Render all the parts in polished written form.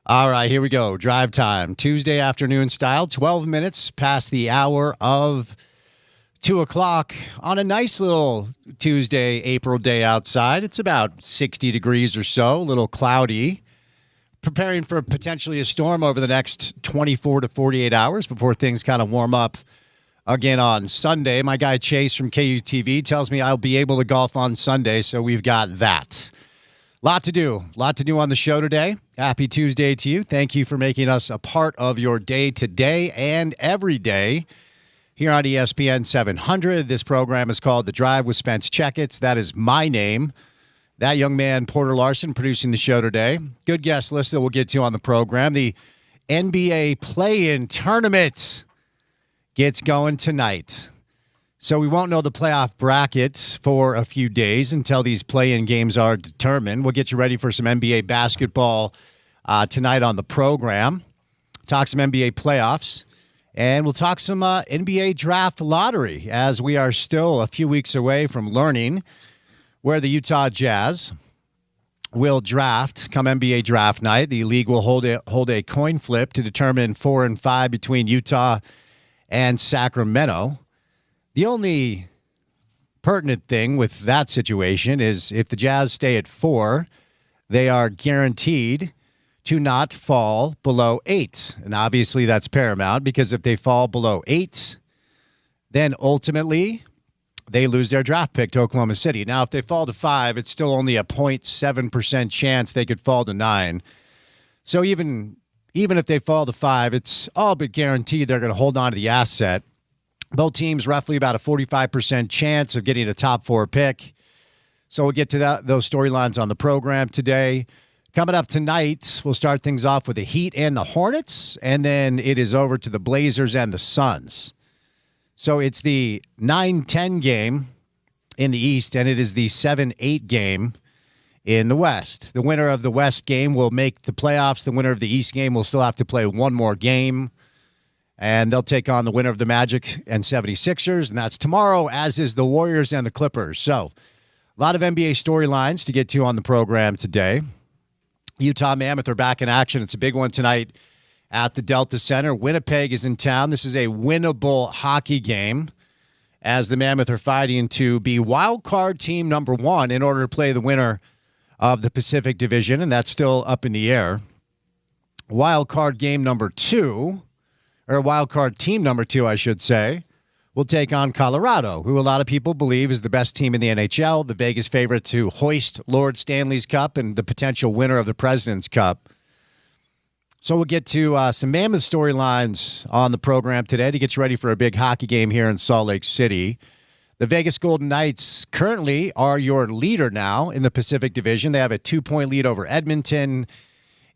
All right, here we go. Drive time. Tuesday afternoon style, 12 minutes past the hour of 2 o'clock on a nice little Tuesday, April day outside. It's about 60 degrees or so, a little cloudy. Preparing for potentially a storm over the next 24 to 48 hours before things kind of warm up again on Sunday. My guy Chase from KUTV tells me I'll be able to golf on Sunday, so we've got that. Lot to do on the show today. Happy Tuesday to you. Thank you for making us a part of your day today and every day here on ESPN 700. This program is called The Drive with Spence Checketts. That is my name. That young man, Porter Larson, producing the show today. Good guest list that we'll get to on the program. The NBA play-in tournament gets going tonight. So we won't know the playoff bracket for a few days until these play-in games are determined. We'll get you ready for some NBA basketball tonight on the program. Talk some NBA playoffs. And we'll talk some NBA draft lottery as we are still a few weeks away from learning where the Utah Jazz will draft come NBA draft night. The league will hold a coin flip to determine 4 and 5 between Utah and Sacramento. The only pertinent thing with that situation is if the Jazz stay at 4, they are guaranteed to not fall below 8. And obviously that's paramount because if they fall below 8, then ultimately they lose their draft pick to Oklahoma City. Now, if they fall to 5, it's still only a 0.7% chance they could fall to 9. So even if they fall to 5, it's all but guaranteed they're going to hold on to the asset. Both teams roughly about a 45% chance of getting a top 4 pick. So we'll get to those storylines on the program today. Coming up tonight, we'll start things off with the Heat and the Hornets, and then it is over to the Blazers and the Suns. So it's the 9-10 game in the East, and it is the 7-8 game in the West. The winner of the West game will make the playoffs. The winner of the East game will still have to play one more game. And they'll take on the winner of the Magic and 76ers, and that's tomorrow, as is the Warriors and the Clippers. So a lot of NBA storylines to get to on the program today. Utah Mammoth are back in action. It's a big one tonight at the Delta Center. Winnipeg is in town. This is a winnable hockey game as the Mammoth are fighting to be wild card team number 1 in order to play the winner of the Pacific Division, and that's still up in the air. Wild card game number 2. Or wild card team number 2, I should say, will take on Colorado, who a lot of people believe is the best team in the NHL, the Vegas favorite to hoist Lord Stanley's Cup and the potential winner of the President's Cup. So we'll get to some Mammoth storylines on the program today to get you ready for a big hockey game here in Salt Lake City. The Vegas Golden Knights currently are your leader now in the Pacific Division. They have a 2-point lead over Edmonton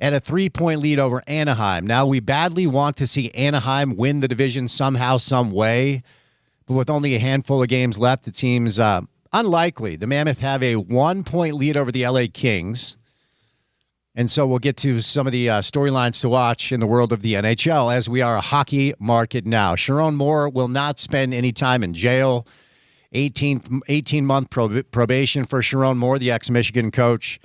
and a 3-point lead over Anaheim. Now, we badly want to see Anaheim win the division somehow, some way. But with only a handful of games left, it seems unlikely. The Mammoth have a 1-point lead over the LA Kings. And so we'll get to some of the storylines to watch in the world of the NHL as we are a hockey market now. Sharon Moore will not spend any time in jail. 18-month probation for Sharon Moore, the ex-Michigan coach.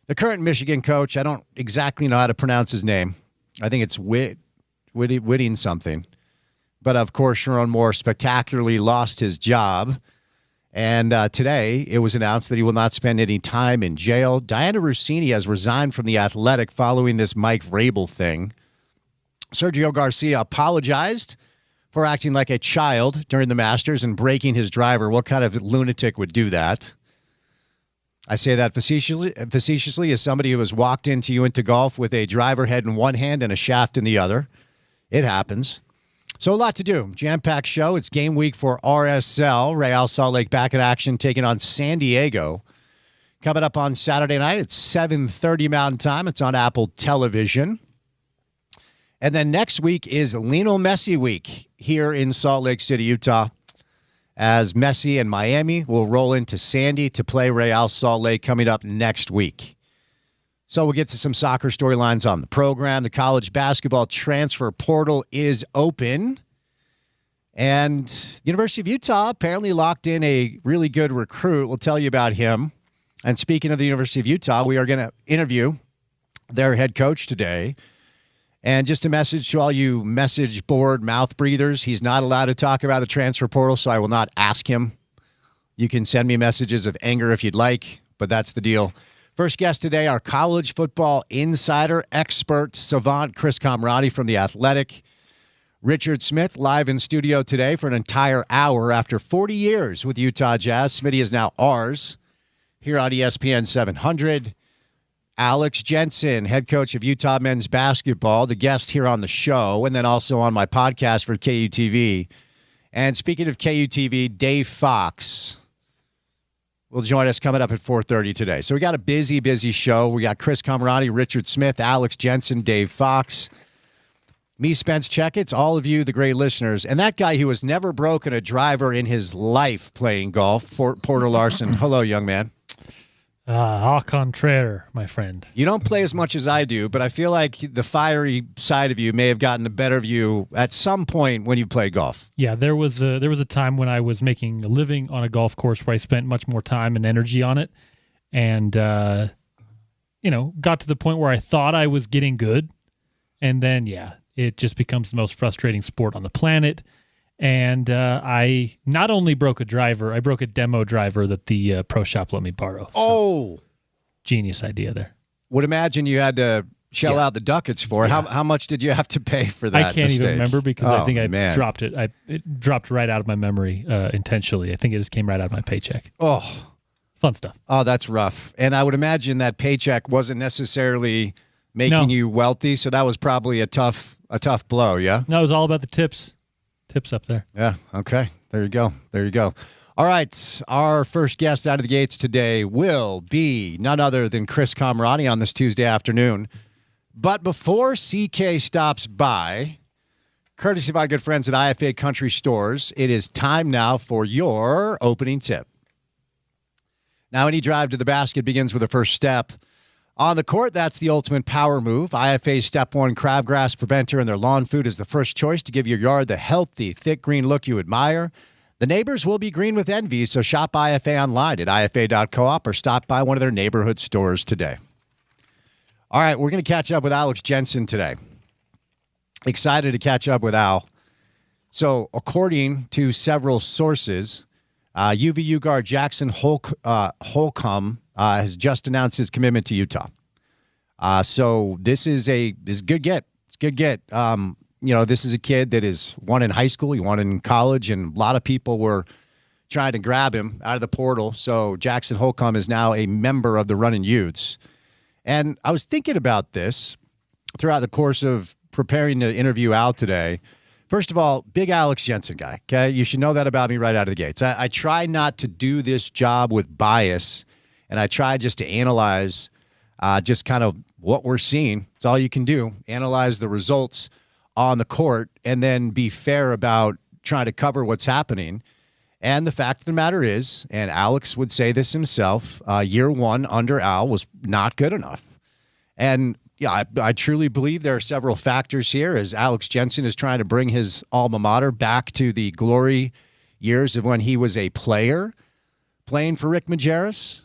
The current Michigan coach, I don't exactly know how to pronounce his name. I think it's Whitting something. But, of course, Sharon Moore spectacularly lost his job. And today it was announced that he will not spend any time in jail. Diana Rossini has resigned from The Athletic following this Mike Vrabel thing. Sergio Garcia apologized for acting like a child during the Masters and breaking his driver. What kind of lunatic would do that? I say that facetiously as somebody who has walked into Uinta Golf with a driver head in one hand and a shaft in the other. It happens. So a lot to do. Jam-packed show. It's game week for RSL. Real Salt Lake back in action, taking on San Diego. Coming up on Saturday night at 7:30 Mountain Time. It's on Apple Television. And then next week is Lionel Messi week here in Salt Lake City, Utah, as Messi and Miami will roll into Sandy to play Real Salt Lake coming up next week. So we'll get to some soccer storylines on the program. The college basketball transfer portal is open. And the University of Utah apparently locked in a really good recruit. We'll tell you about him. And speaking of the University of Utah, we are going to interview their head coach today. And just a message to all you message board mouth breathers. He's not allowed to talk about the transfer portal, so I will not ask him. You can send me messages of anger if you'd like, but that's the deal. First guest today, our college football insider, expert, savant, Chris Comrade from The Athletic. Richard Smith live in studio today for an entire hour after 40 years with Utah Jazz. Smitty is now ours here on ESPN 700. Alex Jensen, head coach of Utah men's basketball, the guest here on the show, and then also on my podcast for KUTV. And speaking of KUTV, Dave Fox will join us coming up at 4:30 today. So we got a busy show. We got Chris Comrade, Richard Smith, Alex Jensen, Dave Fox, me, Spence Checketts, all of you, the great listeners, and that guy who has never broken a driver in his life playing golf, Porter Larson. Hello, young man. Au contraire, my friend. You don't play as much as I do, but I feel like the fiery side of you may have gotten the better of you at some point when you played golf. Yeah, there was a time when I was making a living on a golf course where I spent much more time and energy on it, and got to the point where I thought I was getting good, and then it just becomes the most frustrating sport on the planet. And I not only broke a driver, I broke a demo driver that the pro shop let me borrow. So, genius idea there. Would imagine you had to shell out the ducats for. Yeah. How much did you have to pay for that? I can't even remember because I think I dropped it. It dropped right out of my memory intentionally. I think it just came right out of my paycheck. Oh, fun stuff. Oh, that's rough. And I would imagine that paycheck wasn't necessarily making you wealthy, so that was probably a tough blow. Yeah. No, it was all about the tips. Tips up there. Yeah, okay. There you go. All right, our first guest out of the gates today will be none other than Chris Comrade on this Tuesday afternoon. But before CK stops by, courtesy of our good friends at IFA Country Stores, it is time now for your opening tip. Now, any drive to the basket begins with a first step. On the court, that's the ultimate power move. IFA's Step 1 crabgrass preventer and their lawn food is the first choice to give your yard the healthy, thick green look you admire. The neighbors will be green with envy, so shop IFA online at ifa.coop or stop by one of their neighborhood stores today. All right, we're going to catch up with Alex Jensen today. Excited to catch up with Al. So, according to several sources, UVU guard Jackson Holcomb has just announced his commitment to Utah. So this is good get. It's good get. This is a kid that is won in high school, he won in college, and a lot of people were trying to grab him out of the portal. So Jackson Holcomb is now a member of the Runnin' Utes. And I was thinking about this throughout the course of preparing to interview Al today. First of all, big Alex Jensen guy, okay? You should know that about me right out of the gates. I try not to do this job with bias, and I try just to analyze just kind of what we're seeing. It's all you can do. Analyze the results on the court and then be fair about trying to cover what's happening. And the fact of the matter is, and Alex would say this himself, year one under Al was not good enough. And yeah, I truly believe there are several factors here as Alex Jensen is trying to bring his alma mater back to the glory years of when he was a player, playing for Rick Majerus,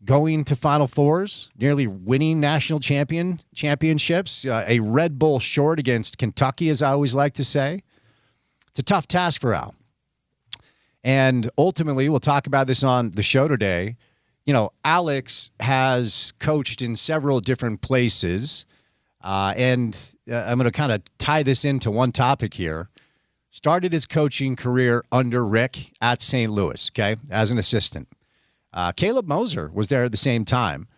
going to Final Fours, nearly winning national championships, a Red Bull short against Kentucky, as I always like to say. It's a tough task for Al. And ultimately, we'll talk about this on the show today. Alex has coached in several different places, and I'm going to kind of tie this into one topic here. Started his coaching career under Rick at St. Louis, okay, as an assistant. Caleb Moser was there at the same time.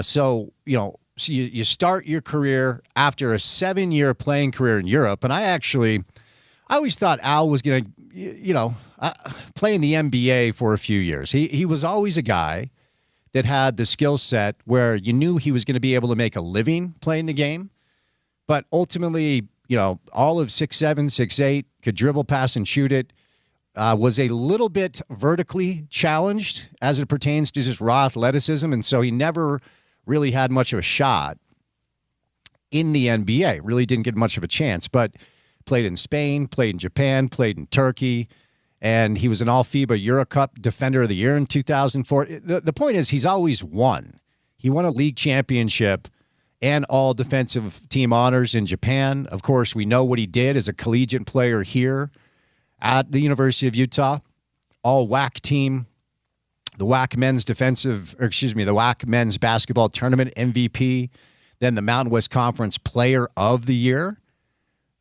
So you start your career after a 7-year playing career in Europe, and I always thought Al was going to, play in the NBA for a few years. He was always a guy that had the skill set where you knew he was going to be able to make a living playing the game. But ultimately, all of 6'7", 6'8", could dribble, pass, and shoot it, was a little bit vertically challenged as it pertains to just raw athleticism. And so he never really had much of a shot in the NBA. Really didn't get much of a chance, but played in Spain, played in Japan, played in Turkey. And he was an All-FIBA Eurocup Defender of the Year in 2004. The point is he's always won. He won a league championship and all defensive team honors in Japan. Of course, we know what he did as a collegiate player here at the University of Utah. All WAC team, the WAC men's basketball tournament MVP, then the Mountain West Conference Player of the Year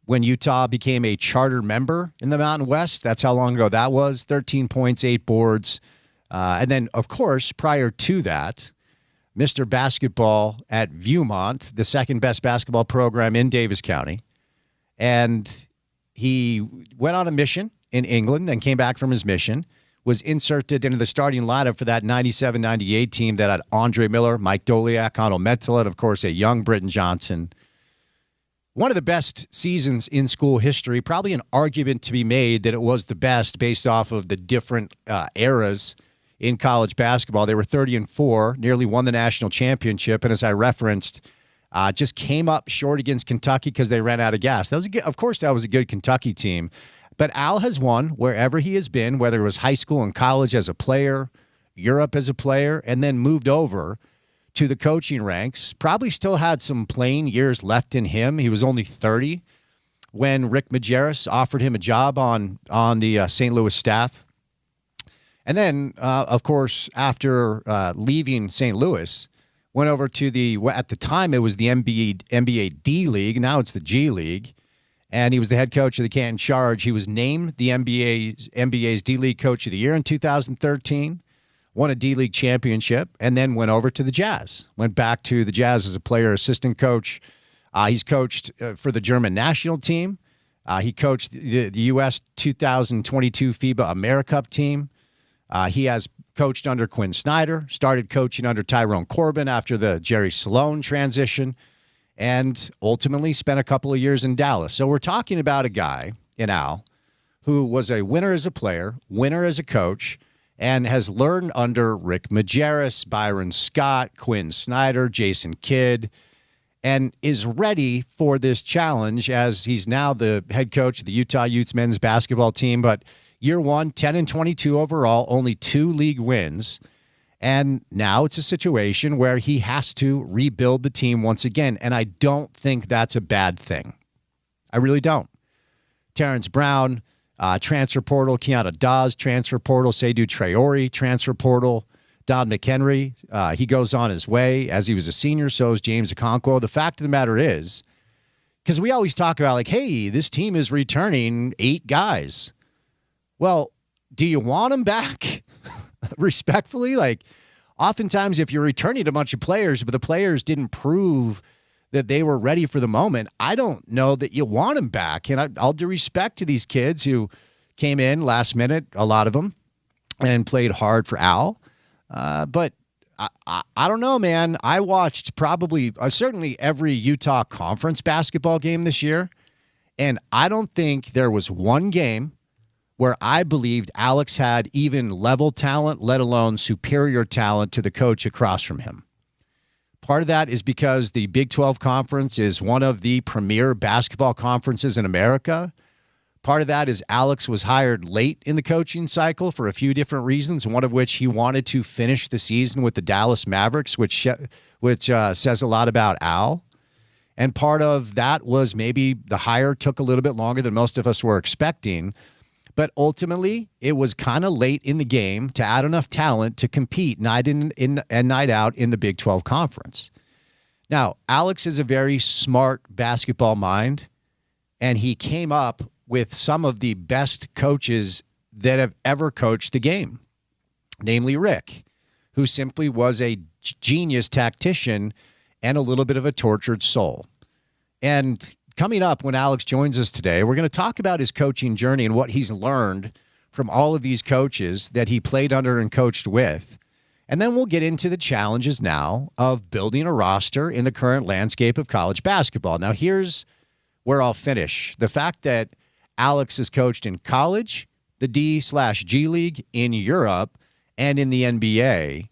when Utah became a charter member in the Mountain West. That's how long ago that was. 13 points, 8 boards. And then, of course, prior to that, Mr. Basketball at Viewmont, the second best basketball program in Davis County. And he went on a mission in England and came back from his mission, was inserted into the starting lineup for that 97-98 team that had Andre Miller, Mike Doliak, Arnold Metzel, and, of course, a young Britton Johnson. One of the best seasons in school history, probably an argument to be made that it was the best based off of the different eras in college basketball. They were 30-4, nearly won the national championship, and as I referenced, just came up short against Kentucky because they ran out of gas. That was a good Kentucky team. But Al has won wherever he has been, whether it was high school and college as a player, Europe as a player, and then moved over to the coaching ranks. Probably still had some playing years left in him. He was only 30 when Rick Majerus offered him a job on the St. Louis staff. And then, of course, after leaving St. Louis, went over to at the time it was the NBA D League. Now it's the G League. And he was the head coach of the Canton Charge. He was named the NBA's D League Coach of the Year in 2013. Won a D-League championship, and then went over to the Jazz. Went back to the Jazz as a player assistant coach. He's coached for the German national team. He coached the U.S. 2022 FIBA AmeriCup team. He has coached under Quinn Snyder, started coaching under Tyrone Corbin after the Jerry Sloan transition, and ultimately spent a couple of years in Dallas. So we're talking about a guy in Al who was a winner as a player, winner as a coach, and has learned under Rick Majerus, Byron Scott, Quinn Snyder, Jason Kidd, and is ready for this challenge as he's now the head coach of the Utah Utes men's basketball team. But year one, 10-22 overall, only 2 league wins. And now it's a situation where he has to rebuild the team once again. And I don't think that's a bad thing. I really don't. Terrence Brown, transfer portal. Kiana Dawes, transfer portal. Seydou Traore, transfer portal. Don McHenry, he goes on his way. As he was a senior, so is James Okonkwo. The fact of the matter is, because we always talk about, like, hey, this team is returning 8 guys. Well, do you want them back? Respectfully? Like, oftentimes if you're returning a bunch of players, but the players didn't prove that they were ready for the moment, I don't know that you want them back. And I'll do respect to these kids who came in last minute, a lot of them, and played hard for Al. But I don't know, man. I watched probably certainly every Utah Conference basketball game this year, and I don't think there was one game where I believed Alex had even level talent, let alone superior talent to the coach across from him. Part of that is because the Big 12 Conference is one of the premier basketball conferences in America. Part of that is Alex was hired late in the coaching cycle for a few different reasons, one of which he wanted to finish the season with the Dallas Mavericks, which says a lot about Al. And part of that was maybe the hire took a little bit longer than most of us were expecting. But ultimately, it was kind of late in the game to add enough talent to compete night in and night out in the Big 12 Conference. Now, Alex is a very smart basketball mind, and he came up with some of the best coaches that have ever coached the game, namely Rick, who simply was a genius tactician and a little bit of a tortured soul. And coming up when Alex joins us today, we're going to talk about his coaching journey and what he's learned from all of these coaches that he played under and coached with. And then we'll get into the challenges now of building a roster in the current landscape of college basketball. Now, here's where I'll finish. The fact that Alex has coached in college, the D/G League, in Europe, and in the NBA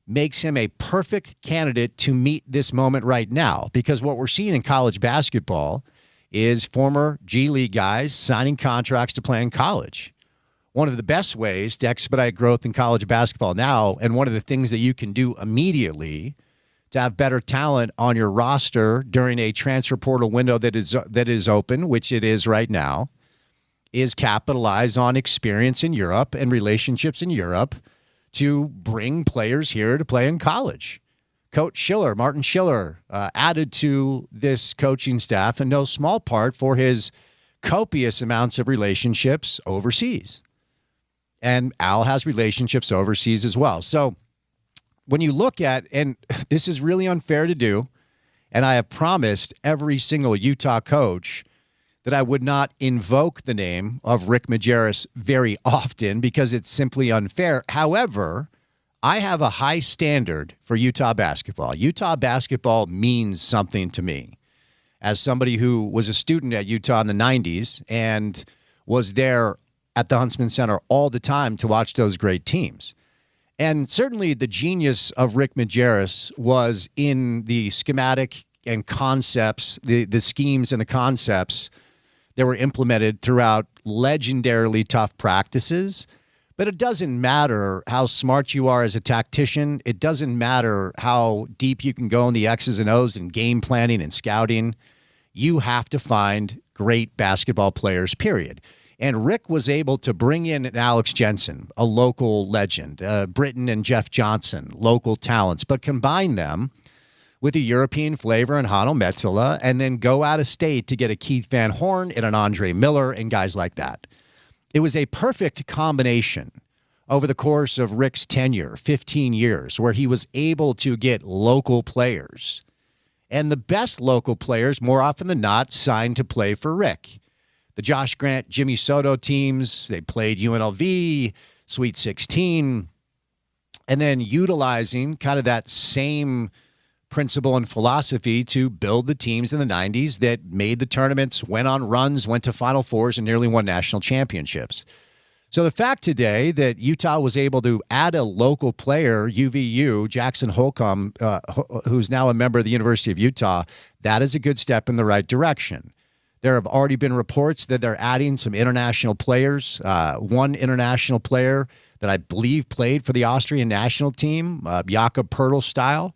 makes him a perfect candidate to meet this moment right now, because what we're seeing in college basketball is former G League guys signing contracts to play in college. One of the best ways to expedite growth in college basketball now, and one of the things that you can do immediately to have better talent on your roster during a transfer portal window that is open, which it is right now, is capitalize on experience in Europe and relationships in Europe to bring players here to play in college. Coach Schiller, Martin Schiller, added to this coaching staff in no small part for his copious amounts of relationships overseas. And Al has relationships overseas as well. So when you look at, and this is really unfair to do, and I have promised every single Utah coach that I would not invoke the name of Rick Majerus very often because it's simply unfair. However, I have a high standard for Utah basketball. Utah basketball means something to me. As somebody who was a student at Utah in the 90s and was there at the Huntsman Center all the time to watch those great teams. And certainly the genius of Rick Majerus was in the schematic and concepts, the schemes and the concepts that were implemented throughout legendarily tough practices. But it doesn't matter how smart you are as a tactician. It doesn't matter how deep you can go in the X's and O's and game planning and scouting. You have to find great basketball players, period. And Rick was able to bring in an Alex Jensen, a local legend, Britton and Jeff Johnson, local talents, but combine them with a European flavor and Hanno Metsola, and then go out of state to get a Keith Van Horn and an Andre Miller and guys like that. It was a perfect combination over the course of Rick's tenure, 15 years, where he was able to get local players. And the best local players, more often than not, signed to play for Rick. The Josh Grant, Jimmy Soto teams, they played UNLV, Sweet 16, and then utilizing kind of that same principle and philosophy to build the teams in the 90s that made the tournaments, went on runs, went to Final Fours, and nearly won national championships. So the fact today that Utah was able to add a local player, UVU, Jackson Holcomb, who's now a member of the University of Utah, that is a good step in the right direction. There have already been reports that they're adding some international players. One international player that I believe played for the Austrian national team, Jakob Pertl style.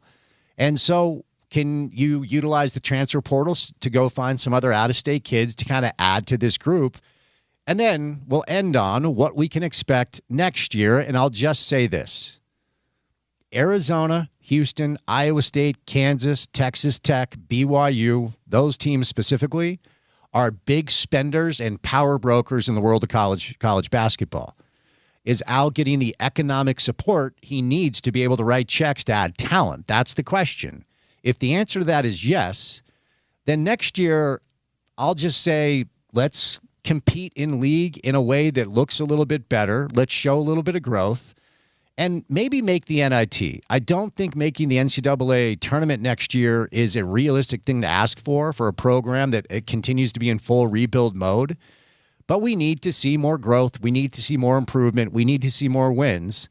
And so can you utilize the transfer portals to go find some other out-of-state kids to kind of add to this group? And then we'll end on what we can expect next year. And I'll just say this. Arizona, Houston, Iowa State, Kansas, Texas Tech, BYU, those teams specifically are big spenders and power brokers in the world of college basketball. Is Al getting the economic support he needs to be able to write checks to add talent? That's the question. If the answer to that is yes, then next year I'll just say let's compete in league in a way that looks a little bit better. Let's show a little bit of growth and maybe make the NIT. I don't think making the NCAA tournament next year is a realistic thing to ask for a program that it continues to be in full rebuild mode. But we need to see more growth. We need to see more improvement. We need to see more wins.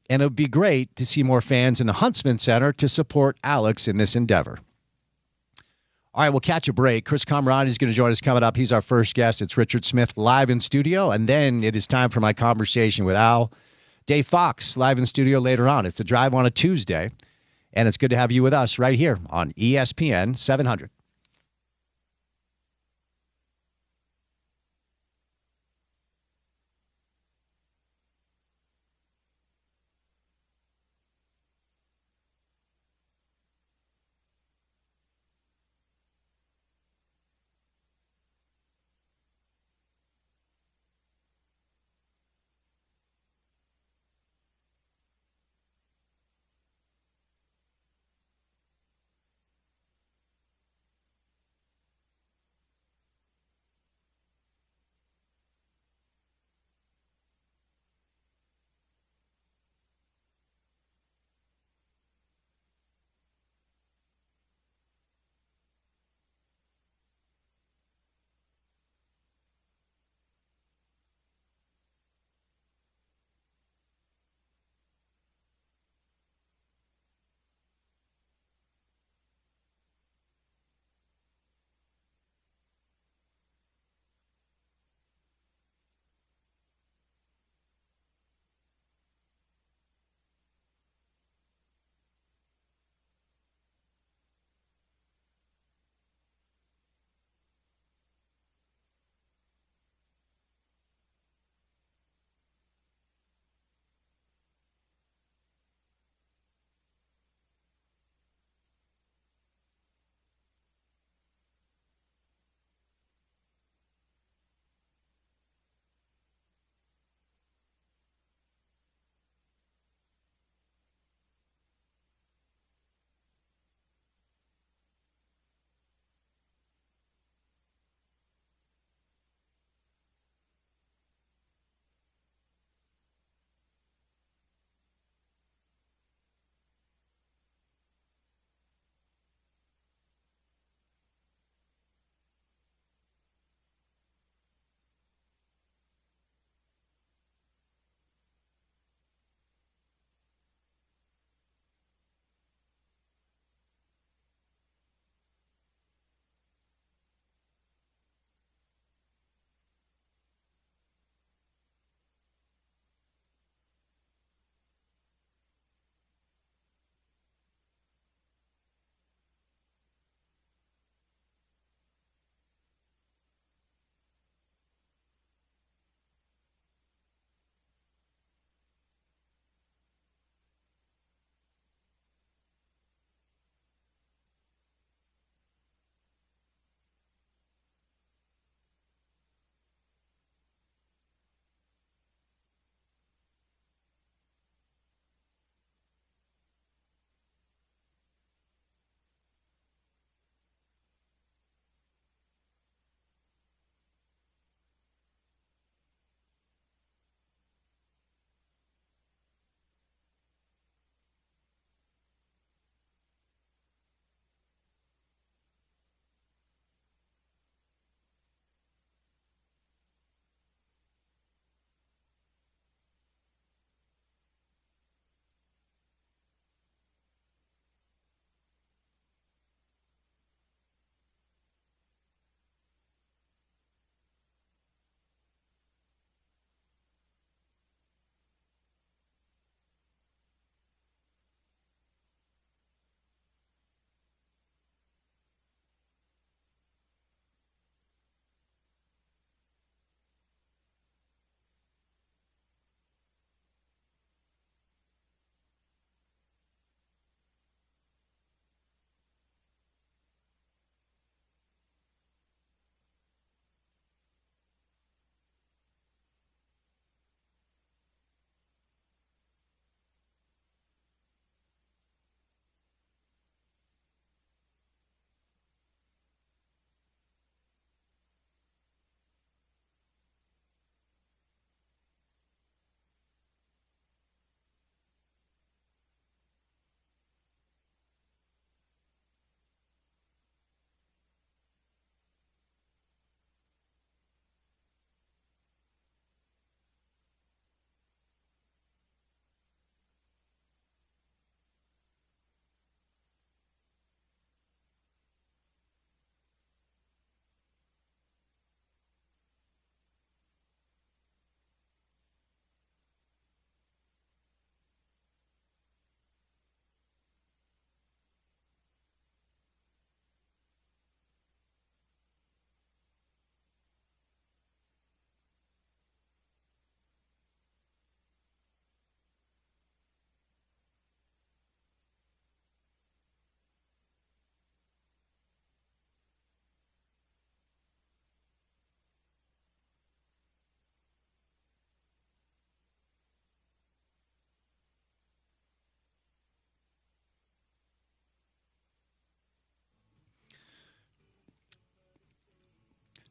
And it would be great to see more fans in the Huntsman Center to support Alex in this endeavor. All right, we'll catch a break. Chris Comrade is going to join us coming up. He's our first guest. It's Richard Smith live in studio. And then it is time for my conversation with Al. Dave Fox live in studio later on. It's The Drive on a Tuesday. And it's good to have you with us right here on ESPN 700.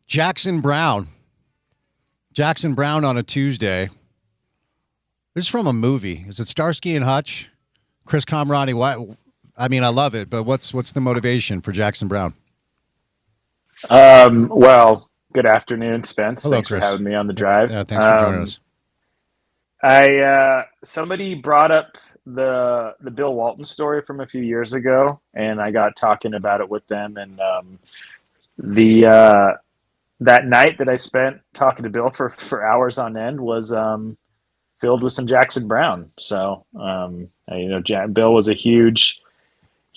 Jackson Brown. Jackson Brown on a Tuesday. This is from a movie. Is it Starsky and Hutch? Chris Kamrani. Why? I mean, I love it, but what's the motivation for Jackson Brown? Well, good afternoon, Spence. Hello, Thanks for Chris. having me on the drive. Yeah, thanks for joining us. Somebody brought up the Bill Walton story from a few years ago, and I got talking about it with them. And the that night that I spent talking to Bill for hours on end was filled with some Jackson Brown. So Bill was a huge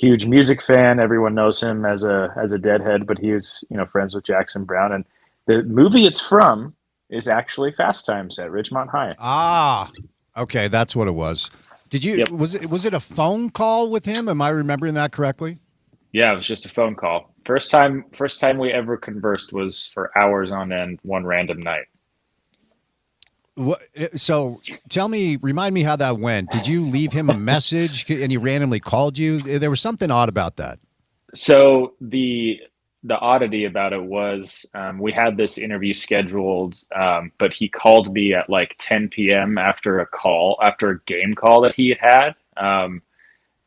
music fan. Everyone knows him as a Deadhead, but he was friends with Jackson Brown. And the movie it's from is actually Fast Times at Ridgemont High. Ah, okay, that's what it was. Did you? Yep. Was it a phone call with him? Am I remembering that correctly? Yeah, it was just a phone call. First time we ever conversed was for hours on end, one random night. What, so remind me how that went. Did you leave him a message and he randomly called you? There was something odd about that. So the oddity about it was we had this interview scheduled, but he called me at like 10 p.m. after a game call that he had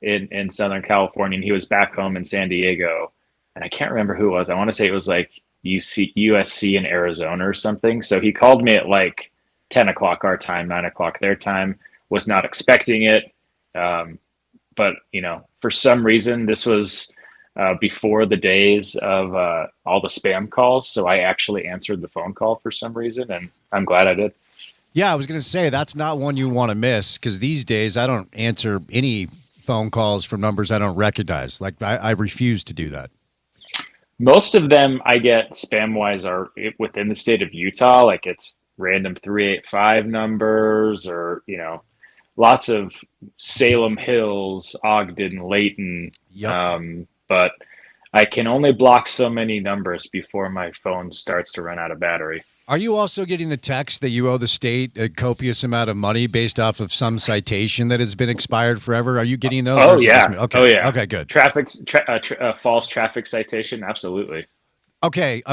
in Southern California, and he was back home in San Diego, and I can't remember who it was. I want to say it was like USC in Arizona or something. So he called me at like 10 o'clock our time, 9 o'clock their time. Was not expecting it, but for some reason this was before the days of all the spam calls. So I actually answered the phone call for some reason, and I'm glad I did. Yeah, I was going to say that's not one you want to miss because these days I don't answer any phone calls from numbers I don't recognize. Like I refuse to do that. Most of them I get spam-wise are within the state of Utah. Like it's random 385 numbers or, lots of Salem Hills, Ogden, Layton. Yep. But I can only block so many numbers before my phone starts to run out of battery. Are you also getting the text that you owe the state a copious amount of money based off of some citation that has been expired forever? Are you getting those? Oh, yeah. Okay. Oh, yeah. Okay, good. False traffic citation. Absolutely. Okay,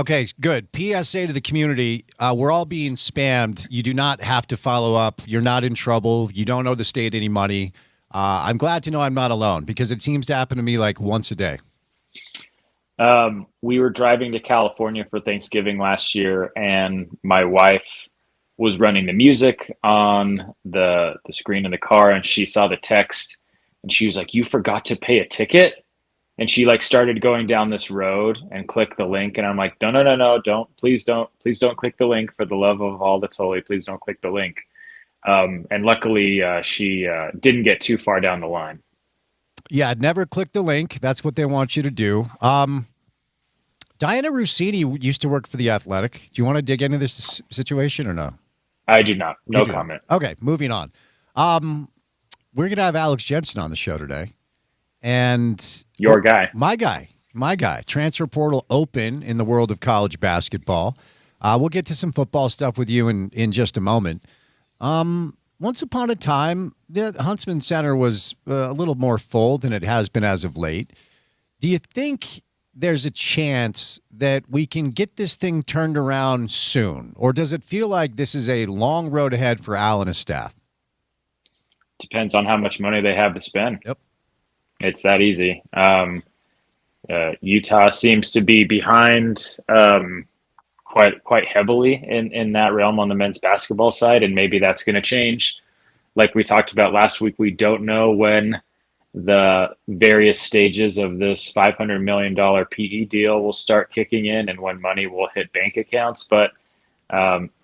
good. PSA to the community, we're all being spammed. You do not have to follow up. You're not in trouble. You don't owe the state any money. I'm glad to know I'm not alone because it seems to happen to me like once a day. We were driving to California for Thanksgiving last year, and my wife was running the music on the screen in the car, and she saw the text, and she was like, "You forgot to pay a ticket?" And she like started going down this road and clicked the link, and I'm like, no, please don't click the link, for the love of all that's holy, please don't click the link. And luckily, she didn't get too far down the line. Yeah, never click the link. That's what they want you to do. Diana Rossini used to work for The Athletic. Do you want to dig into this situation or no? I do not. No comment. Okay, moving on. We're going to have Alex Jensen on the show today. And your guy. My guy. Transfer portal open in the world of college basketball. We'll get to some football stuff with you in just a moment. Once upon a time, the Huntsman Center was a little more full than it has been as of late. Do you think there's a chance that we can get this thing turned around soon? Or does it feel like this is a long road ahead for Al and his staff? Depends on how much money they have to spend. Yep. It's that easy. Utah seems to be behind quite heavily in that realm on the men's basketball side, and maybe that's going to change. Like we talked about last week, we don't know when the various stages of this $500 million PE deal will start kicking in and when money will hit bank accounts. But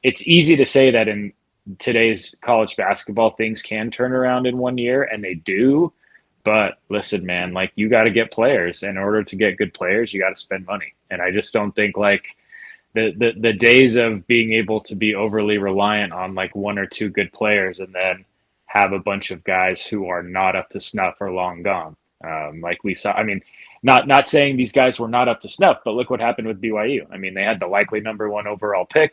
it's easy to say that in today's college basketball, things can turn around in 1 year, and they do. But listen, man, like you got to get players. In order to get good players, you got to spend money. And I just don't think like the days of being able to be overly reliant on like one or two good players and then have a bunch of guys who are not up to snuff are long gone. Like we saw, I mean, not saying these guys were not up to snuff, but look what happened with BYU. I mean, they had the likely number one overall pick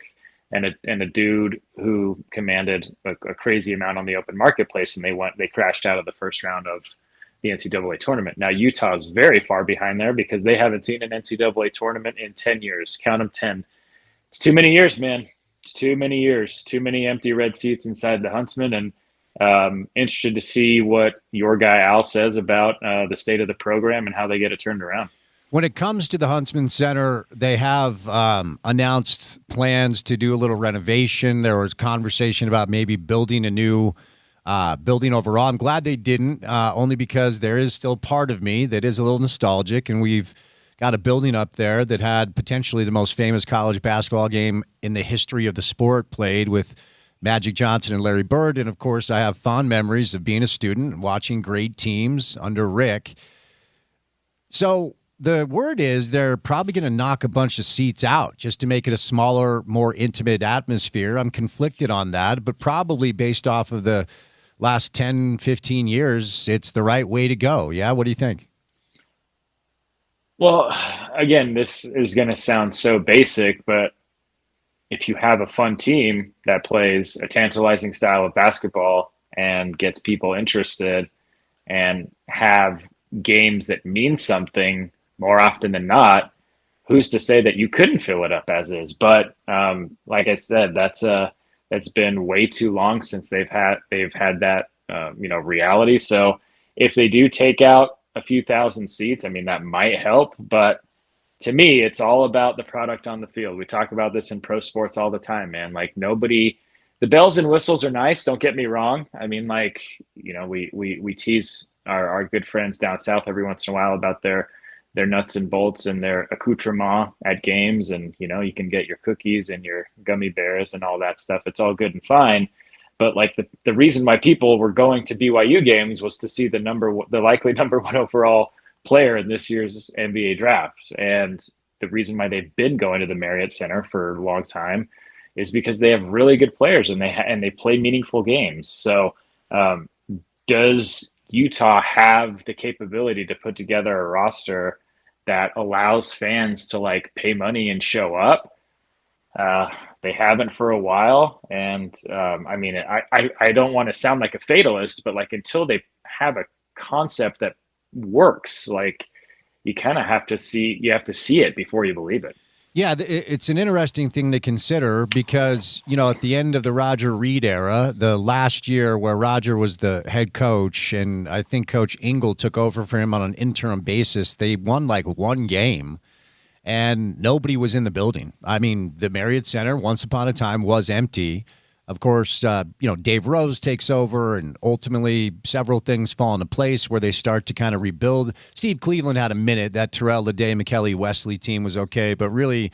and a dude who commanded a crazy amount on the open marketplace, and they crashed out of the first round of the NCAA tournament. Now Utah is very far behind there because they haven't seen an NCAA tournament in 10 years. Count them 10. It's too many years, man. It's too many years. Too many empty red seats inside the Huntsman, and interested to see what your guy Al says about the state of the program and how they get it turned around. When it comes to the Huntsman Center, they have announced plans to do a little renovation. There was conversation about maybe building a new building overall. I'm glad they didn't, only because there is still part of me that is a little nostalgic, and we've got a building up there that had potentially the most famous college basketball game in the history of the sport played with Magic Johnson and Larry Bird. And, of course, I have fond memories of being a student, watching great teams under Rick. So the word is they're probably going to knock a bunch of seats out just to make it a smaller, more intimate atmosphere. I'm conflicted on that, but probably based off of the last 10, 15 years, it's the right way to go. Yeah, what do you think? Well, again, this is going to sound so basic, but if you have a fun team that plays a tantalizing style of basketball and gets people interested and have games that mean something more often than not, who's to say that you couldn't fill it up as is? But like I said, that's been way too long since they've had that reality. So if they do take out a few thousand seats, I mean, that might help. But to me, it's all about the product on the field. We talk about this in pro sports all the time, man. Like the bells and whistles are nice. Don't get me wrong. I mean, we tease our good friends down south every once in a while about their nuts and bolts and their accoutrement at games. And, you can get your cookies and your gummy bears and all that stuff. It's all good and fine. But like the reason why people were going to BYU games was to see the likely number one overall player in this year's NBA draft. And the reason why they've been going to the Marriott Center for a long time is because they have really good players and they play meaningful games. So does Utah have the capability to put together a roster that allows fans to pay money and show up? They haven't for a while. And I don't want to sound like a fatalist, but until they have a concept that works, you kind of have to see it before you believe it. Yeah, it's an interesting thing to consider because, at the end of the Roger Reed era, the last year where Roger was the head coach, and I think Coach Ingle took over for him on an interim basis, they won one game and nobody was in the building. I mean, the Marriott Center, once upon a time, was empty. Of course, Dave Rose takes over, and ultimately several things fall into place where they start to kind of rebuild. Steve Cleveland had a minute. That Terrell Leday, McKelly, Wesley team was okay, but really,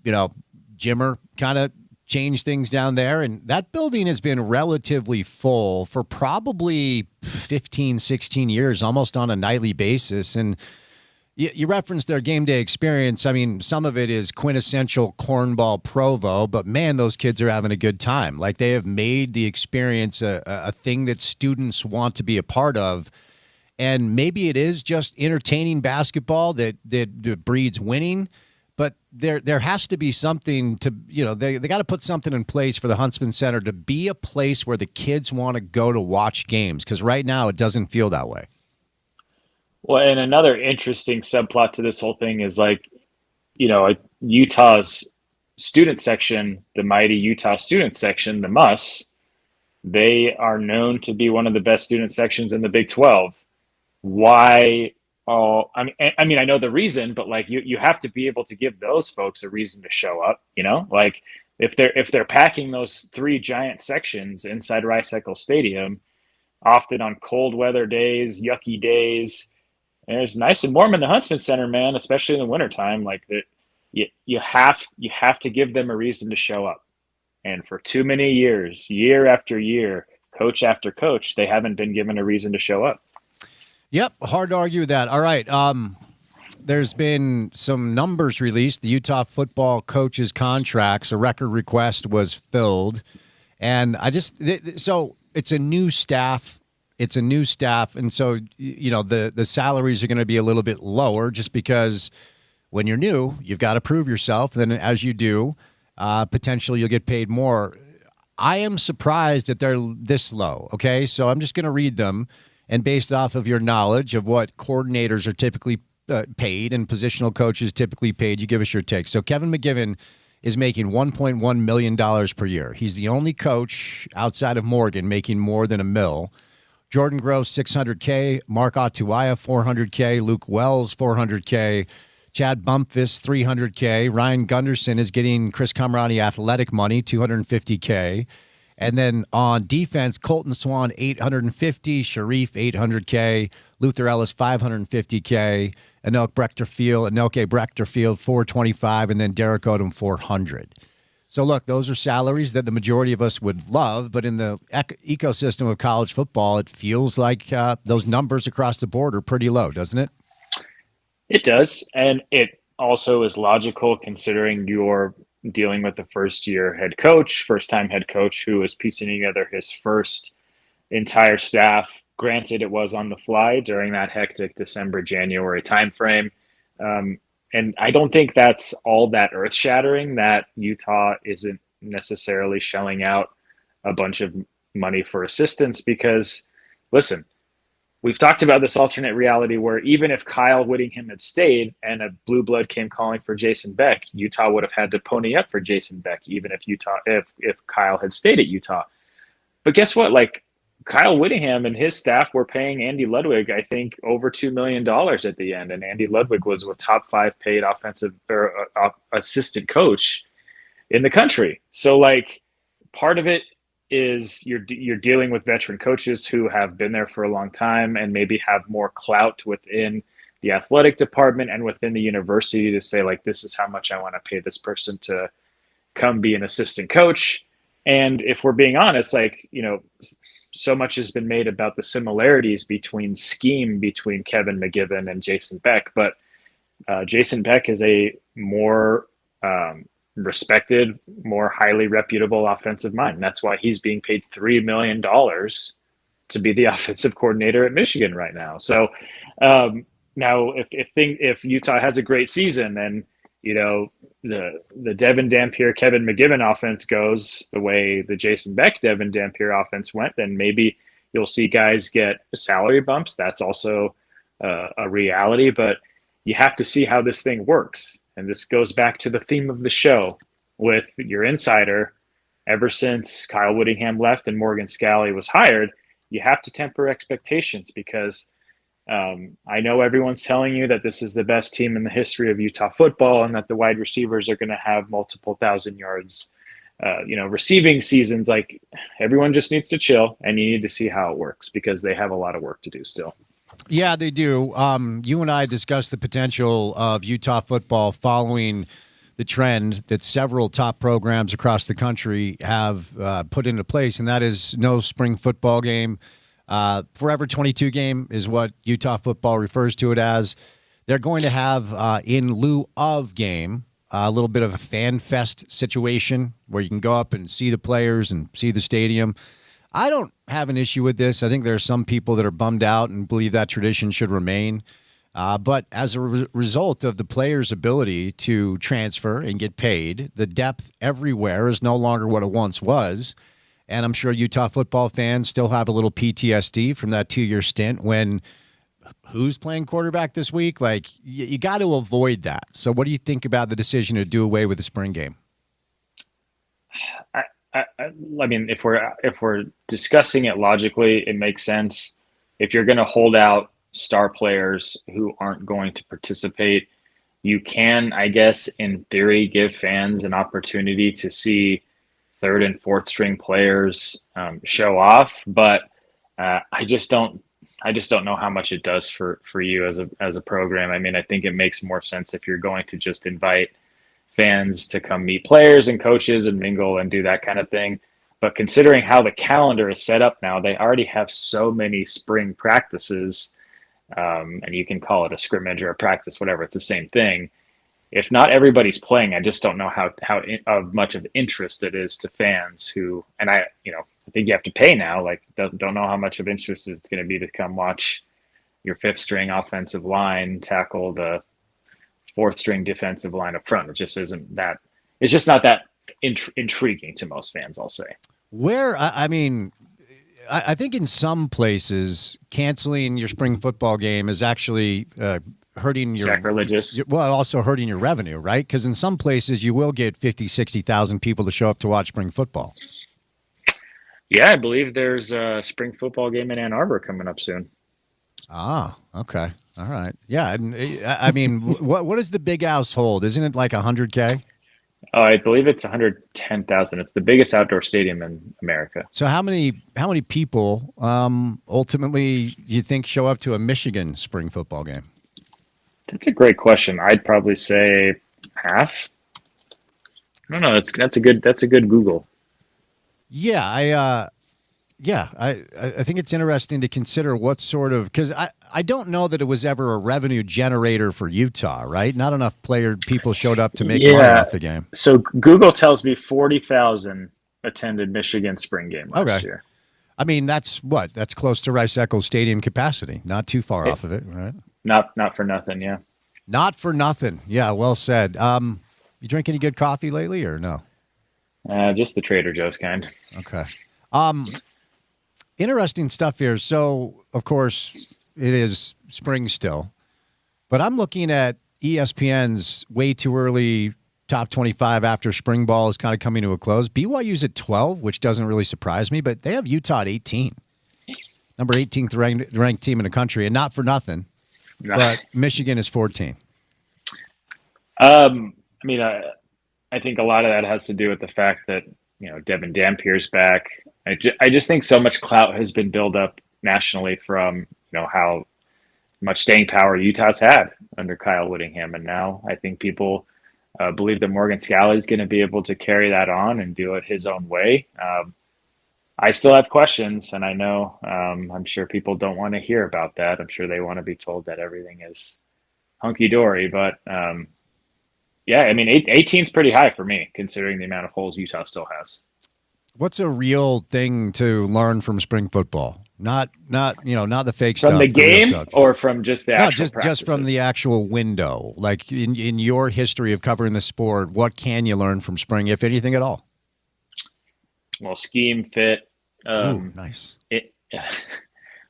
Jimmer kind of changed things down there, and that building has been relatively full for probably 15, 16 years, almost on a nightly basis. And you referenced their game day experience. I mean, some of it is quintessential cornball Provo, but man, those kids are having a good time. They have made the experience a thing that students want to be a part of. And maybe it is just entertaining basketball that breeds winning, but there has to be something to, they got to put something in place for the Huntsman Center to be a place where the kids want to go to watch games, because right now it doesn't feel that way. Well, and another interesting subplot to this whole thing is Utah's student section, the mighty Utah student section, the Muss, they are known to be one of the best student sections in the Big 12. Why? Oh, I mean, I know the reason, but you have to be able to give those folks a reason to show up. If they're packing those three giant sections inside Rice-Eccles Stadium, often on cold weather days, yucky days. And it's nice and warm in the Huntsman Center, man, especially in the wintertime. You have to give them a reason to show up. And for too many years, year after year, coach after coach, they haven't been given a reason to show up. Yep, hard to argue with that. All right, there's been some numbers released. The Utah football coaches' contracts, a record request was filled. And so it's a new staff. It's a new staff, and so the salaries are going to be a little bit lower just because when you're new, you've got to prove yourself. Then as you do, potentially you'll get paid more. I am surprised that they're this low, okay? So I'm just going to read them, and based off of your knowledge of what coordinators are typically paid and positional coaches typically paid, you give us your take. So Kevin McGivern is making $1.1 million per year. He's the only coach outside of Morgan making more than $1 million. Jordan Gross, $600K. Mark Atuaya, $400K. Luke Wells, $400K. Chad Bumpus, $300K. Ryan Gunderson is getting Chris Camerani athletic money, $250K. And then on defense, Colton Swan, $850. Sharif, $800K. Luther Ellis, $550K. Anelke Brechterfield, $425. And then Derek Odom, $400. So, look, those are salaries that the majority of us would love, but in the ecosystem of college football, it feels like those numbers across the board are pretty low, doesn't it? It does, and it also is logical considering you're dealing with the first-time head coach who is piecing together his first entire staff. Granted, it was on the fly during that hectic December-January timeframe. And I don't think that's all that earth-shattering that Utah isn't necessarily shelling out a bunch of money for assistance because, listen, we've talked about this alternate reality where even if Kyle Whittingham had stayed and a blue blood came calling for Jason Beck, Utah would have had to pony up for Jason Beck, even if Kyle had stayed at Utah. But guess what? Like, Kyle Whittingham and his staff were paying Andy Ludwig, I think, over $2 million at the end. And Andy Ludwig was a top 5 paid offensive or assistant coach in the country. So, like, part of it is you're dealing with veteran coaches who have been there for a long time and maybe have more clout within the athletic department and within the university to say, like, this is how much I want to pay this person to come be an assistant coach. And if we're being honest, like, you know, so much has been made about the similarities between Kevin McGibbon and Jason Beck, but Jason Beck is a more respected, more highly reputable offensive mind. And that's why he's being paid $3 million to be the offensive coordinator at Michigan right now. So now if Utah has a great season and, you know, the Devin Dampier, Kevin McGibbon offense goes the way the Jason Beck, Devin Dampier offense went, then maybe you'll see guys get salary bumps. That's also a reality, but you have to see how this thing works. And this goes back to the theme of the show with your insider. Ever since Kyle Whittingham left and Morgan Scalley was hired, you have to temper expectations because I know everyone's telling you that this is the best team in the history of Utah football and that the wide receivers are going to have multiple thousand yards, receiving seasons. Like, everyone just needs to chill and you need to see how it works because they have a lot of work to do still. Yeah, they do. You and I discussed the potential of Utah football following the trend that several top programs across the country have put into place, and that is no spring football game. Forever 22 game is what Utah football refers to it as. They're going to have, in lieu of game, a little bit of a fan fest situation where you can go up and see the players and see the stadium. I don't have an issue with this. I think there are some people that are bummed out and believe that tradition should remain. But as a result of the players' ability to transfer and get paid, the depth everywhere is no longer what it once was. And I'm sure Utah football fans still have a little PTSD from that 2-year stint when who's playing quarterback this week? Like, you got to avoid that. So what do you think about the decision to do away with the spring game? I mean, if we're discussing it logically, it makes sense. If you're going to hold out star players who aren't going to participate, you can, I guess, in theory, give fans an opportunity to see third and fourth string players show off. But I just don't know how much it does for you as a program. I mean, I think it makes more sense if you're going to just invite fans to come meet players and coaches and mingle and do that kind of thing. But considering how the calendar is set up now, they already have so many spring practices, and you can call it a scrimmage or a practice, whatever. It's the same thing. If not everybody's playing, I just don't know how much of interest it is to fans who, and I think you have to pay now. Like, don't know how much of interest it's going to be to come watch your fifth string offensive line tackle the fourth string defensive line up front. It just isn't that. It's just not that intriguing to most fans, I'll say. I think in some places canceling your spring football game is actually hurting your sacrilegious. Well, also hurting your revenue, right? Because in some places you will get 50, 60,000 people to show up to watch spring football. Yeah, I believe there's a spring football game in Ann Arbor coming up soon. Ah, okay. All right. Yeah. And I mean, what is the Big House hold? Isn't it like 100K? Oh, I believe it's 110,000. It's the biggest outdoor stadium in America. So how many people ultimately you think show up to a Michigan spring football game? That's a great question. I'd probably say half. I don't know. That's a good Google. Yeah, I think it's interesting to consider what sort of, because I don't know that it was ever a revenue generator for Utah, right? Not enough people showed up to make money off the game. So Google tells me 40,000 attended Michigan spring game last year. I mean, that's close to Rice-Eccles Stadium capacity. Not too far off of it, right? Not for nothing, yeah. Not for nothing. Yeah, well said. You drink any good coffee lately or no? Just the Trader Joe's kind. Okay. Interesting stuff here. So, of course, it is spring still, but I'm looking at ESPN's way too early top 25 after spring ball is kind of coming to a close. BYU's at 12, which doesn't really surprise me, but they have Utah at 18. Number 18th ranked team in the country, and not for nothing, but Michigan is 14. I mean, I think a lot of that has to do with the fact that, Devin Dampier's back. I just think so much clout has been built up nationally from, how much staying power Utah's had under Kyle Whittingham. And now I think people believe that Morgan Scalley is going to be able to carry that on and do it his own way. I still have questions, and I know I'm sure people don't want to hear about that. I'm sure they want to be told that everything is hunky-dory. But, yeah, I mean, 18 is pretty high for me, considering the amount of holes Utah still has. What's a real thing to learn from spring football? Not the fake stuff. From the game or from just the actual practices? Just from the actual window. Like in your history of covering the sport, what can you learn from spring, if anything at all? Well, scheme, fit. Ooh, nice.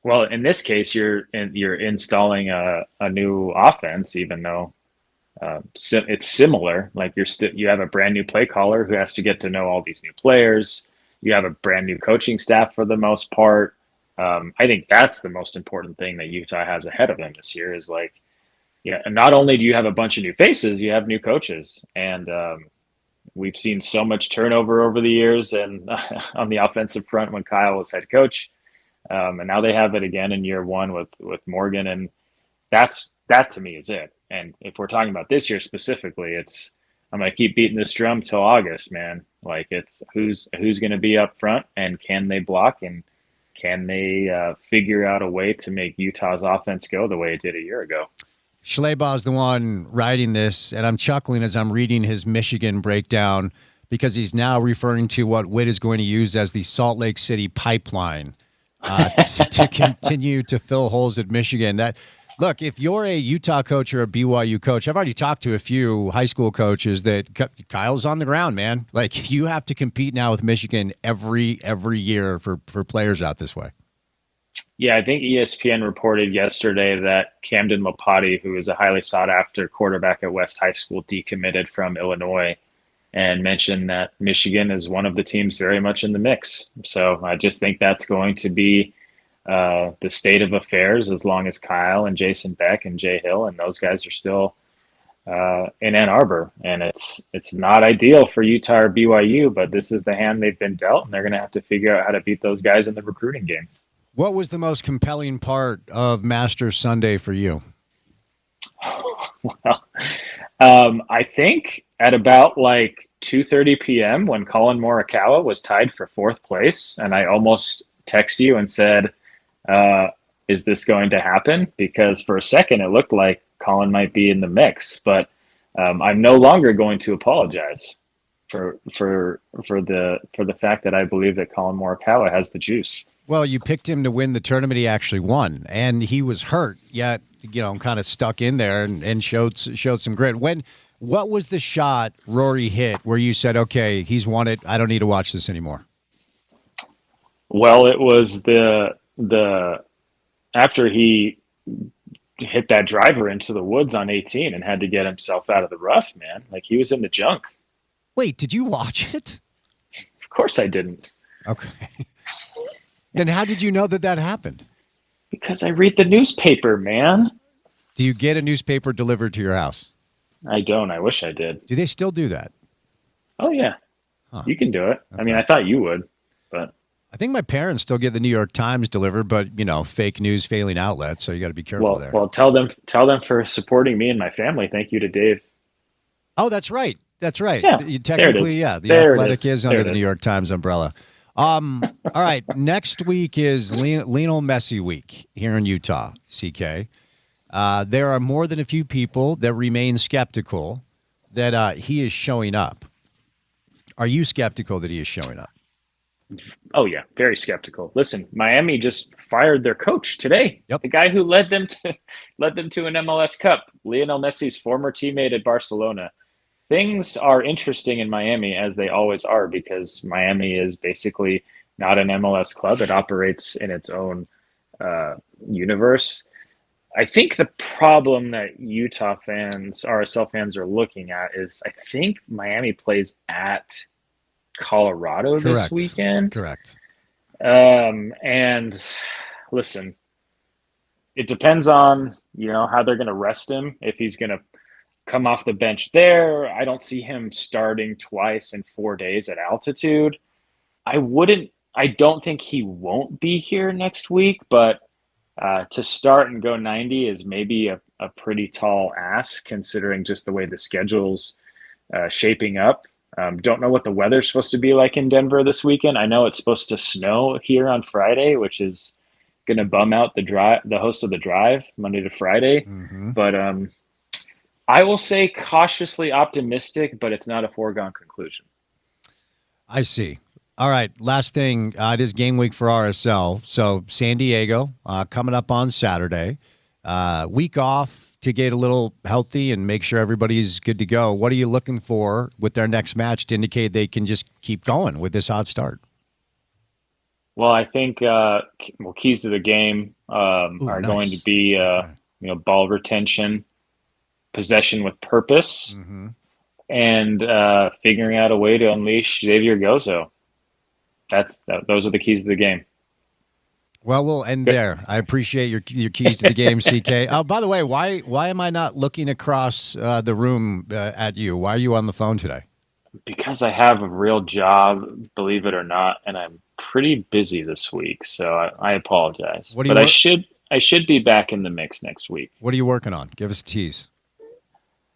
Well, in this case, you're installing a new offense, even though it's similar. Like you have a brand new play caller who has to get to know all these new players. You have a brand new coaching staff for the most part. I think that's the most important thing that Utah has ahead of them this year is and not only do you have a bunch of new faces, you have new coaches. And we've seen so much turnover over the years and on the offensive front when Kyle was head coach. And now they have it again in year one with Morgan. And that to me is it. And if we're talking about this year specifically, I'm going to keep beating this drum till August, man. Like it's who's going to be up front and can they block and can they figure out a way to make Utah's offense go the way it did a year ago? Schlabach's the one writing this, and I'm chuckling as I'm reading his Michigan breakdown because he's now referring to what Witt is going to use as the Salt Lake City pipeline to continue to fill holes at Michigan. Look, if you're a Utah coach or a BYU coach, I've already talked to a few high school coaches that Kyle's on the ground, man. Like you have to compete now with Michigan every year for players out this way. Yeah, I think ESPN reported yesterday that Camden Lapati, who is a highly sought-after quarterback at West High School, decommitted from Illinois and mentioned that Michigan is one of the teams very much in the mix. So I just think that's going to be the state of affairs as long as Kyle and Jason Beck and Jay Hill and those guys are still in Ann Arbor. And it's not ideal for Utah or BYU, but this is the hand they've been dealt, and they're going to have to figure out how to beat those guys in the recruiting game. What was the most compelling part of Masters Sunday for you? Well, I think at about 2:30 p.m. when Colin Morikawa was tied for fourth place, and I almost texted you and said, is this going to happen? Because for a second it looked like Colin might be in the mix, but I'm no longer going to apologize for the fact that I believe that Colin Morikawa has the juice. Well, you picked him to win the tournament. He actually won, and he was hurt, yet kind of stuck in there and showed some grit. What was the shot Rory hit where you said, "Okay, he's won it. I don't need to watch this anymore"? Well, it was the after he hit that driver into the woods on 18 and had to get himself out of the rough, man. Like, he was in the junk. Wait, did you watch it? Of course I didn't. Okay. Then how did you know that happened? Because I read the newspaper, man. Do you get a newspaper delivered to your house? I don't. I wish I did. Do they still do that? Oh, yeah. Huh. You can do it. Okay. I mean, I thought you would, but I think my parents still get the New York Times delivered, but fake news, failing outlets. So you got to be careful there. Well, tell them for supporting me and my family. Thank you to Dave. Oh, that's right. That's right. Yeah, Technically, yeah. The Athletic is under the New York Times umbrella. All right. Next week is Lionel Messi week here in Utah, CK. There are more than a few people that remain skeptical that he is showing up. Are you skeptical that he is showing up? Oh, yeah. Very skeptical. Listen, Miami just fired their coach today. Yep. The guy who led them to an MLS Cup, Lionel Messi's former teammate at Barcelona. Things are interesting in Miami, as they always are, because Miami is basically not an MLS club. It operates in its own universe. I think the problem that Utah fans, RSL fans, are looking at is I think Miami plays at Colorado this weekend. Correct. And listen, it depends on, how they're going to rest him. If he's going to come off the bench there, I don't see him starting twice in 4 days at altitude. I don't think he won't be here next week, but to start and go 90 is maybe a pretty tall ask, considering just the way the schedule's shaping up. Don't know what the weather's supposed to be like in Denver this weekend. I know it's supposed to snow here on Friday, which is going to bum out the host of the drive Monday to Friday. Mm-hmm. But I will say cautiously optimistic, but it's not a foregone conclusion. I see. All right. Last thing, it is game week for RSL. So San Diego coming up on Saturday. Week off to get a little healthy and make sure everybody's good to go. What are you looking for with their next match to indicate they can just keep going with this hot start? Well, I think keys to the game are nice. going to be ball retention, possession with purpose, mm-hmm. and figuring out a way to unleash Xavier Gozo. Those are the keys to the game. Well, we'll end there. I appreciate your keys to the game, CK. Oh, by the way, why am I not looking across the room at you? Why are you on the phone today? Because I have a real job, believe it or not, and I'm pretty busy this week, so I apologize. I should be back in the mix next week. What are you working on? Give us a tease.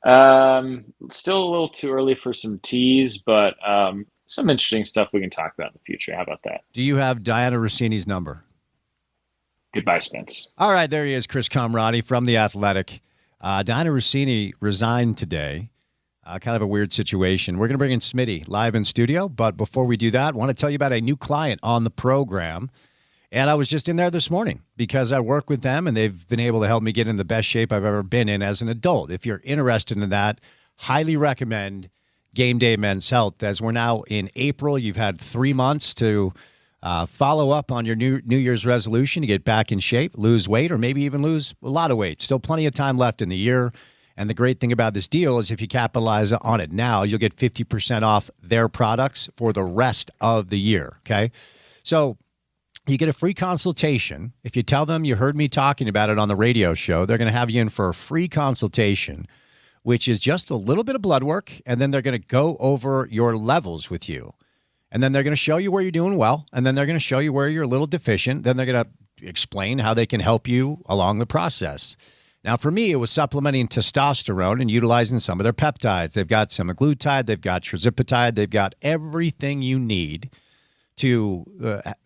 Still a little too early for some tease, but some interesting stuff we can talk about in the future. How about that? Do you have Diana Rossini's number? Goodbye, Spence. All right, there he is, Chris Comrade from The Athletic. Diana Rossini resigned today. Kind of a weird situation. We're going to bring in Smitty live in studio, but before we do that, I want to tell you about a new client on the program. And I was just in there this morning because I work with them, and they've been able to help me get in the best shape I've ever been in as an adult. If you're interested in that, highly recommend Game Day Men's Health. As we're now in April, you've had 3 months to follow up on your New Year's resolution to get back in shape, lose weight, or maybe even lose a lot of weight. Still plenty of time left in the year. And the great thing about this deal is if you capitalize on it now, you'll get 50% off their products for the rest of the year, okay? So you get a free consultation. If you tell them you heard me talking about it on the radio show, they're going to have you in for a free consultation, which is just a little bit of blood work, and then they're going to go over your levels with you. And then they're going to show you where you're doing well, and then they're going to show you where you're a little deficient. Then they're going to explain how they can help you along the process. Now, for me, it was supplementing testosterone and utilizing some of their peptides. They've got semaglutide, they've got tirzepatide, they've got everything you need to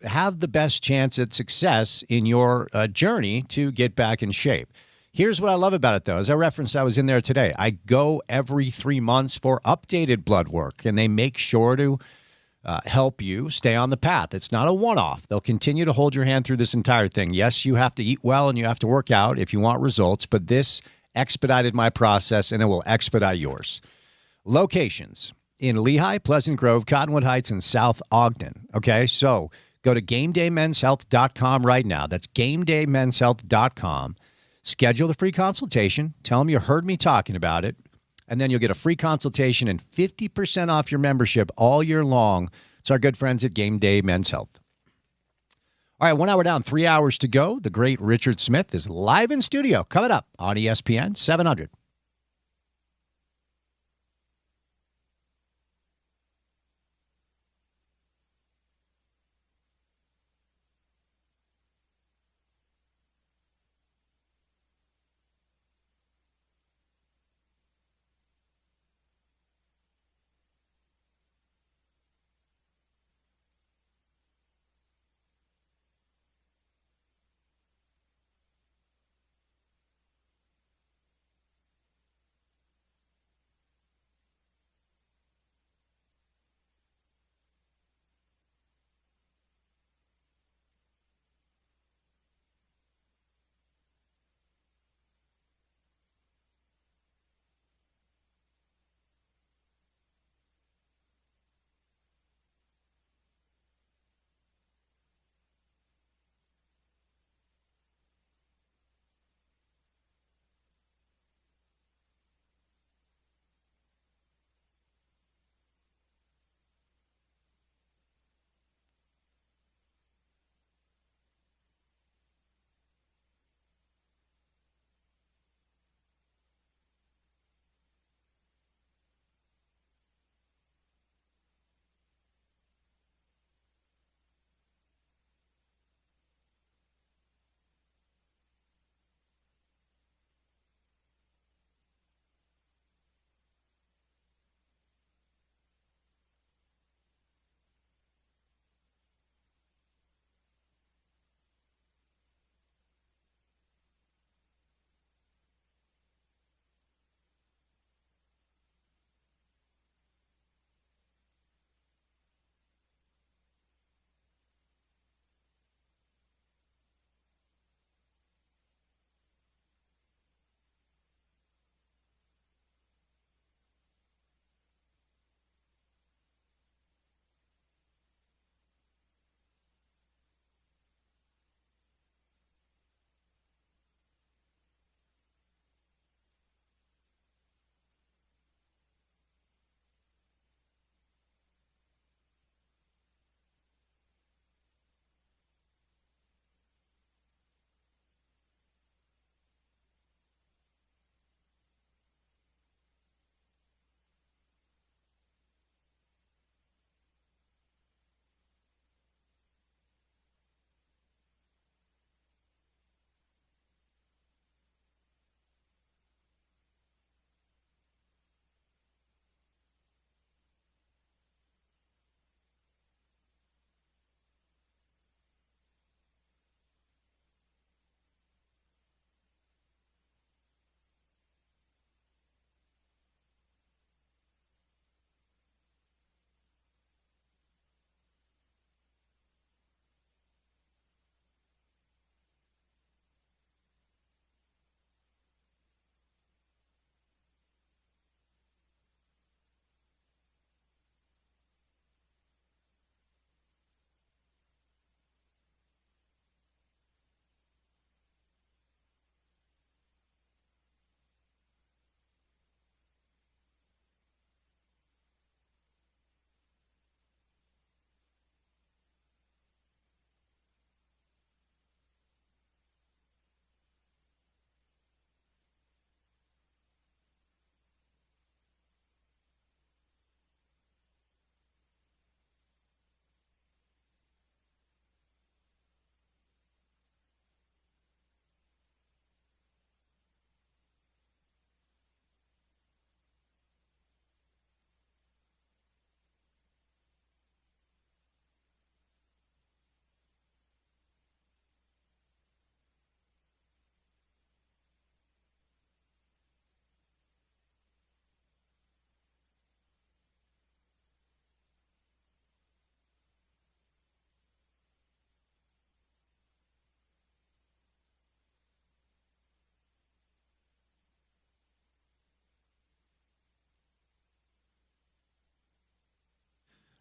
have the best chance at success in your journey to get back in shape. Here's what I love about it, though. As I referenced, I was in there today. I go every 3 months for updated blood work, and they make sure to help you stay on the path. It's not a one-off. They'll continue to hold your hand through this entire thing. Yes, you have to eat well and you have to work out if you want results, but this expedited my process, and it will expedite yours. Locations in Lehigh, Pleasant Grove, Cottonwood Heights, and South Ogden. Okay, so go to GameDayMen'sHealth.com right now. That's GameDayMen'sHealth.com. Schedule the free consultation. Tell them you heard me talking about it. And then you'll get a free consultation and 50% off your membership all year long. It's our good friends at Game Day Men's Health. All right, 1 hour down, 3 hours to go. The great Richard Smith is live in studio. Coming up on ESPN 700.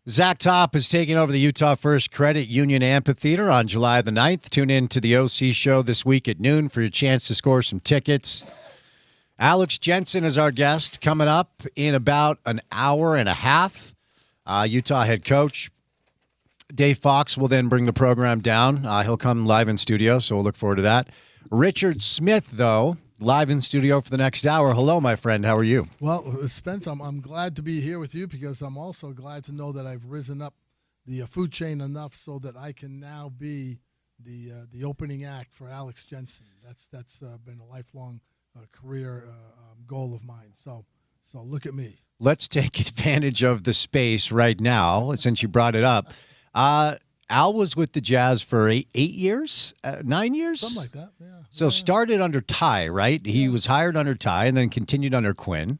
Zach Top is taking over the Utah First Credit Union Amphitheater on July the 9th. Tune in to the OC show this week at noon for your chance to score some tickets. Alex Jensen is our guest coming up in about an hour and a half. Utah head coach Dave Fox will then bring the program down. He'll come live in studio, so we'll look forward to that. Richard Smith, though, live in studio for the next hour. Hello, my friend. How are you? Well, Spence, I'm glad to be here with you because I'm also glad to know that I've risen up the food chain enough so that I can now be the opening act for Alex Jensen. That's been a lifelong career goal of mine. So look at me. Let's take advantage of the space right now since you brought it up. Al was with the Jazz for 8 years, 9 years? Something like that, yeah. So started under Ty, right? Yeah. He was hired under Ty and then continued under Quinn.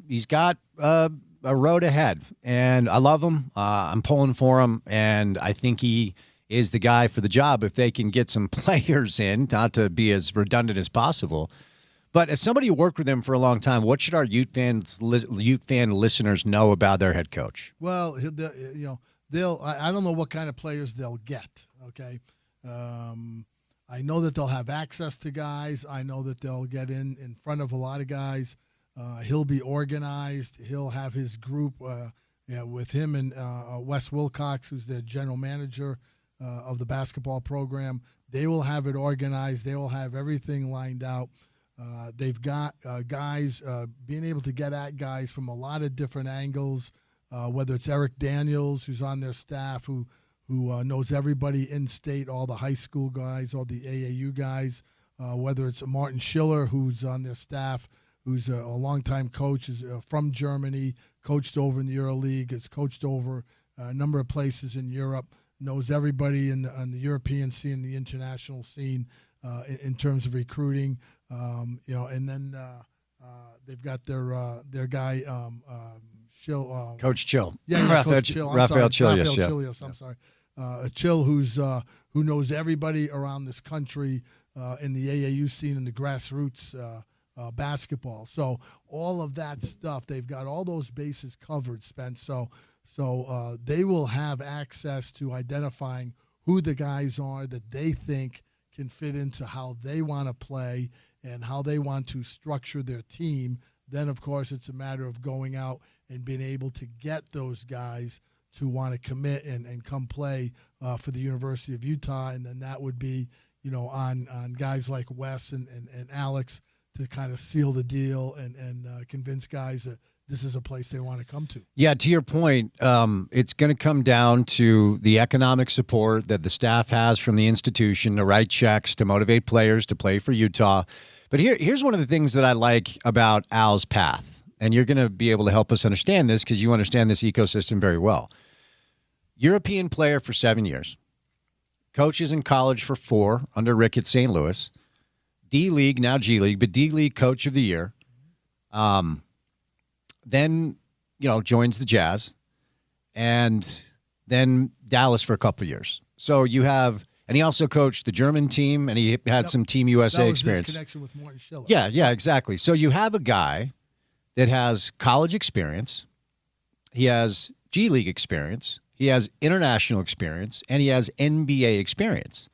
He's got a road ahead, and I love him. I'm pulling for him, and I think he is the guy for the job if they can get some players in, not to be as redundant as possible. But as somebody who worked with him for a long time, what should our Ute fan listeners know about their head coach? Well, I don't know what kind of players they'll get, okay? I know that they'll have access to guys. I know that they'll get in front of a lot of guys. He'll be organized. He'll have his group with him and Wes Wilcox, who's the general manager of the basketball program. They will have it organized. They will have everything lined out. They've got guys being able to get at guys from a lot of different angles, whether it's Eric Daniels, who's on their staff, who knows everybody in state, all the high school guys, all the AAU guys, whether it's Martin Schiller, who's on their staff, who's a longtime coach, is from Germany, coached over in the EuroLeague, has coached over a number of places in Europe, knows everybody on the European scene, the international scene, in terms of recruiting, and then they've got their guy, Chill, Coach Chill. Yeah, Coach Chill. Raphael Chilius. Chilius. I'm sorry. Chill, who knows everybody around this country in the AAU scene and the grassroots basketball. So all of that stuff, they've got all those bases covered, Spence. So they will have access to identifying who the guys are that they think can fit into how they want to play and how they want to structure their team. Then, of course, it's a matter of going out and being able to get those guys to want to commit and come play for the University of Utah. And then that would be, on guys like Wes and Alex to kind of seal the deal and convince guys that this is a place they want to come to. Yeah, to your point, it's going to come down to the economic support that the staff has from the institution to write checks, to motivate players to play for Utah. But here's one of the things that I like about Al's path, and you're going to be able to help us understand this because you understand this ecosystem very well. European player for 7 years, coaches in college for 4 under Rick at St. Louis, D-League, now G-League, but D-League Coach of the Year. Then, joins the Jazz, and then Dallas for a couple of years. So you have, and he also coached the German team, and he had some Team USA experience. His connection with Martin Schiller. Yeah, exactly. So you have a guy that has college experience, he has G League experience, he has international experience, and he has NBA experience.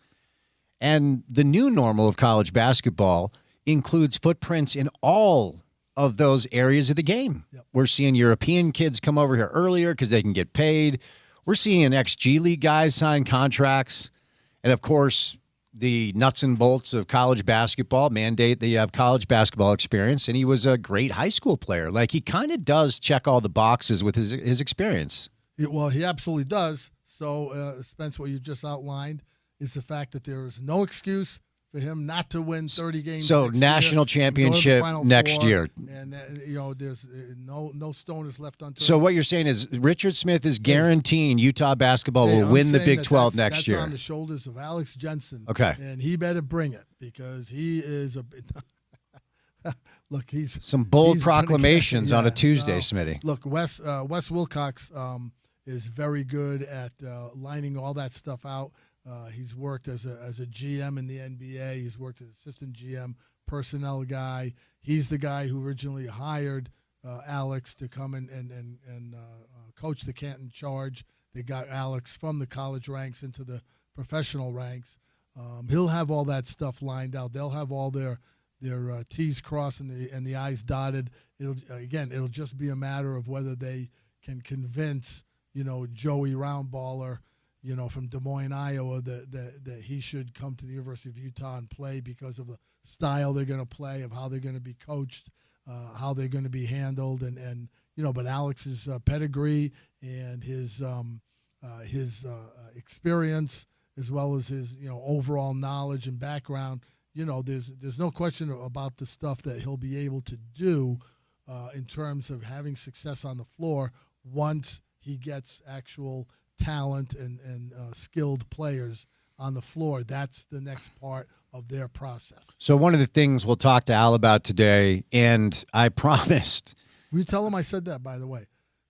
And the new normal of college basketball includes footprints in all of those areas of the game. Yep. We're seeing European kids come over here earlier because they can get paid. We're seeing ex-G League guys sign contracts. And, of course, the nuts and bolts of college basketball mandate that you have college basketball experience, and he was a great high school player. Like, he kind of does check all the boxes with his experience. Well, he absolutely does. So, Spence, what you just outlined is the fact that there is no excuse for him not to win 30 games. So national championship next year. And, there's no stone is left unturned. So what you're saying is Richard Smith is guaranteeing Utah basketball will win the Big 12 next year. That's on the shoulders of Alex Jensen. Okay. And he better bring it because he is a look, he's some bold proclamations on a Tuesday, Smitty. Look, Wes Wilcox is very good at lining all that stuff out. He's worked as a GM in the NBA. He's worked as assistant GM, personnel guy. He's the guy who originally hired Alex to come and coach that can't in charge. They got Alex from the college ranks into the professional ranks. He'll have all that stuff lined out. They'll have all their T's crossed and the I's dotted. It'll just be a matter of whether they can convince, Joey Roundballer, from Des Moines, Iowa, that he should come to the University of Utah and play because of the style they're going to play, of how they're going to be coached, how they're going to be handled, and but Alex's pedigree and his experience, as well as his overall knowledge and background, there's no question about the stuff that he'll be able to do in terms of having success on the floor once he gets actual talent and skilled players on the floor. That's the next part of their process. So one of the things we'll talk to Al about today, and I promised. Will you tell him I said that, by the way?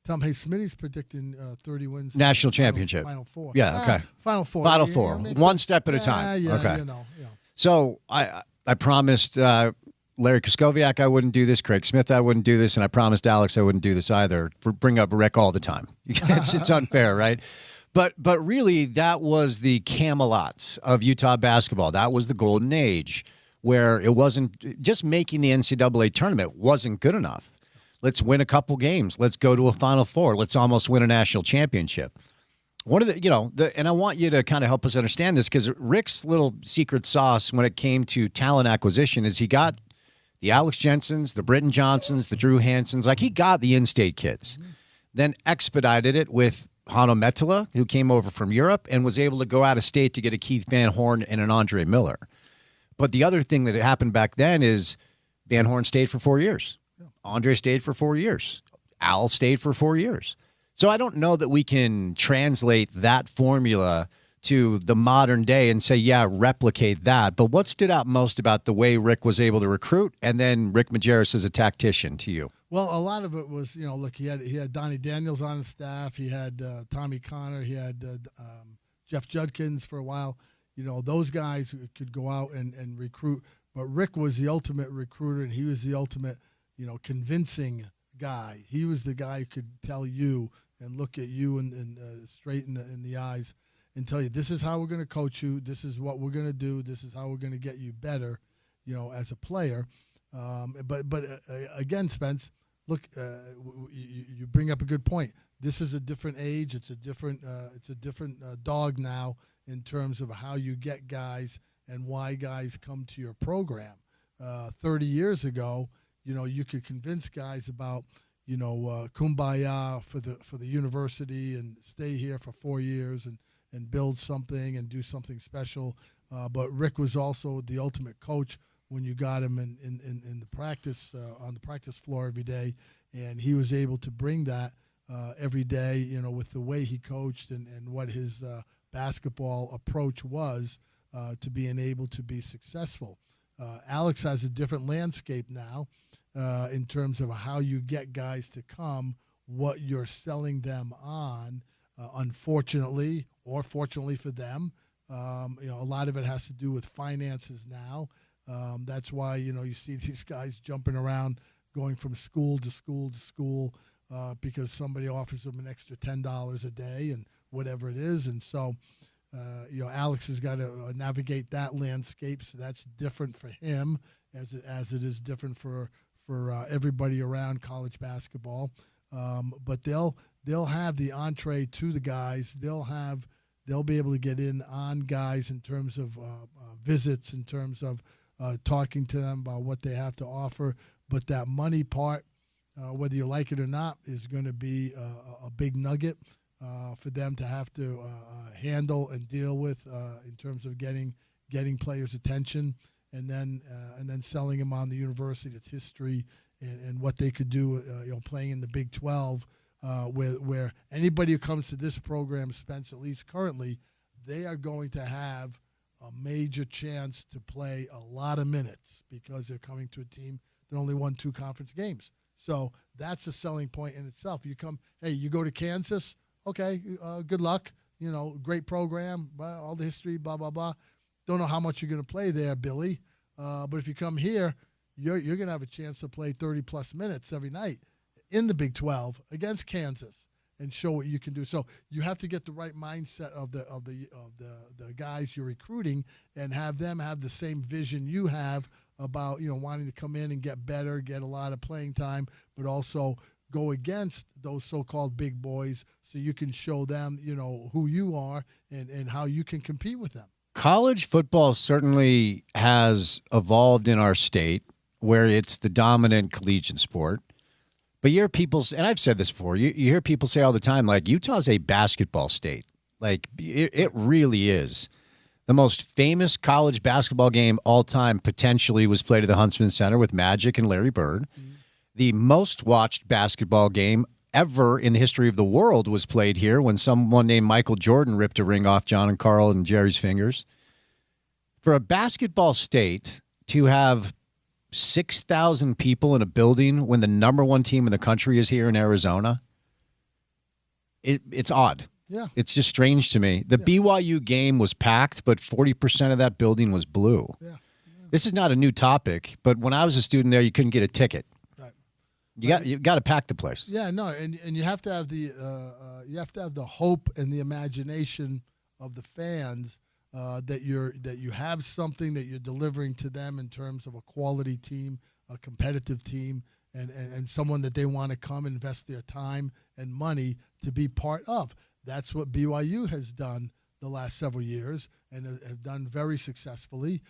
Tell him, hey, Smitty's predicting 30 wins. National championship. Final Four. Yeah, okay. Final Four. Final Four. One step at a time. Yeah, okay. Yeah. So I promised Larry Kraskowiak I wouldn't do this, Craig Smith I wouldn't do this, and I promised Alex I wouldn't do this either. Bring up Rick all the time. It's unfair, right? But really, that was the Camelot of Utah basketball. That was the golden age, where it wasn't just making the NCAA tournament wasn't good enough. Let's win a couple games. Let's go to a Final Four. Let's almost win a national championship. One of the, and I want you to kind of help us understand this, because Rick's little secret sauce when it came to talent acquisition is he got the Alex Jensens, the Britton Johnsons, the Drew Hansons, like he got the in-state kids, then expedited it with Hanno Metala, who came over from Europe and was able to go out of state to get a Keith Van Horn and an Andre Miller. But the other thing that happened back then is Van Horn stayed for 4 years. Andre stayed for 4 years. Al stayed for 4 years. So I don't know that we can translate that formula to the modern day and say, yeah, replicate that. But what stood out most about the way Rick was able to recruit, and then Rick Majerus as a tactician to you? Well, a lot of it was, look, he had Donnie Daniels on his staff. He had Tommy Connor. He had Jeff Judkins for a while. Those guys could go out and recruit. But Rick was the ultimate recruiter, and he was the ultimate, convincing guy. He was the guy who could tell you and look at you and straight in the eyes and tell you, this is how we're going to coach you. This is what we're going to do. This is how we're going to get you better, as a player. But again, Spence, look, you bring up a good point. This is a different age. It's a different dog now in terms of how you get guys and why guys come to your program. 30 years ago, you could convince guys about, kumbaya for the university and stay here for 4 years and build something and do something special. But Rick was also the ultimate coach when you got him in the practice on the practice floor every day, and he was able to bring that every day, with the way he coached and what his basketball approach was to being able to be successful. Alex has a different landscape now in terms of how you get guys to come, what you're selling them on. Unfortunately, or fortunately for them, a lot of it has to do with finances now. That's why, you see these guys jumping around, going from school to school to school because somebody offers them an extra $10 a day and whatever it is. And so, Alex has got to navigate that landscape. So that's different for him as it is different for everybody around college basketball. But they'll have the entree to the guys. They'll be able to get in on guys in terms of visits, in terms of talking to them about what they have to offer. But that money part, whether you like it or not, is going to be a big nugget for them to have to handle and deal with in terms of getting players' attention, and then selling them on the university, its history, and what they could do, playing in the Big 12, where anybody who comes to this program, Spence, at least currently, they are going to have a major chance to play a lot of minutes because they're coming to a team that only won 2 conference games. So that's a selling point in itself. You go to Kansas, okay, good luck, great program, all the history, blah, blah, blah. Don't know how much you're going to play there, Billy. But if you come here, you're going to have a chance to play 30-plus minutes every night in the Big 12 against Kansas. and show what you can do. So you have to get the right mindset of the guys you're recruiting and have them have the same vision you have about, wanting to come in and get better, get a lot of playing time, but also go against those so-called big boys so you can show them, who you are and how you can compete with them. College football certainly has evolved in our state where it's the dominant collegiate sport. But you hear people, and I've said this before, you hear people say all the time, like, Utah's a basketball state. Like, it really is. The most famous college basketball game all time potentially was played at the Huntsman Center with Magic and Larry Bird. Mm-hmm. The most watched basketball game ever in the history of the world was played here when someone named Michael Jordan ripped a ring off John and Carl and Jerry's fingers. For a basketball state to have 6,000 people in a building when the number one team in the country is here in Arizona, it's odd. Yeah. It's just strange to me. The BYU game was packed, but 40% of that building was blue. Yeah. This is not a new topic, but when I was a student there, you couldn't get a ticket. You got to pack the place. Yeah, no, and you have to have the hope and the imagination of the fans that you have something that you're delivering to them in terms of a quality team, a competitive team, and someone that they want to come invest their time and money to be part of. That's what BYU has done the last several years and have done very successfully.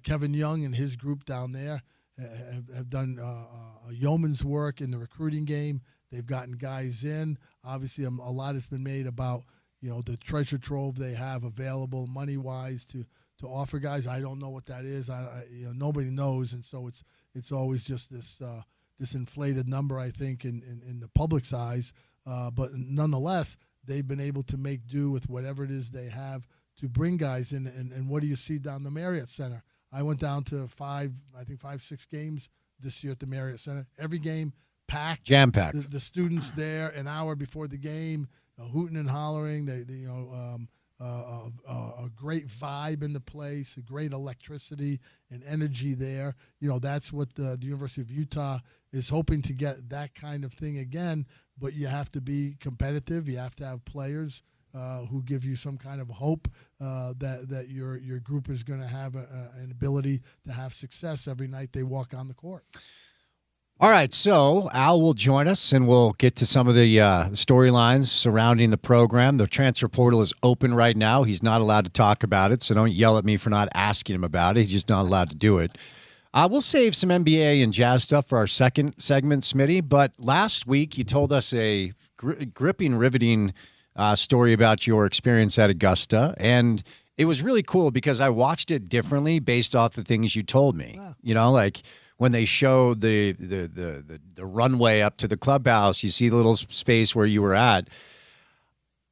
Kevin Young and his group down there have done a yeoman's work in the recruiting game. They've gotten guys in. Obviously, a lot has been made about the treasure trove they have available money-wise to offer guys. I don't know what that is. Nobody knows, and so it's always just this inflated number, I think, in the public's eyes. But nonetheless, they've been able to make do with whatever it is they have to bring guys in. And what do you see down the Marriott Center? I went down to 6 games this year at the Marriott Center. Every game packed, jam-packed. The students there an hour before the game, hooting and hollering. A great vibe in the place, a great electricity and energy there. That's what the University of Utah is hoping to get, that kind of thing again. But you have to be competitive. You have to have players who give you some kind of hope that your group is going to have an ability to have success every night they walk on the court. All right, so Al will join us, and we'll get to some of the storylines surrounding the program. The transfer portal is open right now. He's not allowed to talk about it, so don't yell at me for not asking him about it. He's just not allowed to do it. We'll save some NBA and Jazz stuff for our second segment, Smitty, but last week you told us a gripping, riveting story about your experience at Augusta, and it was really cool because I watched it differently based off the things you told me. Wow. Like when they showed the runway up to the clubhouse, you see the little space where you were at.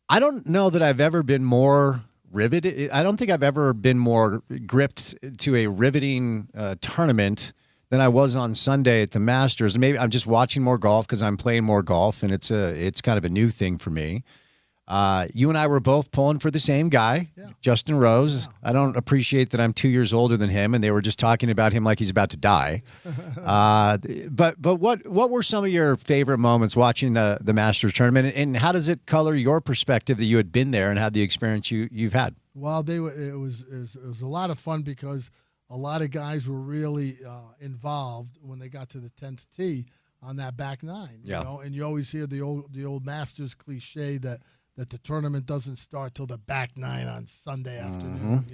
I don't know that I've ever been more riveted. I don't think I've ever been more gripped to a riveting tournament than I was on Sunday at the Masters. Maybe I'm just watching more golf because I'm playing more golf, and it's kind of a new thing for me. You and I were both pulling for the same guy, Justin Rose. I don't appreciate that I'm 2 years older than him, and they were just talking about him like he's about to die. But what were some of your favorite moments watching the Masters tournament, and how does it color your perspective that you had been there and had the experience you've had? Well, it was a lot of fun because a lot of guys were really involved when they got to the 10th tee on that back nine. And you always hear the old Masters cliche that the tournament doesn't start till the back nine on Sunday afternoon,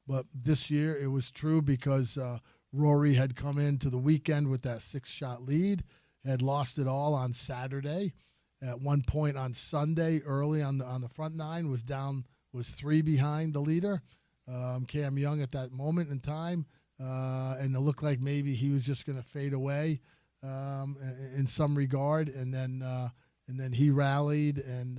But this year it was true because Rory had come into the weekend with that 6-shot lead, had lost it all on Saturday. At one point on Sunday, early on the front nine, was 3 behind the leader, Cam Young at that moment in time, and it looked like maybe he was just going to fade away in some regard, and then he rallied and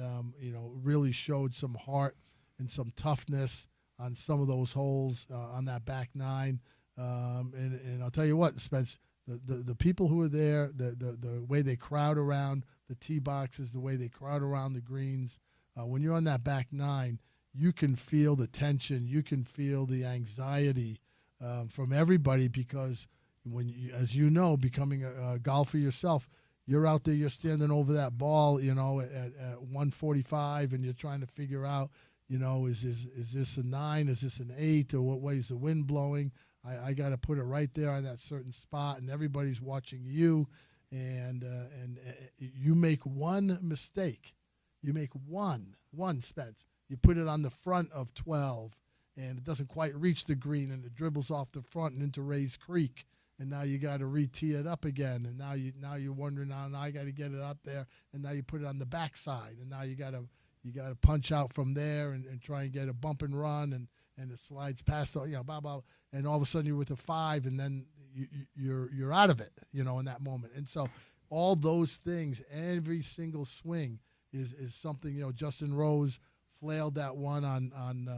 really showed some heart and some toughness on some of those holes on that back nine. And I'll tell you what, Spence, the people who are there, the way they crowd around the tee boxes, the way they crowd around the greens, when you're on that back nine, you can feel the tension, you can feel the anxiety from everybody because when you, as you know, becoming a golfer yourself, you're out there, you're standing over that ball, you know, at 145, and you're trying to figure out, you know, is this a 9, is this an 8, or what way is the wind blowing? I got to put it right there on that certain spot, and everybody's watching you, and you make one mistake. You make one, Spence. You put it on the front of 12, and it doesn't quite reach the green, and it dribbles off the front and into Rays Creek, and now you got to re-tee it up again, and now you're wondering, now I got to get it up there, and now you put it on the backside, and now you got to punch out from there and try and get a bump and run, and it slides past, you know, blah, blah, and all of a sudden you're with a 5, and then you're out of it, you know, in that moment. And so all those things, every single swing is something, you know. Justin Rose flailed that one on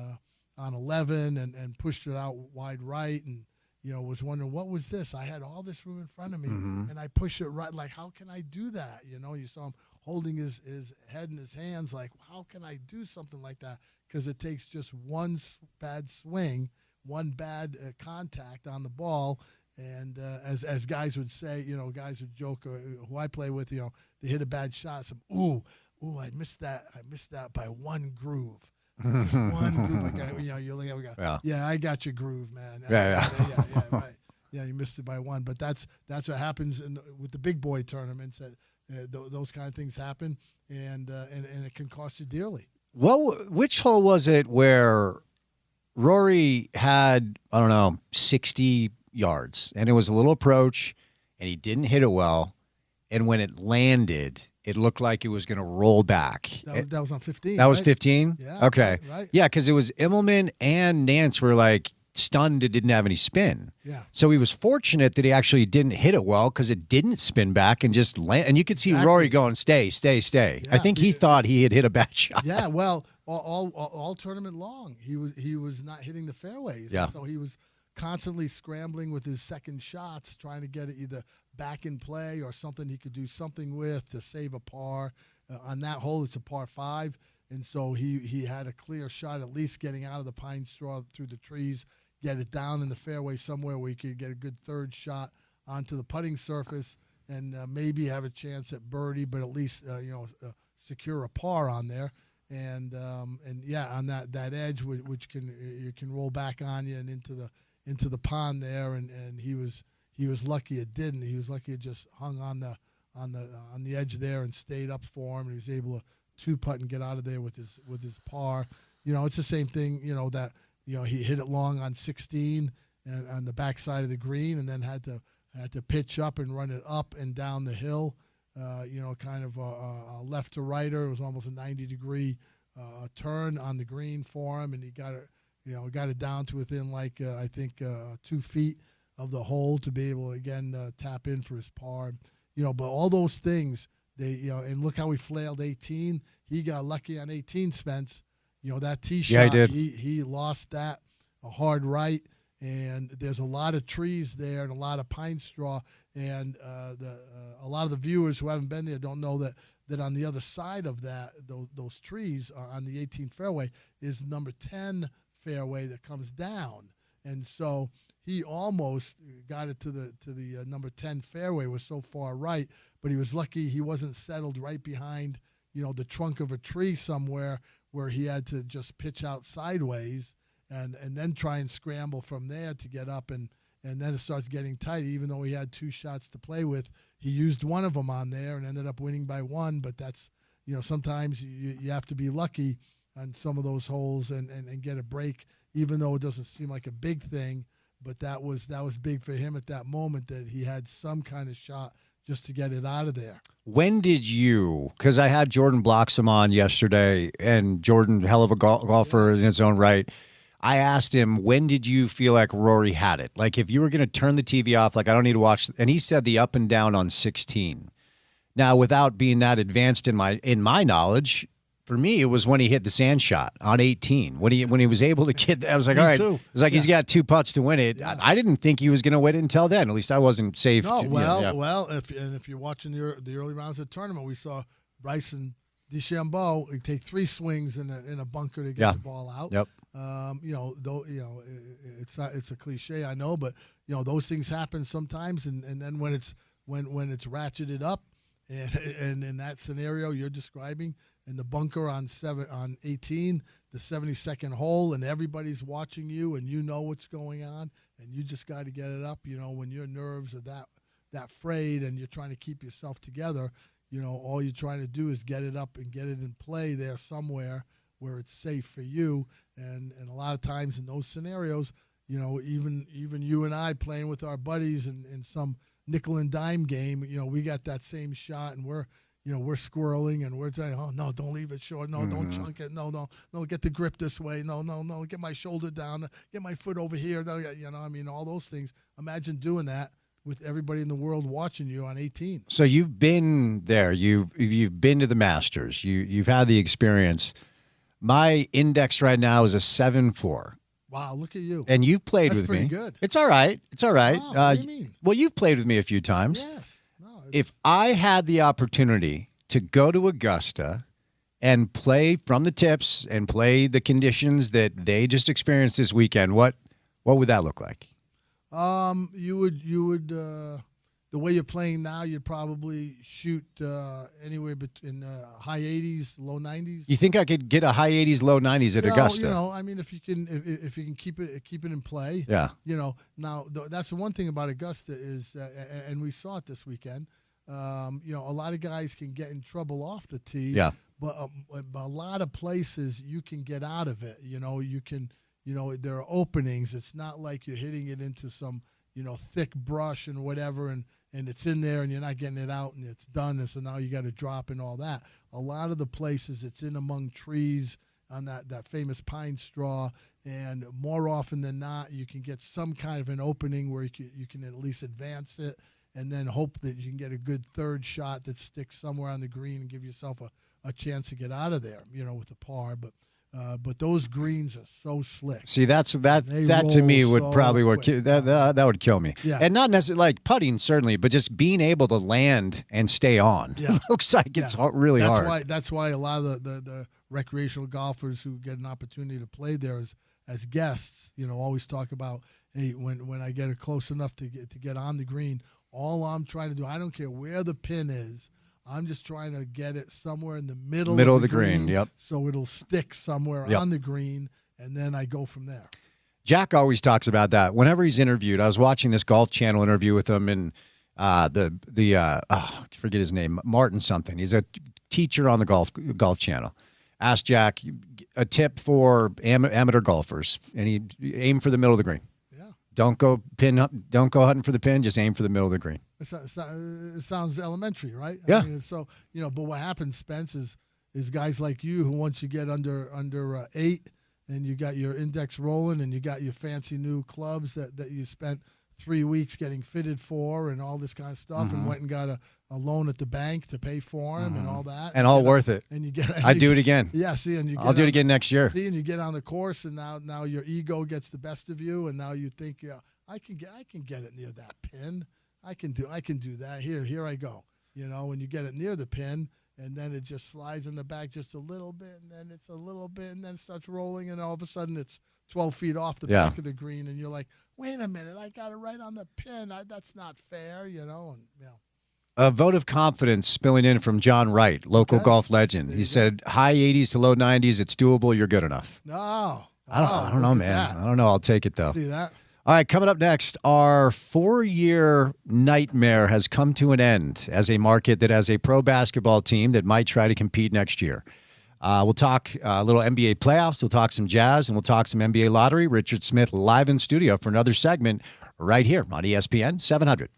11 and pushed it out wide right, and, you know, was wondering, what was this? I had all this room in front of me, and I pushed it right. Like, how can I do that? You know, you saw him holding his head in his hands, like, how can I do something like that? Because it takes just one bad swing, one bad contact on the ball. And as guys would say, you know, guys would joke, who I play with, you know, they hit a bad shot. So, ooh, I missed that. I missed that by one groove. One groove. Like, you know, you look at it, go, yeah, I got your groove, man. Yeah, right. Yeah, you missed it by one. But that's what happens with the big boy tournaments. Those kind of things happen, and it can cost you dearly. Well, which hole was it where Rory had, I don't know, 60 yards, and it was a little approach, and he didn't hit it well, and when it landed, it looked like it was going to roll back. That was on 15. That was 15? Yeah. Okay. Right. Yeah, because it was Immelman and Nance were like stunned it didn't have any spin. Yeah. So he was fortunate that he actually didn't hit it well because it didn't spin back and just land. And you could see Rory going, stay. Yeah. I think he thought he had hit a bad shot. Yeah, well, all tournament long, he was not hitting the fairways. Yeah. So he was constantly scrambling with his second shots, trying to get it either back in play or something he could do something with to save a par. On that hole, it's a par 5, and so he had a clear shot, at least getting out of the pine straw through the trees, get it down in the fairway somewhere where he could get a good third shot onto the putting surface, and maybe have a chance at birdie, but at least secure a par on there. And yeah, on that edge, which can roll back on you and into the pond there, and he was lucky it didn't. He was lucky it just hung on the edge there and stayed up for him, and he was able to 2-putt and get out of there with his par. You know, it's the same thing. You know that he hit it long on 16 and on the backside of the green, and then had to pitch up and run it up and down the hill. Kind of a left to righter. It was almost a 90-degree turn on the green for him, and he got it. Got it down to within 2 feet of the hole to be able to, again, tap in for his par. But all those things, and look how he flailed 18. He got lucky on 18, Spence. That tee shot, yeah, he did. He lost that a hard right, and there's a lot of trees there and a lot of pine straw, and a lot of the viewers who haven't been there don't know that on the other side of those trees on the 18th fairway is number 10 fairway that comes down, and so he almost got it to the number 10 fairway. Was so far right, but he was lucky he wasn't settled right behind the trunk of a tree somewhere where he had to just pitch out sideways and then try and scramble from there to get up, and then it starts getting tight. Even though he had 2 shots to play with, he used one of them on there and ended up winning by 1. But that's sometimes you have to be lucky on some of those holes and get a break, even though it doesn't seem like a big thing. But that was big for him at that moment, that he had some kind of shot just to get it out of there. When did you, because I had Jordan Bloxham on yesterday, and Jordan, hell of a golfer in his own right, I asked him, when did you feel like Rory had it? Like, if you were going to turn the TV off, like, I don't need to watch, and he said the up and down on 16. Now, without being that advanced in my knowledge, for me, it was when he hit the sand shot on 18. When he was able to get, I was like, all right. Too. It's like, he's got 2 putts to win it. Yeah. I didn't think he was going to win it until then. At least I wasn't safe. No, well, if you're watching the early rounds of the tournament, we saw Bryson DeChambeau. He'd take 3 swings in a bunker to get the ball out. Yep. It's a cliche, I know, but those things happen sometimes, and then when it's ratcheted up, And in that scenario you're describing, in the bunker on 18, the 72nd hole, and everybody's watching you, and you know what's going on, and you just got to get it up. When your nerves are that frayed, and you're trying to keep yourself together, all you're trying to do is get it up and get it in play there somewhere where it's safe for you. And a lot of times in those scenarios, even you and I playing with our buddies in some nickel and dime game, we got that same shot, and we're squirreling, and we're saying, oh no, don't leave it short, no, don't chunk it, no, get the grip this way, no, get my shoulder down, get my foot over here, no, all those things. Imagine doing that with everybody in the world watching you on 18. So you've been there, you've been to the Masters, you've had the experience. My index right now is a 7-4. Wow, look at you. And you've played That's with me. pretty good. It's all right. It's all right. Wow, what do you mean? Well, you've played with me a few times. Yes. No, If I had the opportunity to go to Augusta and play from the tips and play the conditions that they just experienced this weekend, what would that look like? You would the way you're playing now, you'd probably shoot anywhere between high 80s, low 90s. You think I could get a high 80s, low 90s at Augusta? If you can keep it in play. Yeah. Now that's the one thing about Augusta is, and we saw it this weekend. A lot of guys can get in trouble off the tee. Yeah. But a lot of places you can get out of it. You can. There are openings. It's not like you're hitting it into some thick brush and whatever, and it's in there and you're not getting it out and it's done, and so now you got to drop and all that. A lot of the places it's in among trees on that famous pine straw, and more often than not you can get some kind of an opening where you can at least advance it, and then hope that you can get a good third shot that sticks somewhere on the green and give yourself a chance to get out of there, with a par. But those greens are so slick. See, that to me would so probably work. quick. That would kill me. Yeah. And not necessarily like putting, certainly, but just being able to land and stay on. Yeah. It looks like it's really hard. That's why a lot of the recreational golfers who get an opportunity to play there as guests, always talk about, hey, when I get it close enough to get on the green, all I'm trying to do, I don't care where the pin is, I'm just trying to get it somewhere in the middle of the green. Yep. So it'll stick somewhere on the green, and then I go from there. Jack always talks about that whenever he's interviewed. I was watching this Golf Channel interview with him, and I forget his name, Martin something. He's a teacher on the Golf Channel. Asked Jack a tip for amateur golfers, and he aim for the middle of the green. Yeah. Don't go hunting for the pin. Just aim for the middle of the green. It sounds elementary, right? Yeah. But what happens, Spence, is guys like you who once you get under 8 and you got your index rolling and you got your fancy new clubs that you spent 3 weeks getting fitted for and all this kind of stuff, and went and got a loan at the bank to pay for them and all that. And all worth it. And you get. I'd do it again. Yeah, see, and I'll do it again next year. See, and you get on the course, and now your ego gets the best of you, and now you think, I can get it near that pin. I can do that. Here I go. And you get it near the pin, and then it just slides in the back just a little bit, and then it's a little bit, and then it starts rolling, and all of a sudden it's 12 feet off the back of the green, and you're like, wait a minute, I got it right on the pin. That's not fair, A vote of confidence spilling in from John Wright, local golf legend. He said, high 80s to low 90s, it's doable. You're good enough. No. I don't know, man. I don't know. I'll take it, though. See that? All right, coming up next, our 4-year nightmare has come to an end as a market that has a pro basketball team that might try to compete next year. We'll talk a little NBA playoffs. We'll talk some Jazz, and we'll talk some NBA lottery. Richard Smith live in studio for another segment right here on ESPN 700.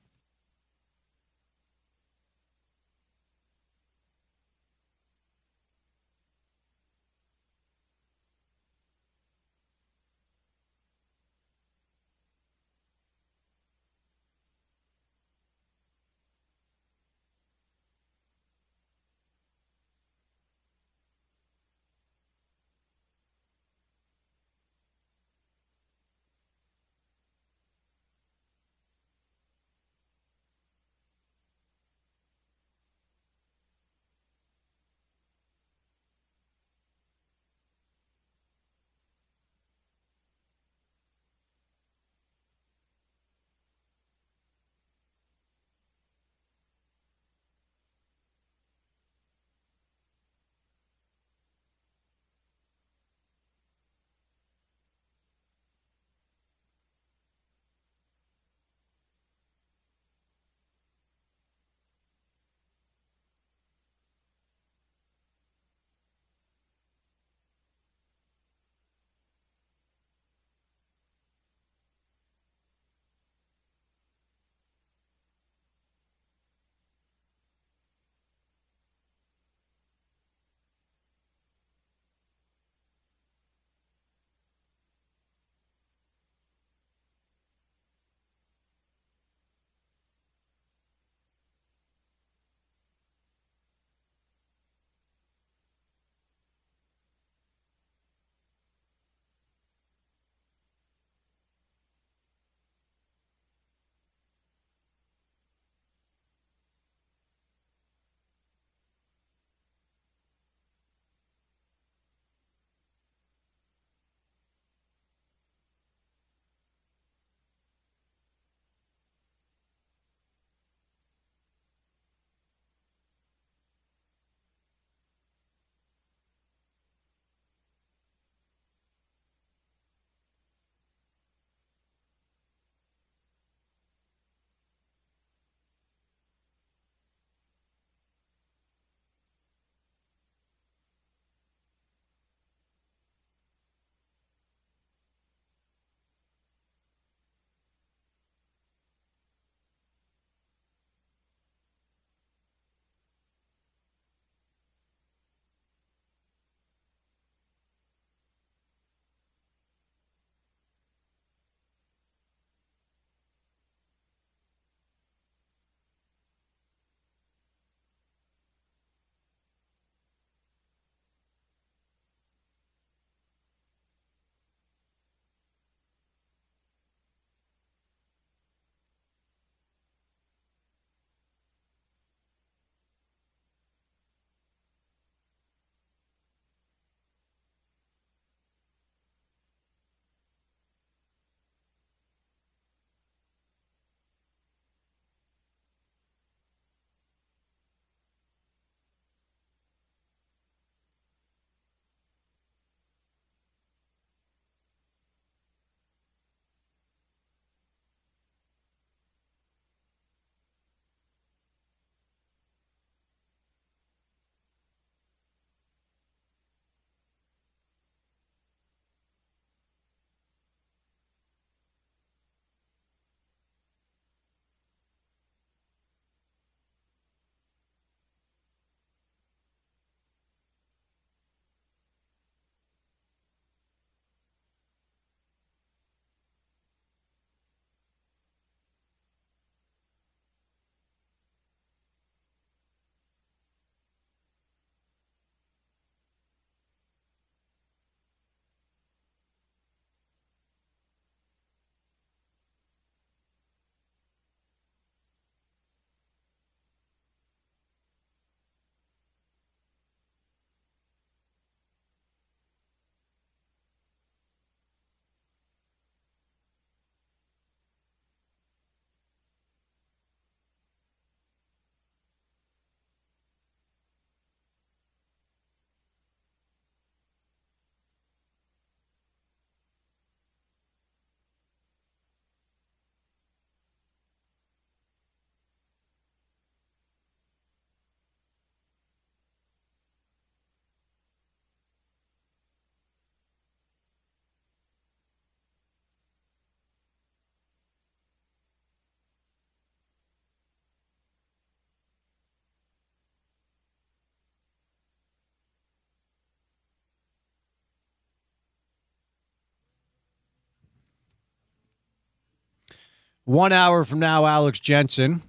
1 hour from now, Alex Jensen,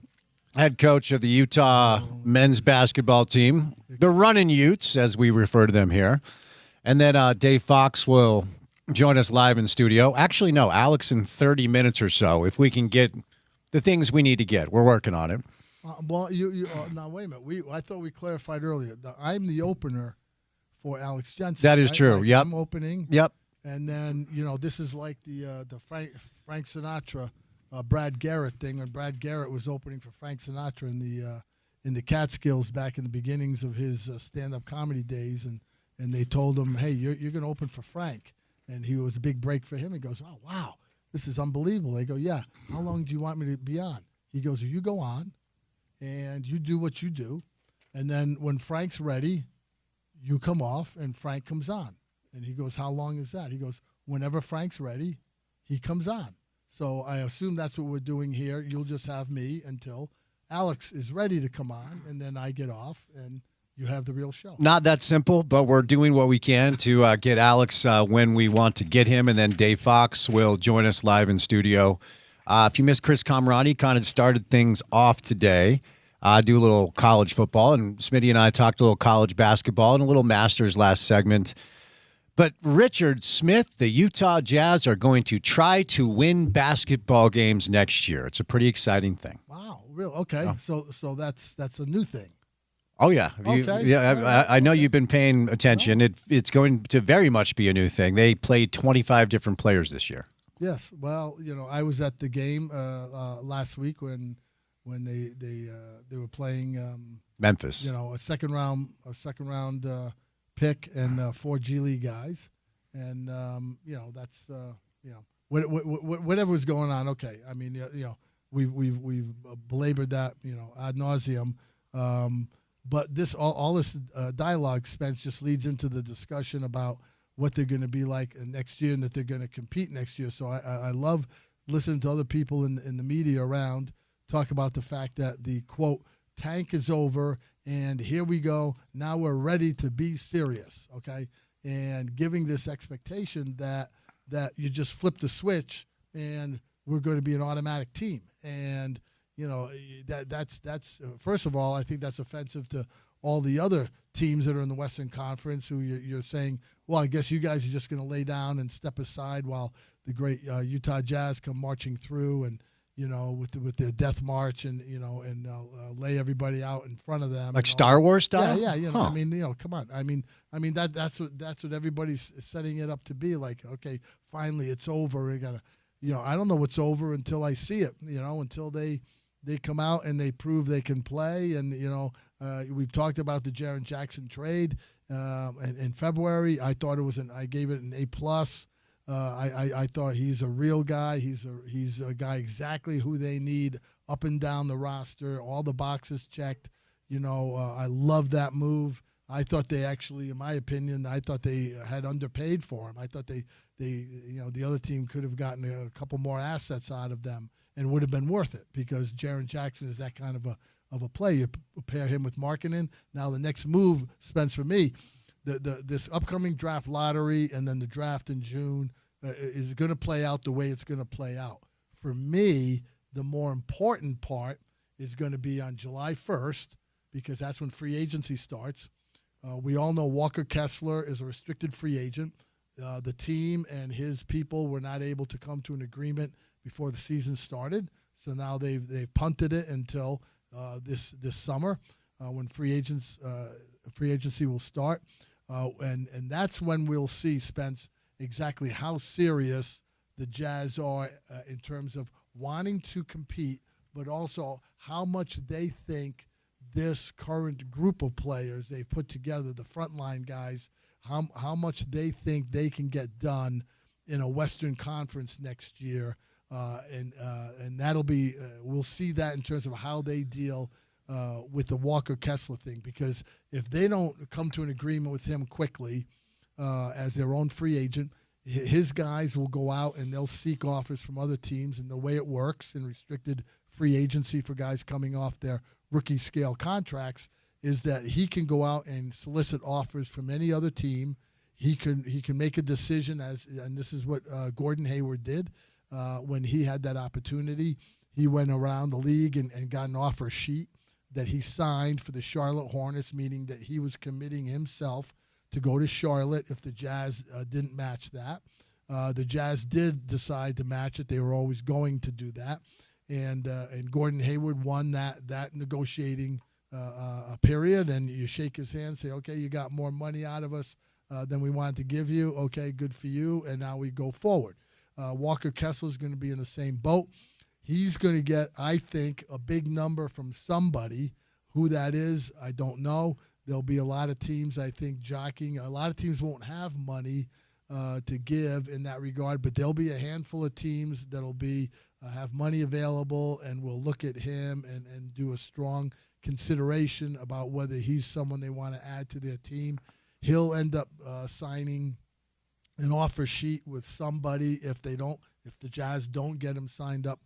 head coach of the Utah men's basketball team, the Runnin' Utes, as we refer to them here. And then Dave Fox will join us live in studio. Actually, no, Alex in 30 minutes or so, if we can get the things we need to get. We're working on it. Well, now wait a minute. I thought we clarified earlier. I'm the opener for Alex Jensen. That is right? true. Like, Yep. I'm opening. Yep. And then this is like the Frank Sinatra, Brad Garrett thing. When Brad Garrett was opening for Frank Sinatra in the Catskills back in the beginnings of his stand-up comedy days, and they told him, "Hey, you're going to open for Frank," and he was a big break for him. He goes, "Oh wow, this is unbelievable." They go, "Yeah, how long do you want me to be on?" He goes, "You go on, and you do what you do, and then when Frank's ready, you come off, and Frank comes on." And he goes, "How long is that?" He goes, "Whenever Frank's ready, he comes on." So I assume that's what we're doing here. You'll just have me until Alex is ready to come on, and then I get off, and you have the real show. Not that simple, but we're doing what we can to get Alex when we want to get him, and then Dave Fox will join us live in studio. If you missed Chris Comrani, kind of started things off today. I do a little college football, and Smitty and I talked a little college basketball and a little Masters last segment. But Richard Smith, the Utah Jazz are going to try to win basketball games next year. It's a pretty exciting thing. Wow, real okay. Oh. So that's a new thing. Oh yeah, Okay. Yeah. I know you've been paying attention. No. It's going to very much be a new thing. They played 25 different players this year. Yes. Well, I was at the game last week when they were playing Memphis. a second round pick and 4 G League guys, and that's whatever was going on. Okay, I mean we've belabored that ad nauseum, but this all this dialogue, Spence, just leads into the discussion about what they're going to be like next year and that they're going to compete next year. So I love listening to other people in the media around talk about the fact that the quote tank is over and here we go. Now we're ready to be serious, okay? And giving this expectation that you just flip the switch and we're going to be an automatic team. And that's first of all, I think that's offensive to all the other teams that are in the Western Conference who you're saying, well, I guess you guys are just going to lay down and step aside while the great Utah Jazz come marching through and with their death march and lay everybody out in front of them, like Star Wars style. Yeah. Huh. I mean, come on. I mean that's what everybody's setting it up to be. Like, okay, finally it's over. We gotta, I don't know what's over until I see it. Until they come out and they prove they can play. And we've talked about the Jaren Jackson trade in February. I thought I gave it an A+. I thought he's a real guy. He's a guy exactly who they need up and down the roster. All the boxes checked. I love that move. I thought they actually, in my opinion, had underpaid for him. I thought the other team could have gotten a couple more assets out of them and would have been worth it because Jaren Jackson is that kind of a player. You pair him with Markkanen. Now the next move, Spence, for me, this upcoming draft lottery and then the draft in June is going to play out the way it's going to play out. For me, the more important part is going to be on July 1st because that's when free agency starts. We all know Walker Kessler is a restricted free agent. The team and his people were not able to come to an agreement before the season started, so now they've punted it until this summer when free agency will start. And that's when we'll see, Spence, exactly how serious the Jazz are in terms of wanting to compete, but also how much they think this current group of players they've put together, the frontline guys, how much they think they can get done in a Western Conference next year. And that'll be we'll see that in terms of how they deal with the Walker Kessler thing, because if they don't come to an agreement with him quickly as their own free agent, his guys will go out and they'll seek offers from other teams. And the way it works in restricted free agency for guys coming off their rookie scale contracts is that he can go out and solicit offers from any other team. He can make a decision and this is what Gordon Hayward did. when he had that opportunity, he went around the league and got an offer sheet that he signed for the Charlotte Hornets, meaning that he was committing himself to go to Charlotte if the Jazz didn't match that. The Jazz did decide to match it. They were always going to do that. And Gordon Hayward won that negotiating period, and you shake his hand, say, okay, you got more money out of us than we wanted to give you. Okay, good for you, and now we go forward. Walker Kessler is going to be in the same boat. He's going to get, I think, a big number from somebody. Who that is, I don't know. There'll be a lot of teams, I think, jockeying. A lot of teams won't have money to give in that regard, but there'll be a handful of teams that'll be have money available and will look at him and do a strong consideration about whether he's someone they want to add to their team. He'll end up signing an offer sheet with somebody if the Jazz don't get him signed up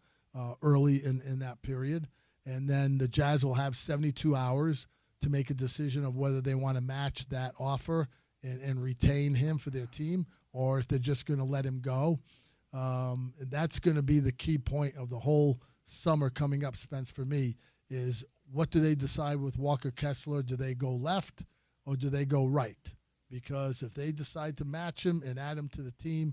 early in that period. And then the Jazz will have 72 hours to make a decision of whether they want to match that offer and retain him for their team, or if they're just going to let him go. That's going to be the key point of the whole summer coming up, Spence, for me, is what do they decide with Walker Kessler? Do they go left or do they go right? Because if they decide to match him and add him to the team,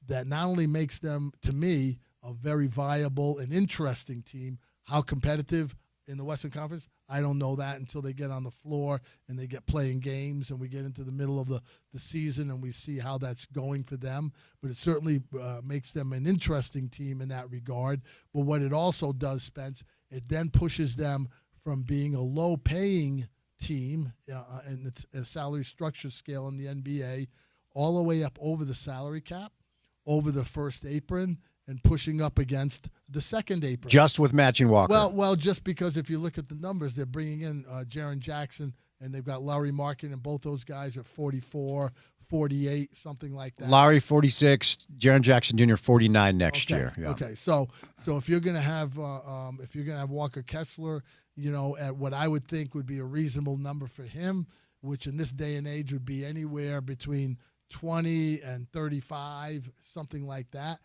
that not only makes them, to me, a very viable and interesting team. How competitive in the Western Conference? I don't know that until they get on the floor and they get playing games and we get into the middle of the season and we see how that's going for them. But it certainly makes them an interesting team in that regard. But what it also does, Spence, it then pushes them from being a low-paying team in the salary structure scale in the NBA all the way up over the salary cap, over the first apron, and pushing up against the second apron. Just with matching Walker. Well, just because if you look at the numbers, they're bringing in Jaren Jackson, and they've got Larry Markin, and both those guys are 44, 48, something like that. Larry 46, Jaren Jackson Jr. 49 next year. Yeah. Okay, so if you're going to have Walker Kessler, at what I would think would be a reasonable number for him, which in this day and age would be anywhere between 20 and 35, something like that.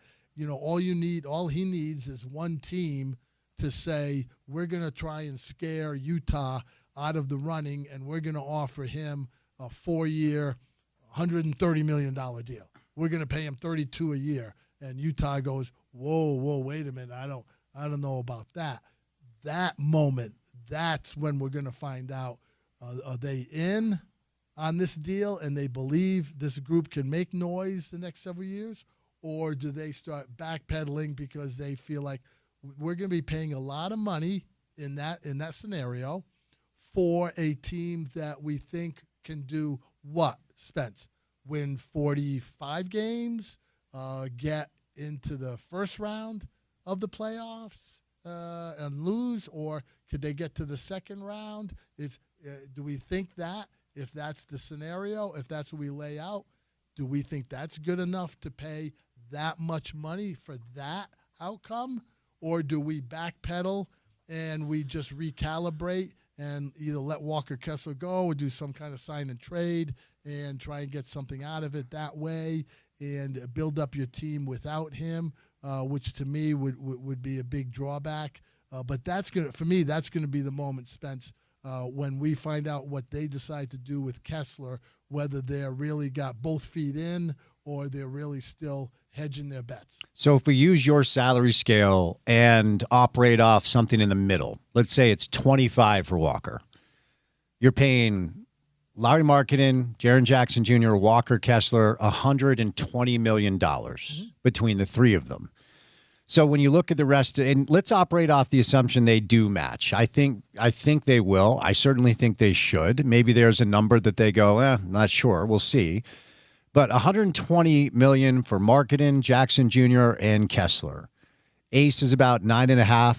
All he needs is one team to say, we're going to try and scare Utah out of the running, and we're going to offer him a 4-year, $130 million deal. We're going to pay him $32 a year. And Utah goes, whoa, wait a minute. I don't know about that. That moment, that's when we're going to find out, are they in on this deal and they believe this group can make noise the next several years? Or do they start backpedaling because they feel like we're going to be paying a lot of money in that scenario for a team that we think can do what, Spence? Win 45 games, get into the first round of the playoffs and lose? Or could they get to the second round? Do we think that, if that's the scenario, if that's what we lay out, do we think that's good enough to pay that much money for that outcome? Or do we backpedal and we just recalibrate and either let Walker Kessler go or do some kind of sign and trade and try and get something out of it that way and build up your team without him, which to me would be a big drawback. But for me, that's going to be the moment, Spence, when we find out what they decide to do with Kessler, whether they're really got both feet in or they're really still hedging their bets. So if we use your salary scale and operate off something in the middle, let's say it's 25 for Walker. You're paying Larry Markkinen, Jaren Jackson Jr., Walker Kessler, $120 million between the three of them. So when you look at the rest, and let's operate off the assumption they do match. I think they will. I certainly think they should. Maybe there's a number that they go, not sure. We'll see. But $120 million for Markkinen, Jackson Jr., and Kessler. Ace is about 9.5.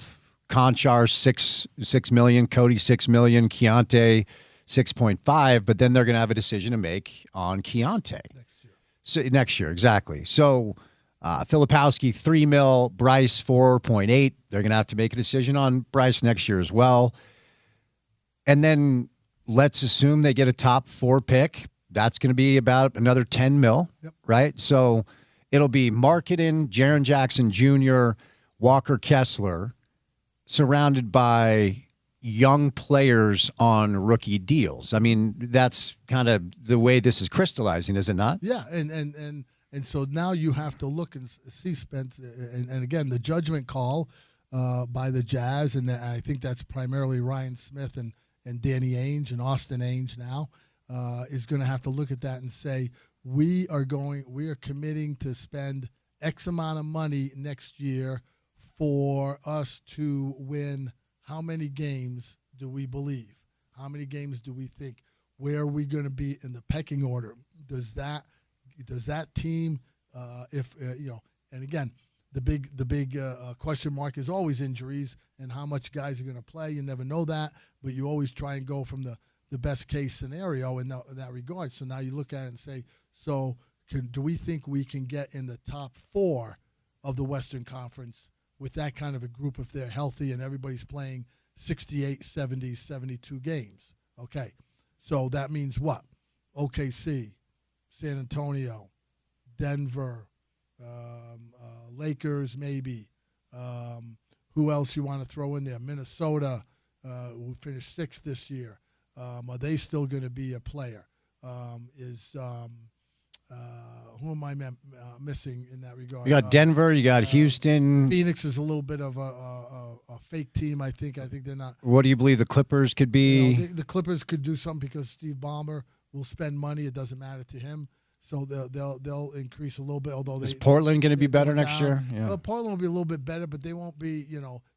Conchar $6 million. Cody $6 million. Keontae 6.5. But then they're going to have a decision to make on Keontae next year. Exactly. So Filipowski $3 million. Bryce $4.8. They're going to have to make a decision on Bryce next year as well. And then let's assume they get a top 4 pick. That's going to be about another $10 million, right? So it'll be Marketing, Jaren Jackson Jr., Walker Kessler, surrounded by young players on rookie deals. I mean, that's kind of the way this is crystallizing, is it not? Yeah, and so now you have to look and see, Spence, and again, the judgment call by the Jazz, and I think that's primarily Ryan Smith and Danny Ainge and Austin Ainge now, is going to have to look at that and say, we are committing to spend X amount of money next year for us to win. How many games do we believe? How many games do we think? Where are we going to be in the pecking order? Does that team, and again, the big question mark is always injuries and how much guys are going to play. You never know that, but you always try and go from the best case scenario in that regard. So now you look at it and say, do we think we can get in the top 4 of the Western Conference with that kind of a group if they're healthy and everybody's playing 68, 70, 72 games? Okay, so that means what? OKC, San Antonio, Denver, Lakers maybe. Who else you want to throw in there? Minnesota, who finished 6th this year. Are they still going to be a player? Who am I missing in that regard? You got Denver. You got Houston. Phoenix is a little bit of a fake team. I think they're not. What do you believe the Clippers could be? The Clippers could do something because Steve Ballmer will spend money. It doesn't matter to him, so they'll increase a little bit. Although is Portland going to be better next year? Yeah. Well, Portland will be a little bit better, but they won't be.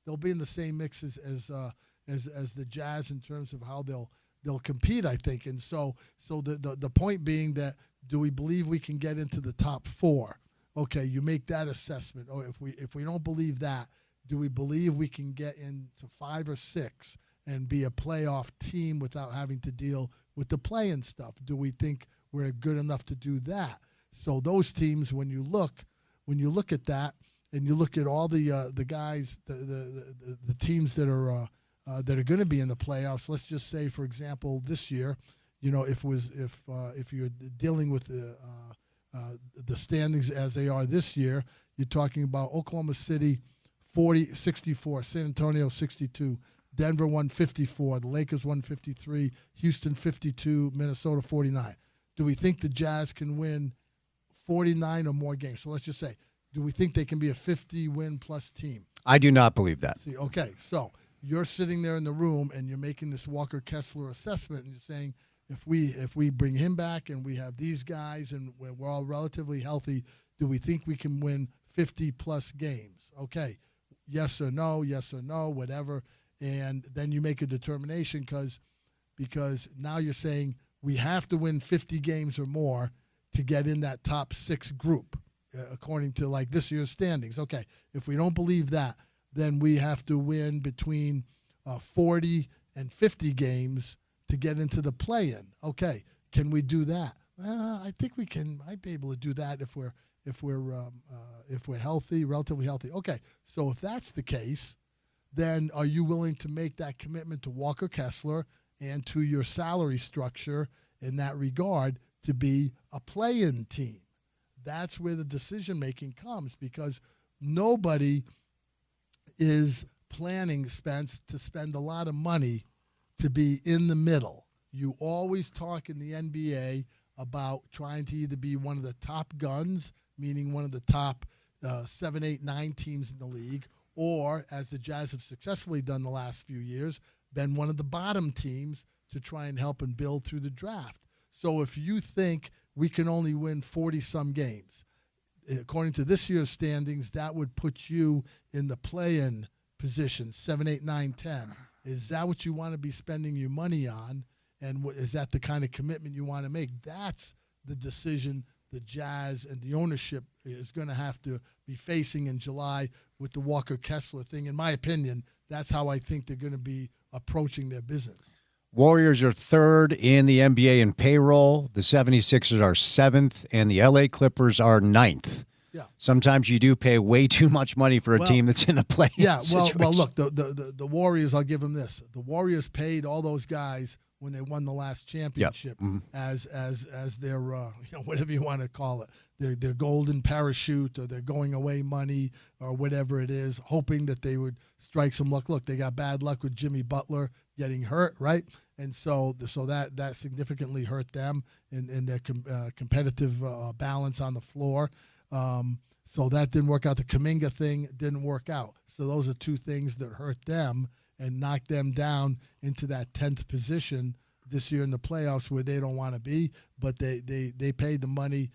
They'll be in the same mix as the Jazz in terms of how they'll compete, I think. And so the point being that, do we believe we can get into the top 4? Okay, you make that assessment. Oh, if we don't believe that, do we believe we can get into 5 or 6 and be a playoff team without having to deal with the play-in stuff? Do we think we're good enough to do that? So those teams, when you look at that, and you look at all the guys, the teams that are going to be in the playoffs. Let's just say, for example, this year, if you're dealing with the standings as they are this year, you're talking about Oklahoma City 64, San Antonio 62, Denver 154, the Lakers 153, Houston 52, Minnesota 49. Do we think the Jazz can win 49 or more games? So let's just say, do we think they can be a 50-win-plus team? I do not believe that. See, okay, so you're sitting there in the room and you're making this Walker Kessler assessment, and you're saying, if we bring him back and we have these guys and we're all relatively healthy, do we think we can win 50-plus games? Okay, yes or no, whatever. And then you make a determination because now you're saying we have to win 50 games or more to get in that top 6 group, according to like this year's standings. Okay, if we don't believe that, then we have to win between 40 and 50 games to get into the play-in. Okay, can we do that? I think we can. Might be able to do that if we're healthy, relatively healthy. Okay, so if that's the case, then are you willing to make that commitment to Walker Kessler and to your salary structure in that regard to be a play-in team? That's where the decision-making comes, because nobody is planning, Spence, to spend a lot of money to be in the middle. You always talk in the NBA about trying to either be one of the top guns, meaning one of the top 7, 8, 9 teams in the league, or, as the Jazz have successfully done the last few years, been one of the bottom teams to try and help and build through the draft. So if you think we can only win 40-some games, according to this year's standings, that would put you in the play-in position, 7, 8, 9, 10. Is that what you want to be spending your money on? And is that the kind of commitment you want to make? That's the decision the Jazz and the ownership is going to have to be facing in July with the Walker Kessler thing. In my opinion, that's how I think they're going to be approaching their business. Warriors are 3rd in the NBA in payroll. The 76ers are 7th, and the LA Clippers are 9th. Yeah. Sometimes you do pay way too much money for a team that's in the play. Yeah, well, look, the Warriors, I'll give them this. The Warriors paid all those guys when they won the last championship as their whatever you want to call it, their golden parachute or their going away money or whatever it is, hoping that they would strike some luck. Look, they got bad luck with Jimmy Butler getting hurt, right? And so that significantly hurt them in their competitive balance on the floor. So that didn't work out. The Kuminga thing didn't work out. So those are two things that hurt them and knocked them down into that 10th position this year in the playoffs where they don't want to be. But they paid the money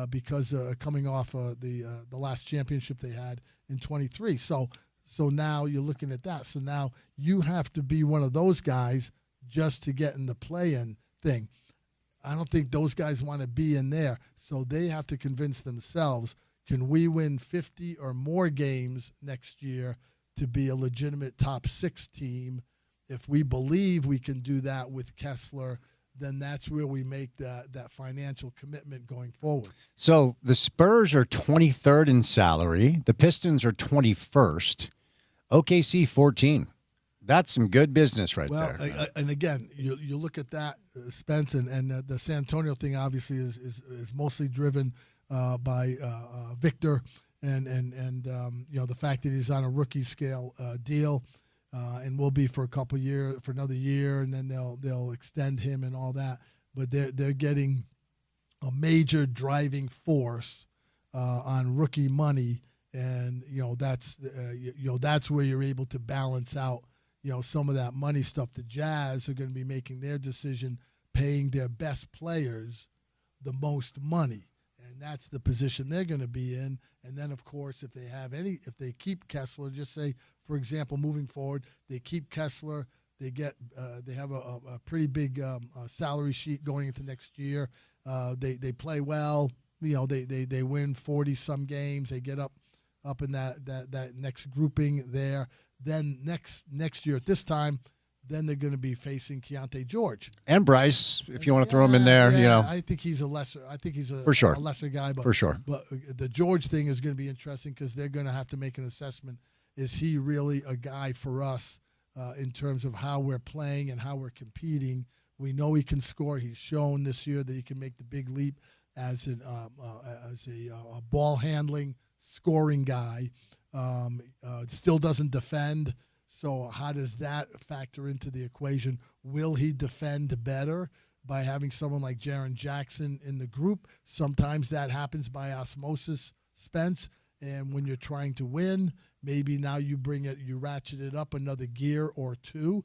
because coming off the last championship they had in 23. So now you're looking at that. So now you have to be one of those guys just to get in the play-in thing. I don't think those guys want to be in there. So they have to convince themselves, can we win 50 or more games next year to be a legitimate top 6 team? If we believe we can do that with Kessler, then that's where we make that financial commitment going forward. So the Spurs are 23rd in salary. The Pistons are 21st. OKC 14. That's some good business right there. Well, and again, you look at that, Spence, and the San Antonio thing obviously is mostly driven by Victor and the fact that he's on a rookie scale deal and will be for another year, and then they'll extend him and all that. But they're getting a major driving force on rookie money, and that's where you're able to balance out some of that money stuff. The Jazz are going to be making their decision, paying their best players the most money. And that's the position they're going to be in. And then, of course, if they keep Kessler, just say, for example, moving forward, they keep Kessler, they have a pretty big salary sheet going into next year. They play well. They win 40-some games. They get up in that next grouping there. Then next year at this time, then they're going to be facing Keontae George and Bryce, if you want to throw him in there. I think he's a for sure. A lesser guy, but for sure. But the George thing is going to be interesting because they're going to have to make an assessment: is he really a guy for us in terms of how we're playing and how we're competing? We know he can score. He's shown this year that he can make the big leap as a ball handling, scoring guy. Still doesn't defend. So how does that factor into the equation? Will he defend better by having someone like Jaren Jackson in the group? Sometimes that happens by osmosis, Spence. And when you're trying to win, maybe now you ratchet it up another gear or two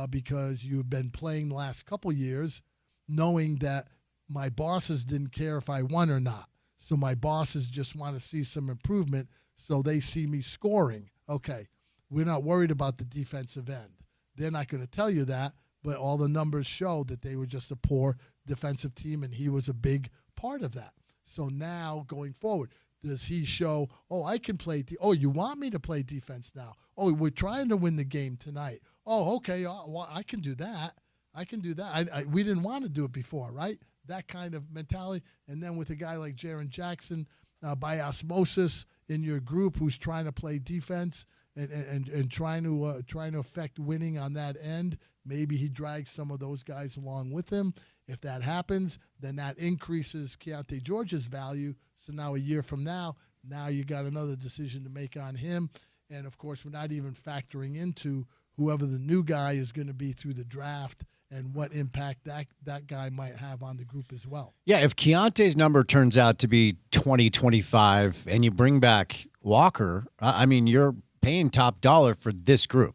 because you've been playing the last couple years knowing that my bosses didn't care if I won or not. So my bosses just want to see some improvement, so they see me scoring. Okay. We're not worried about the defensive end. They're not going to tell you that, but all the numbers show that they were just a poor defensive team, and he was a big part of that. So now going forward, does he show, I can play you want me to play defense now? We're trying to win the game tonight. Okay, I can do that. We didn't want to do it before, right? That kind of mentality. And then with a guy like Jaren Jackson, by osmosis in your group who's trying to play defense, and trying to affect winning on that end, maybe he drags some of those guys along with him. If that happens, then that increases Keontae George's value. So now a year from now you got another decision to make on him. And, of course, we're not even factoring into whoever the new guy is going to be through the draft and what impact that guy might have on the group as well. Yeah, if Keontae's number turns out to be 20, 25, and you bring back Walker, you're paying top dollar for this group,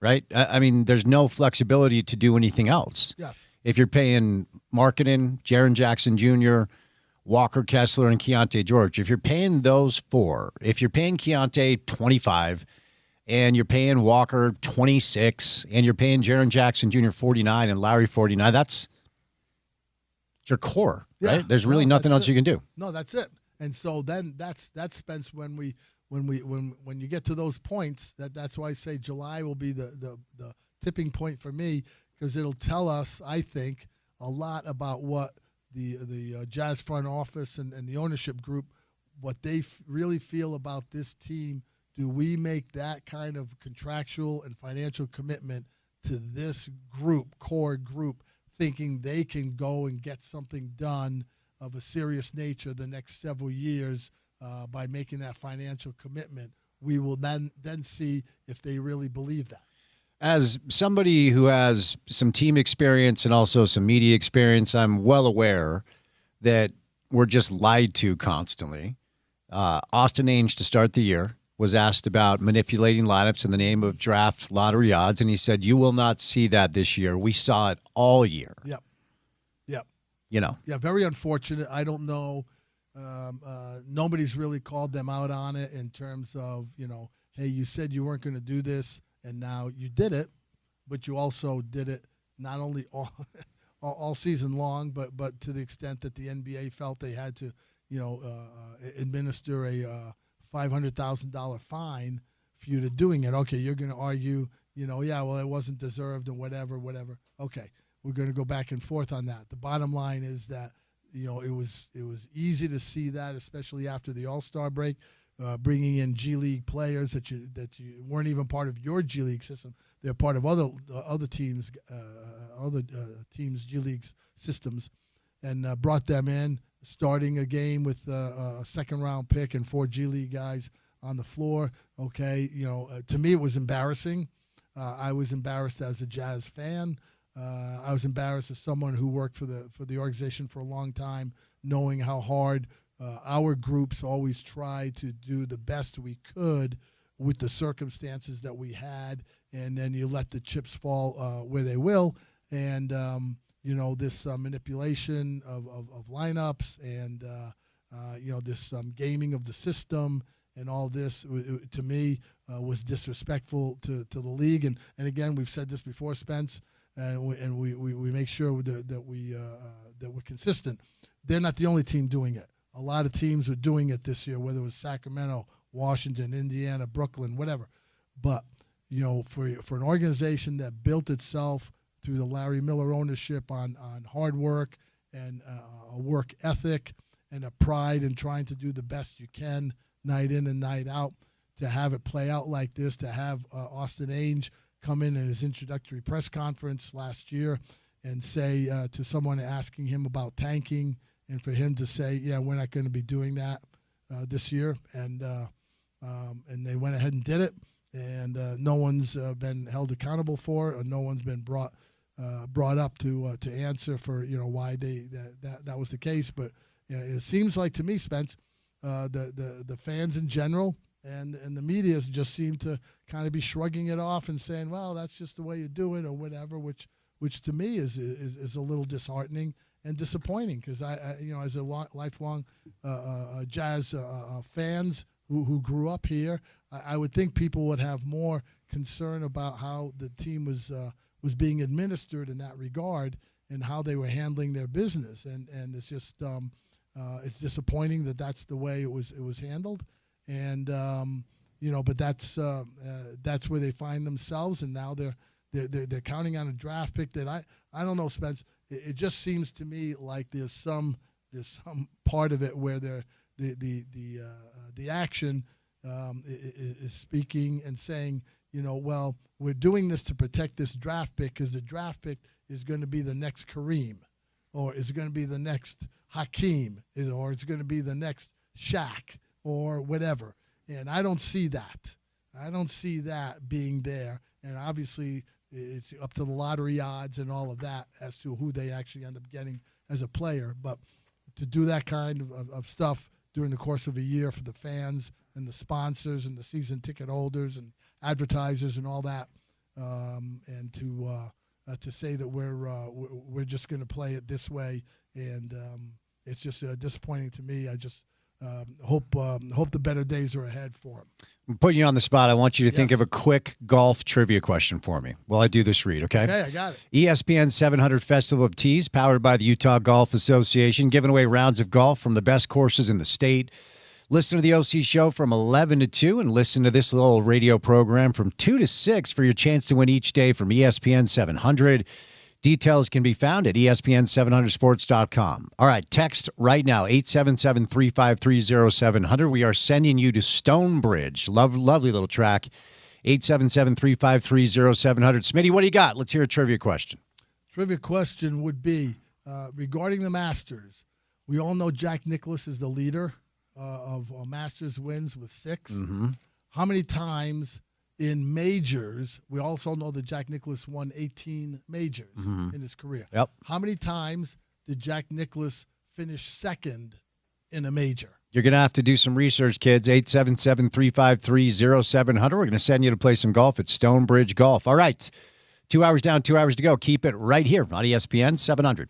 right? There's no flexibility to do anything else. Yes. If you're paying Markkanen, Jaren Jackson Jr., Walker Kessler, and Keontae George, if you're paying those four, if you're paying Keontae 25 and you're paying Walker 26 and you're paying Jaren Jackson Jr. 49 and Lowry 49, that's your core, right? There's really nothing else you can do. No, that's it. And so then that's Spence when you get to those points, that's why I say July will be the tipping point for me, because it'll tell us, I think, a lot about what the Jazz front office and the ownership group, what they really feel about this team. Do we make that kind of contractual and financial commitment to this core group, thinking they can go and get something done of a serious nature the next several years by making that financial commitment. We will then see if they really believe that. As somebody who has some team experience and also some media experience, I'm well aware that we're just lied to constantly. Austin Ainge, to start the year, was asked about manipulating lineups in the name of draft lottery odds, and he said, "You will not see that this year. We saw it all year." Yep. Yeah, very unfortunate. I don't know. Nobody's really called them out on it in terms of, hey, you said you weren't going to do this, and now you did it, but you also did it not only all season long, but to the extent that the NBA felt they had to, administer a $500,000 fine for you to doing it. Okay, you're going to argue, it wasn't deserved and whatever. Okay, we're going to go back and forth on that. The bottom line is that, it was easy to see that, especially after the All-Star break, bringing in G League players that you weren't even part of your G League system. They're part of other teams, G League systems, and brought them in, starting a game with a second-round pick and 4 G League guys on the floor. Okay, to me it was embarrassing. I was embarrassed as a Jazz fan. I was embarrassed as someone who worked for the organization for a long time, knowing how hard our groups always tried to do the best we could with the circumstances that we had, and then you let the chips fall where they will. And this manipulation of lineups and this gaming of the system and all this, to me, was disrespectful to the league. And again, we've said this before, Spence, and we make sure that we're consistent. They're not the only team doing it. A lot of teams are doing it this year, whether it was Sacramento, Washington, Indiana, Brooklyn, whatever. But for an organization that built itself through the Larry Miller ownership on hard work and a work ethic and a pride in trying to do the best you can night in and night out, to have it play out like this, to have Austin Ainge come in his introductory press conference last year and say to someone asking him about tanking, and for him to say, yeah, we're not going to be doing that this year. And they went ahead and did it. And no one's been held accountable for it, or no one's been brought up to answer for why that was the case. But it seems like to me, Spence, the fans in general and the media just seem to kind of be shrugging it off and saying, well, that's just the way you do it or whatever, which to me is a little disheartening and disappointing, because I as a lifelong Jazz fans who grew up here, I would think people would have more concern about how the team was being administered in that regard and how they were handling their business, and it's just it's disappointing that that's the way it was handled, and but that's where they find themselves, and now they're counting on a draft pick that I don't know, Spence. It just seems to me like there's some part of it where the action is speaking and saying, well, we're doing this to protect this draft pick because the draft pick is going to be the next Kareem, or is going to be the next Hakeem, or it's going to be the next Shaq, or whatever. And I don't see that. I don't see that being there. And obviously, it's up to the lottery odds and all of that as to who they actually end up getting as a player. But to do that kind of stuff during the course of a year for the fans and the sponsors and the season ticket holders and advertisers and all that, and to say that we're just going to play it this way, and it's just disappointing to me. I just hope the better days are ahead for him. I'm putting you on the spot. I want you to think of a quick golf trivia question for me while I do this read, okay? Okay, I got it. ESPN 700 Festival of Tees, powered by the Utah Golf Association, giving away rounds of golf from the best courses in the state. Listen to the OC show from 11 to 2 and listen to this little radio program from 2 to 6 for your chance to win each day from ESPN 700. Details can be found at ESPN700sports.com. All right, text right now, 877-353-0700. We are sending you to Stonebridge, lovely little track 877-353-0700. Smitty, what do you got? Let's hear a trivia question. Trivia question would be regarding the Masters. We all know Jack Nicklaus is the leader of Masters wins with 6. Mm-hmm. How many times in majors? We also know that Jack Nicklaus won 18 majors in his career. Yep. How many times did Jack Nicklaus finish second in a major? You're going to have to do some research, kids. 877-353-0700. We're going to send you to play some golf at Stonebridge Golf. All right. 2 hours down, 2 hours to go. Keep it right here on ESPN 700.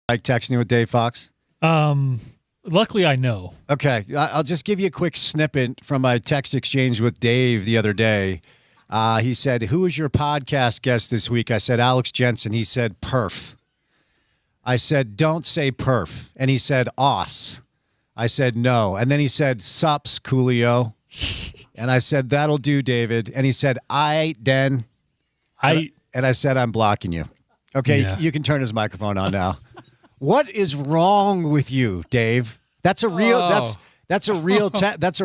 like texting with Dave Fox? Luckily, I know. Okay, I'll just give you a quick snippet from my text exchange with Dave the other day. He said, "Who is your podcast guest this week?" I said, "Alex Jensen." He said, "Perf." I said, "Don't say perf." And he said, "Os." I said, "No." And then he said, "Sups, Coolio." And I said, "That'll do, David." And he said, Den." And I said, "I'm blocking you." Okay, Yeah. you can turn his microphone on now. What is wrong with you, Dave? That's a real that's a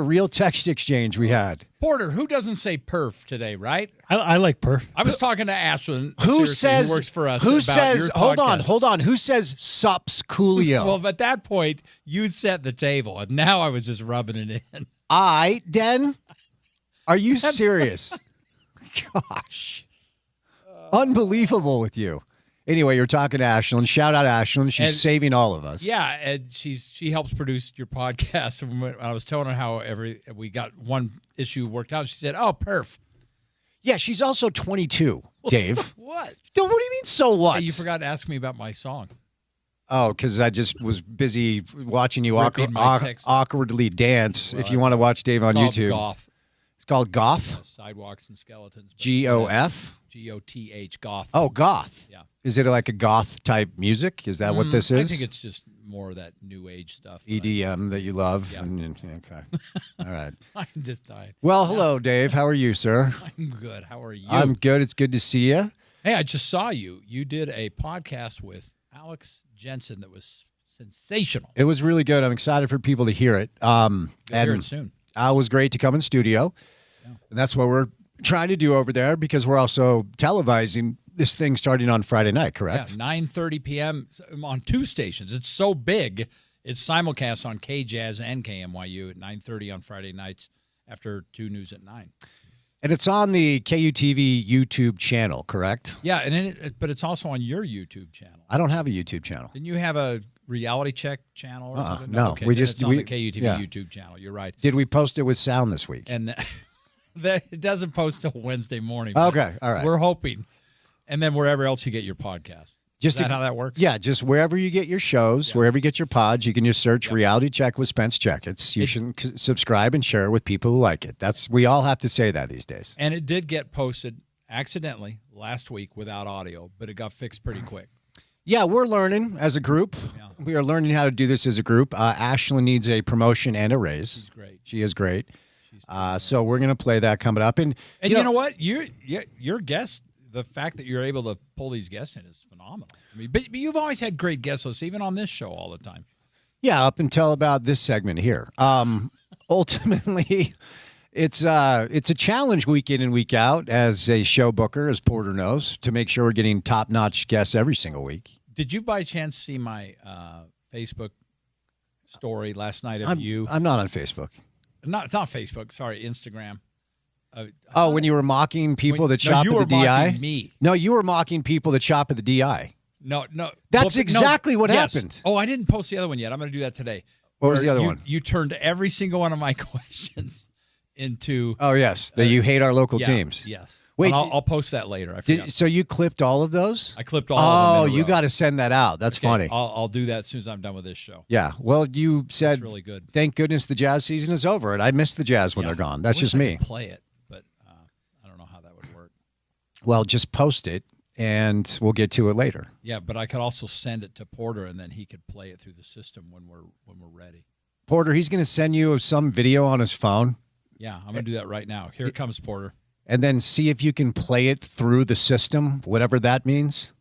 real text exchange we had. Porter, who doesn't say perf today, right? I like perf. I was talking to Ashland, Who says who works for us. Who about says your hold podcast. on? Who says sups, Coolio? Well, at that point, you set the table, and now I was just rubbing it in. Den? Are you serious? Gosh. Unbelievable with you. Anyway, you're talking to Ashland. Shout out Ashland. She's saving all of us. Yeah, and she helps produce your podcast. And when I was telling her how we got one issue worked out, she said, "Oh, perf." Yeah, she's also 22, Dave. What? What do you mean, so what? Hey, you forgot to ask me about my song. Oh, because I just was busy watching you Ripping my text. awkwardly dance. Well, if you want to watch Dave on Called YouTube. Goth. It's called Goth? Sidewalks and Skeletons. G-O-F? G-O-T-H, Goth. Oh, Goth. Yeah. Is it like a goth type music? Is that what this is? I think it's just more of that new age stuff. EDM that you love? Yeah. Okay. All right. I'm just dying. Well, hello, Dave. How are you, sir? I'm good. How are you? I'm good. It's good to see you. Hey, I just saw you. You did a podcast with Alex Jensen that was sensational. It was really good. I'm excited for people to hear it. You'll hear it soon. It was great to come in studio. Yeah. And that's what we're trying to do over there because we're also televising this thing starting on Friday night, correct? Yeah, 9:30 p.m. on two stations. It's so big. It's simulcast on KJazz and KMYU at 9:30 on Friday nights after 2 News at 9. And it's on the KUTV YouTube channel, correct? Yeah, and but it's also on your YouTube channel. I don't have a YouTube channel. Didn't you have a reality check channel or something? no. Okay, We then just- it's on we- the KUTV yeah. YouTube channel. You're right. Did we post it with sound this week? And it doesn't post till Wednesday morning. but Okay, all right. We're hoping. And then wherever else you get your podcast. Just Is that how that works? Yeah, just wherever you get your shows, wherever you get your pods, you can just search Reality Check with Spence Checketts. You should subscribe and share it with people who like it. We all have to say that these days. And it did get posted accidentally last week without audio, but it got fixed pretty quick. Yeah, we're learning as a group. Yeah. We are learning how to do this as a group. Ashlyn needs a promotion and a raise. She's great. She is great. So we're going to play that coming up. And you know what? Your guest, the fact that you're able to pull these guests in is phenomenal. I mean, but you've always had great guest hosts, even on this show all the time. Yeah, up until about this segment here. Ultimately, it's a challenge week in and week out as a show booker, as Porter knows, to make sure we're getting top-notch guests every single week. Did you by chance see my Facebook story last night of you? I'm not on Facebook. It's not Facebook. Sorry, Instagram. When you were mocking people that shop you at the were DI? mocking me. No, you were mocking people that shop at the DI. No. That's exactly what yes. happened. Oh, I didn't post the other one yet. I'm going to do that today. What was Where the other you- one? You turned every single one of my questions into Oh, yes, that you hate our local yeah, teams. Yes. Wait, And I'll post that later. I forgot. So you clipped all of those? I clipped all of them. Oh, in a you row. got to send that out. That's Okay, funny. I'll do that as soon as I'm done with this show. Yeah. Well, you said, It's really good. thank goodness the Jazz season is over, and I miss the Jazz when Yeah. they're gone. I That's wish just I me. could play it, but I don't know how that would work. Well, just post it, and we'll get to it later. Yeah, but I could also send it to Porter, and then he could play it through the system when we're ready. Porter, he's going to send you some video on his phone, Yeah, I'm going to do that right now. Here it comes, Porter. and then see if you can play it through the system, whatever that means.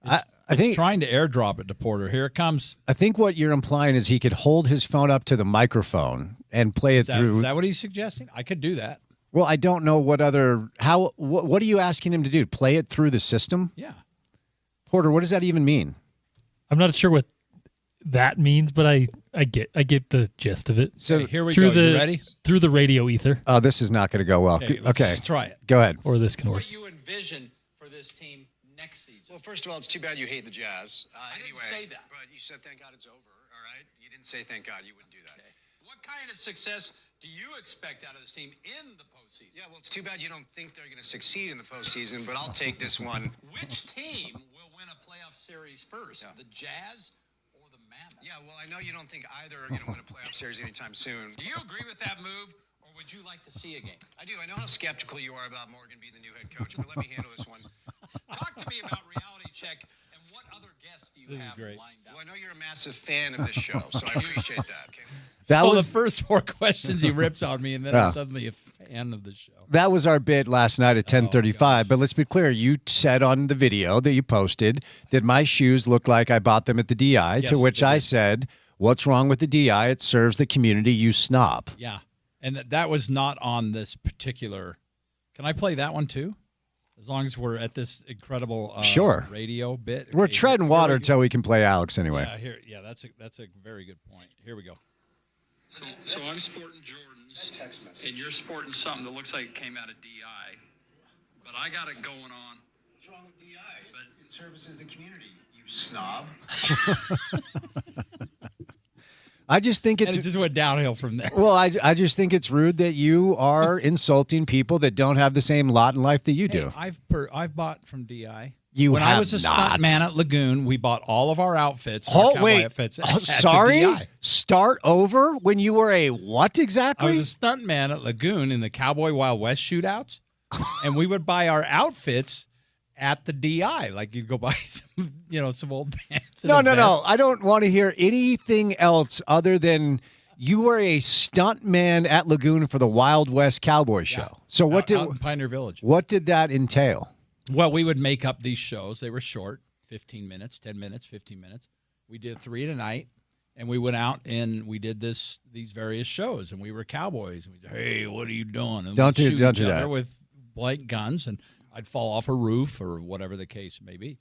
I It's think trying to airdrop it to Porter. Here it comes. I think what you're implying is he could hold his phone up to the microphone and play it Is through. that what he's suggesting? I could do that. Well, I don't know what are you asking him to do? Play it through the system? Yeah. Porter, what does that even mean? I'm not sure what that means, but I get the gist of it. So, Okay, here we through go. the You ready? through the radio ether, oh, this is not going to go well. Okay, let's try it. Go ahead. or this can work. What you envision for this team next season? Well, first of all, it's too bad you hate the Jazz. I didn't say that. But you said thank God it's over, all right? You didn't say thank God. You wouldn't do that. What kind of success do you expect out of this team in the postseason? Yeah, well, it's too bad you don't think they're going to succeed in the postseason, but I'll take this one. Which team will win a playoff series first, the Jazz or the Mammoth? Yeah, well, I know you don't think either are going to win a playoff series anytime soon. Do you agree with that move, or would you like to see a game? I do. I know how skeptical you are about Morgan being the new head coach, but let me handle this one. Talk to me about Reality Check and what other guests do you have lined up? Well, I know you're a massive fan of this show, so I appreciate that. Okay. That so was the first 4 questions he rips on me, and then I'm suddenly a fan of the show. That was our bid last night at 10:35. But let's be clear. You said on the video that you posted that my shoes look like I bought them at the DI, Yes, to which they I did. said, what's wrong with the DI? It serves the community, you snob. Yeah, and that was not on this particular. Can I play that one too? As long as we're at this incredible Sure. radio bit. We're Okay, treading here water we go. until we can play Alex anyway. Yeah, that's a very good point. Here we go. So I'm sporting Jordans, and you're sporting something that looks like it came out of DI, but I got it going on. What's wrong with DI? But it services the community, you snob. I just think And it's it just went downhill from there. well, I just think it's rude that you are insulting people that don't have the same lot in life that you do. Hey, I've bought from DI. You when I have was a not. stuntman at Lagoon, we bought all of our outfits. our Oh, cowboy wait. outfits Oh, at the sorry? DI. Start over when you were a what I exactly? was a stuntman at Lagoon in the Cowboy Wild West shootouts, and we would buy our outfits at the DI. Like you'd go buy some old pants. and No, a no, vest. no. I don't want to hear anything else other than you were a stuntman at Lagoon for the Wild West Cowboy Show. So what out in Pioneer Village? what did that entail? Well, we would make up these shows. They were short, 15 minutes, 10 minutes, 15 minutes. We did 3 a night, and we went out and we did these various shows, and we were cowboys. And we said, "Hey, what are you doing?" And Don't we'd do shoot that. each other with blank guns, and I'd fall off a roof or whatever the case may be.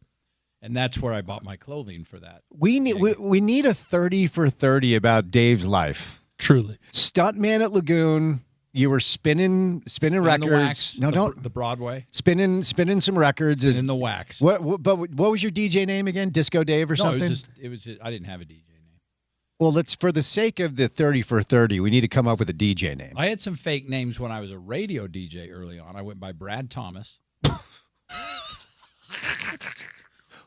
And that's where I bought my clothing for that. We need a 30 for 30 about Dave's life. Truly. Stuntman at Lagoon. You were spinning In the records. wax, No, the, don't the Broadway spinning some records. Is in the wax. what? But what was your DJ name again? Disco Dave or No, something? it was just I didn't have a DJ name. Well, let's for the sake of the 30 for 30, we need to come up with a DJ name. I had some fake names when I was a radio DJ early on. I went by Brad Thomas.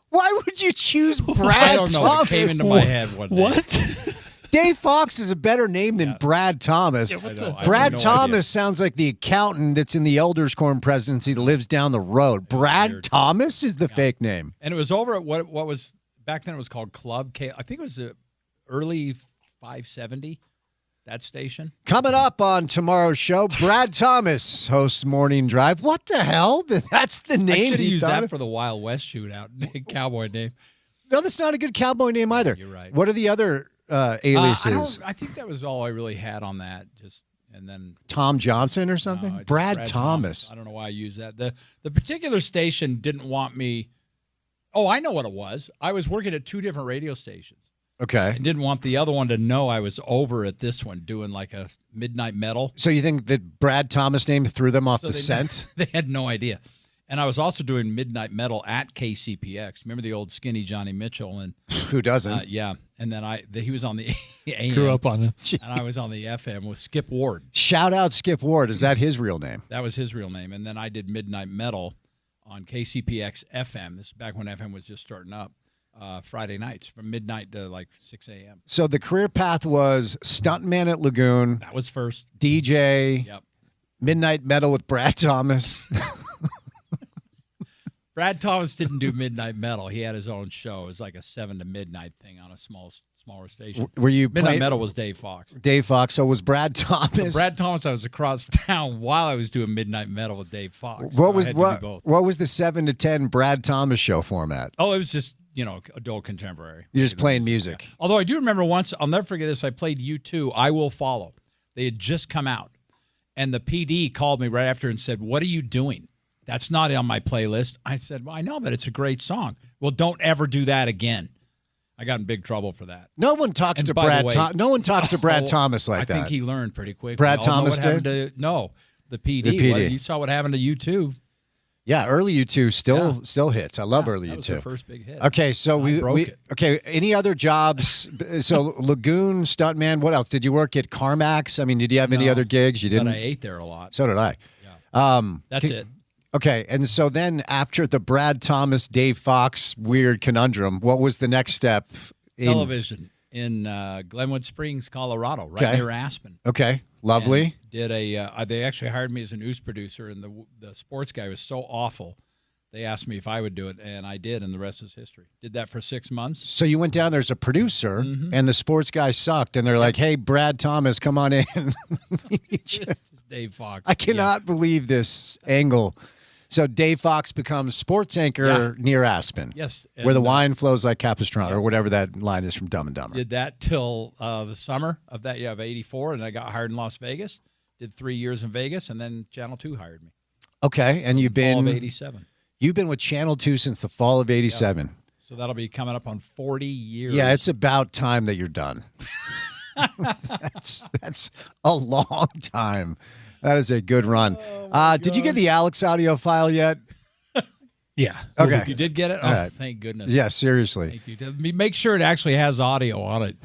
Why would you choose Brad I don't know. Thomas? It came into my head one day. What? Dave Fox is a better name than Brad Thomas. I know. I Brad have no Thomas idea. sounds like the accountant that's in the Elders Quorum presidency that lives down the road. Brad weird. Thomas is the fake name. And it was over at what was back then. It was called Club K. I think it was the early 570. That station. Coming up on tomorrow's show, Brad Thomas hosts Morning Drive. What the hell? That's the I name should have he used thought that of. for the Wild West shootout. Cowboy name. No, that's not a good cowboy name either. You're right. What are the other aliases? I think that was all I really had on that. And then Tom Johnson or something? no, it's Brad Thomas. I don't know why I used that. The particular station didn't want me. Oh, I know what it was. I was working at 2 different radio stations. Okay. And didn't want the other one to know I was over at this one doing like a midnight metal. So you think that Brad Thomas name threw them off the scent? They had no idea. And I was also doing midnight metal at KCPX. Remember the old skinny Johnny Mitchell? And Who doesn't? yeah. And then he was on the AM. Grew up on him. And I was on the FM with Skip Ward. Shout out Skip Ward. Is that his real name? That was his real name. And then I did midnight metal on KCPX FM. This is back when FM was just starting up. Friday nights from midnight to like 6 a.m. So the career path was stuntman at Lagoon, That was first. DJ, Yep. midnight metal with Brad Thomas. Brad Thomas didn't do midnight metal. He had his own show. It was like a 7 to midnight thing on a smaller station. Were you Midnight playing metal was Dave Fox. Dave Fox? So was Brad Thomas? Brad Thomas, I was across town while I was doing midnight metal with Dave Fox. what So I was had to do both. what was the 7 to 10 Brad Thomas show format? Oh, it was just adult contemporary. You're just playing music. Yeah. Although I do remember once, I'll never forget this. I played U2. I Will Follow. They had just come out, and the PD called me right after and said, "What are you doing? That's not on my playlist." I said, "Well, I know, but it's a great song." Well, don't ever do that again. I got in big trouble for that. No one talks And to by the Brad. way- No one talks to Brad Oh, Thomas like I that. think he learned pretty quick. Brad We all know Thomas what happened to the PD. The PD. You saw what happened to U2. Yeah, early U2 still hits. I love early That was U2. the first big hit. Okay, so I broke it. okay. Any other jobs? So Lagoon, stuntman. What else? Did you work at CarMax? I mean, did you have any No, other gigs? You But didn't. I ate there a lot. So did I. Yeah. That's it. Okay, and so then after the Brad Thomas, Dave Fox weird conundrum, what was the next step? Television in Glenwood Springs, Colorado, right Okay. near Aspen. Okay, lovely. And did they actually hired me as a news producer, and the sports guy was so awful. They asked me if I would do it, and I did, and the rest is history. Did that for 6 months. So you went down there as a producer, and the sports guy sucked, and they're like, hey, Brad Thomas, come on in. Dave Fox. I cannot believe this angle. So Dave Fox becomes sports anchor near Aspen. Yes. Where the and, wine flows like Capistrano, or whatever that line is from Dumb and Dumber. Did that till the summer of that year of 84, and I got hired in Las Vegas. Did 3 years in Vegas, and then Channel 2 hired me. Okay, and you've Fall been of 87. You've been with Channel 2 since the fall of 87. Yep. So that'll be coming up on 40 years. Yeah, it's about time that you're done. That's a long time. That is a good run. Did you get the Alex audio file yet? Yeah. Okay. You did get it? All Oh, right. thank goodness. Yeah, seriously. Thank you. Make sure it actually has audio on it.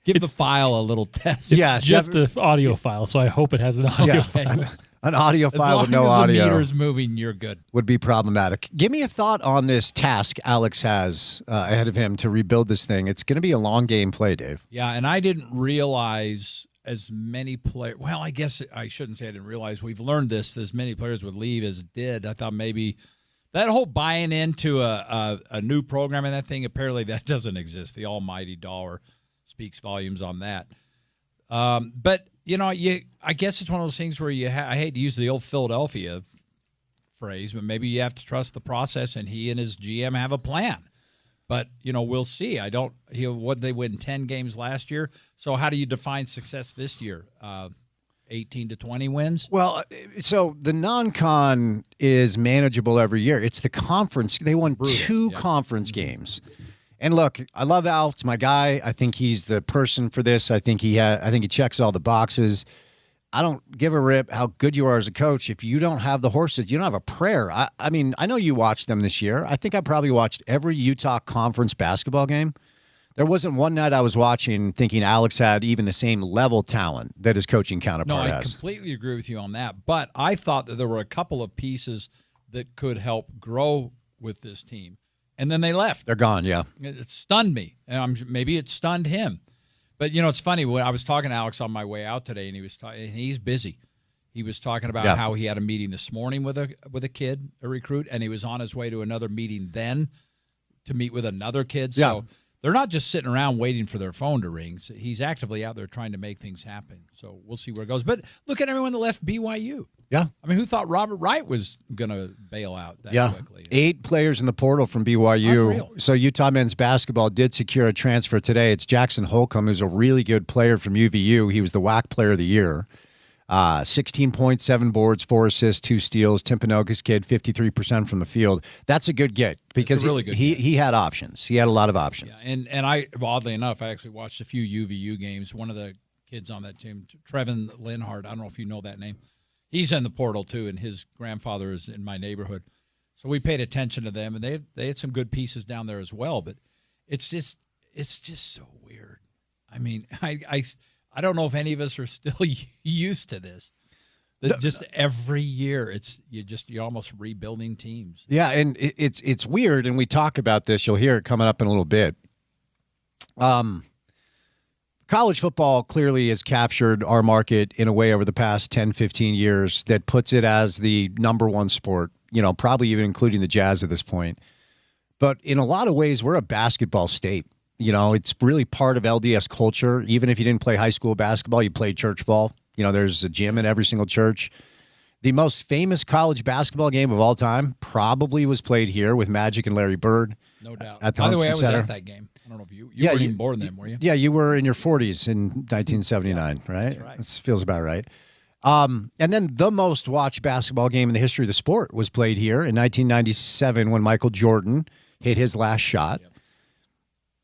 Give the file a little test. Yeah, Just the audio file, so I hope it has an audio file. An audio As file long with no as audio the meter's moving, you're good. would be problematic. Give me a thought on this task Alex has ahead of him to rebuild this thing. It's going to be a long game play, Dave. Yeah, and I didn't realize as many players. Well, I guess I shouldn't say I didn't realize. We've learned this. As many players would leave as did. I thought maybe that whole buying into a new program and that thing, apparently that doesn't exist. The almighty dollar speaks volumes on that. But I guess it's one of those things where I hate to use the old Philadelphia phrase, but maybe you have to trust the process, and he and his GM have a plan. But we'll see. What they win 10 games last year. So how do you define success this year? 18 to 20 wins. Well, so the non-con is manageable every year. It's the conference. They won two conference games. And look, I love Al. It's my guy. I think he's the person for this. I think he checks all the boxes. I don't give a rip how good you are as a coach. If you don't have the horses, you don't have a prayer. I mean, I know you watched them this year. I think I probably watched every Utah Conference basketball game. There wasn't one night I was watching thinking Alex had even the same level talent that his coaching counterpart has. No, I completely agree with you on that. But I thought that there were a couple of pieces that could help grow with this team. And then they left. They're gone, yeah. It stunned me. And maybe it stunned him. But, it's funny. When I was talking to Alex on my way out today, and he's busy. He was talking about how he had a meeting this morning with a kid, a recruit, and he was on his way to another meeting then to meet with another kid. So they're not just sitting around waiting for their phone to ring. So he's actively out there trying to make things happen. So we'll see where it goes. But look at everyone that left BYU. Yeah. I mean, who thought Robert Wright was going to bail out that quickly? 8 players in the portal from BYU. Unreal. So Utah men's basketball did secure a transfer today. It's Jackson Holcomb, who's a really good player from UVU. He was the WAC player of the year. 16 points, 7 boards, 4 assists, 2 steals. Timpanogos kid, 53% from the field. That's a good get because really good he had options. He had a lot of options. Yeah, and I, oddly enough, I actually watched a few UVU games. One of the kids on that team, Trevin Linhart, I don't know if you know that name. He's in the portal too, and his grandfather is in my neighborhood. So we paid attention to them, and they had some good pieces down there as well. But it's just so weird. I mean, I don't know if any of us are still used to this. That just every year you're almost rebuilding teams. Yeah, and it's weird, and we talk about this. You'll hear it coming up in a little bit. College football clearly has captured our market in a way over the past 10, 15 years that puts it as the number one sport, probably even including the Jazz at this point. But in a lot of ways, we're a basketball state. It's really part of LDS culture. Even if you didn't play high school basketball, you played church ball. There's a gym in every single church. The most famous college basketball game of all time probably was played here with Magic and Larry Bird. No doubt. At the By the way, I Huntsman was Center. at that game. I don't know if you weren't even born then, were you? Yeah, you were in your 40s in 1979, right? That's right. That feels about right. And then the most watched basketball game in the history of the sport was played here in 1997 when Michael Jordan hit his last shot. Yep.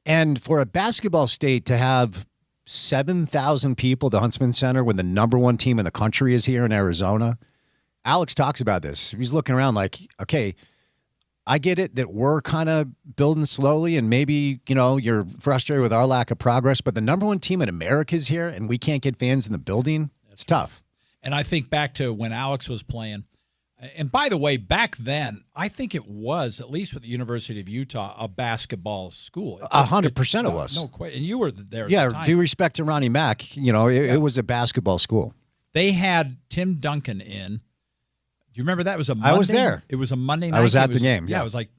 And for a basketball state to have 7,000 people at the Huntsman Center when the number one team in the country is here in Arizona, Alex talks about this. He's looking around like, okay, I get it that we're kind of building slowly and maybe, you're frustrated with our lack of progress, but the number one team in America is here and we can't get fans in the building. It's tough. And I think back to when Alex was playing, And by the way, back then, I think it was, at least with the University of Utah, a basketball school. 100% it was. No question. And you were there at Yeah, the time. due respect to Ronnie Mack, it was a basketball school. They had Tim Duncan in. Do you remember that? It was a Monday. I was there. It was a Monday night. I was at the game. Yeah, it was like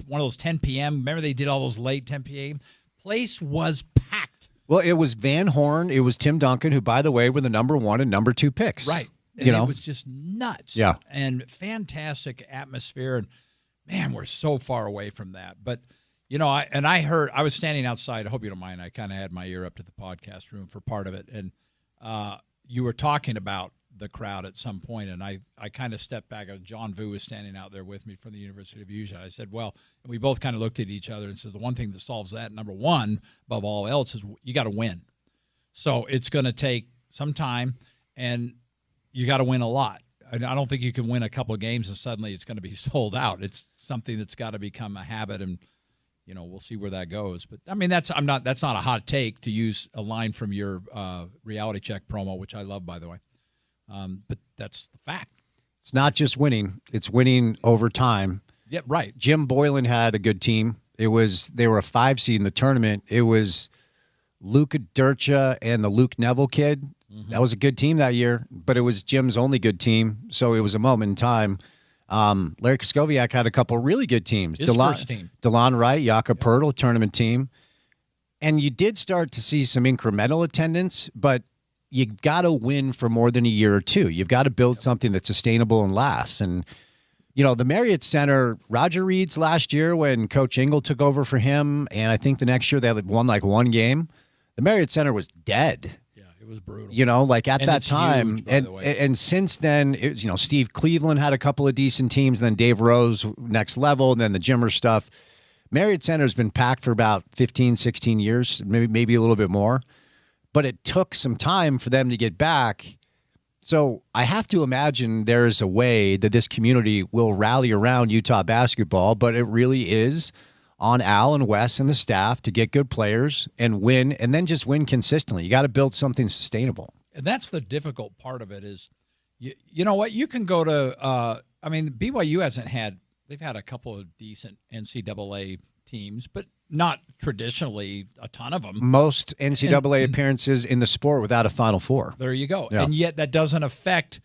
one of those 10 p.m. Remember they did all those late 10 p.m.? Place was packed. Well, it was Van Horn. It was Tim Duncan, who, by the way, were the number 1 and number 2 picks. Right. And it was just nuts. Yeah. And fantastic atmosphere. And, man, we're so far away from that. But, I was standing outside. I hope you don't mind. I kind of had my ear up to the podcast room for part of it. And you were talking about the crowd at some point, and I kind of stepped back. John Vu was standing out there with me from the University of Utah. I said, well, and we both kind of looked at each other and says the one thing that solves that, number one, above all else, is you got to win. So it's going to take some time, and you got to win a lot. I don't think you can win a couple of games and suddenly it's going to be sold out. It's something that's got to become a habit, and we'll see where that goes. But I mean, that's not a hot take, to use a line from your reality check promo, which I love, by the way. But that's the fact. It's not just winning; it's winning over time. Yeah, right. Jim Boylan had a good team. They were a 5 seed in the tournament. It was Luka Durcha and the Luke Neville kid. Mm-hmm. That was a good team that year, but it was Jim's only good team, so it was a moment in time. Larry Koskoviak had a couple really good teams. His first team. DeLon Wright, Jakob Poeltl, tournament team. And you did start to see some incremental attendance, but you got to win for more than a year or two. You've got to build something that's sustainable and lasts. And, the Marriott Center, Roger Reed's last year when Coach Engel took over for him, and I think the next year they won like 1 game, the Marriott Center was dead. Yeah, it was brutal. At that time. Huge, and since then, Steve Cleveland had a couple of decent teams, then Dave Rose, next level, and then the Jimmer stuff. Marriott Center's been packed for about 15, 16 years, maybe a little bit more. But it took some time for them to get back. So I have to imagine there is a way that this community will rally around Utah basketball, but it really is on Al and Wes and the staff to get good players and win, and then just win consistently. You got to build something sustainable. And that's the difficult part of it is, you know what, you can go to, BYU they've had a couple of decent NCAA teams, but not traditionally a ton of them. Most NCAA appearances in the sport without a Final Four. There you go. Yeah. And yet that doesn't affect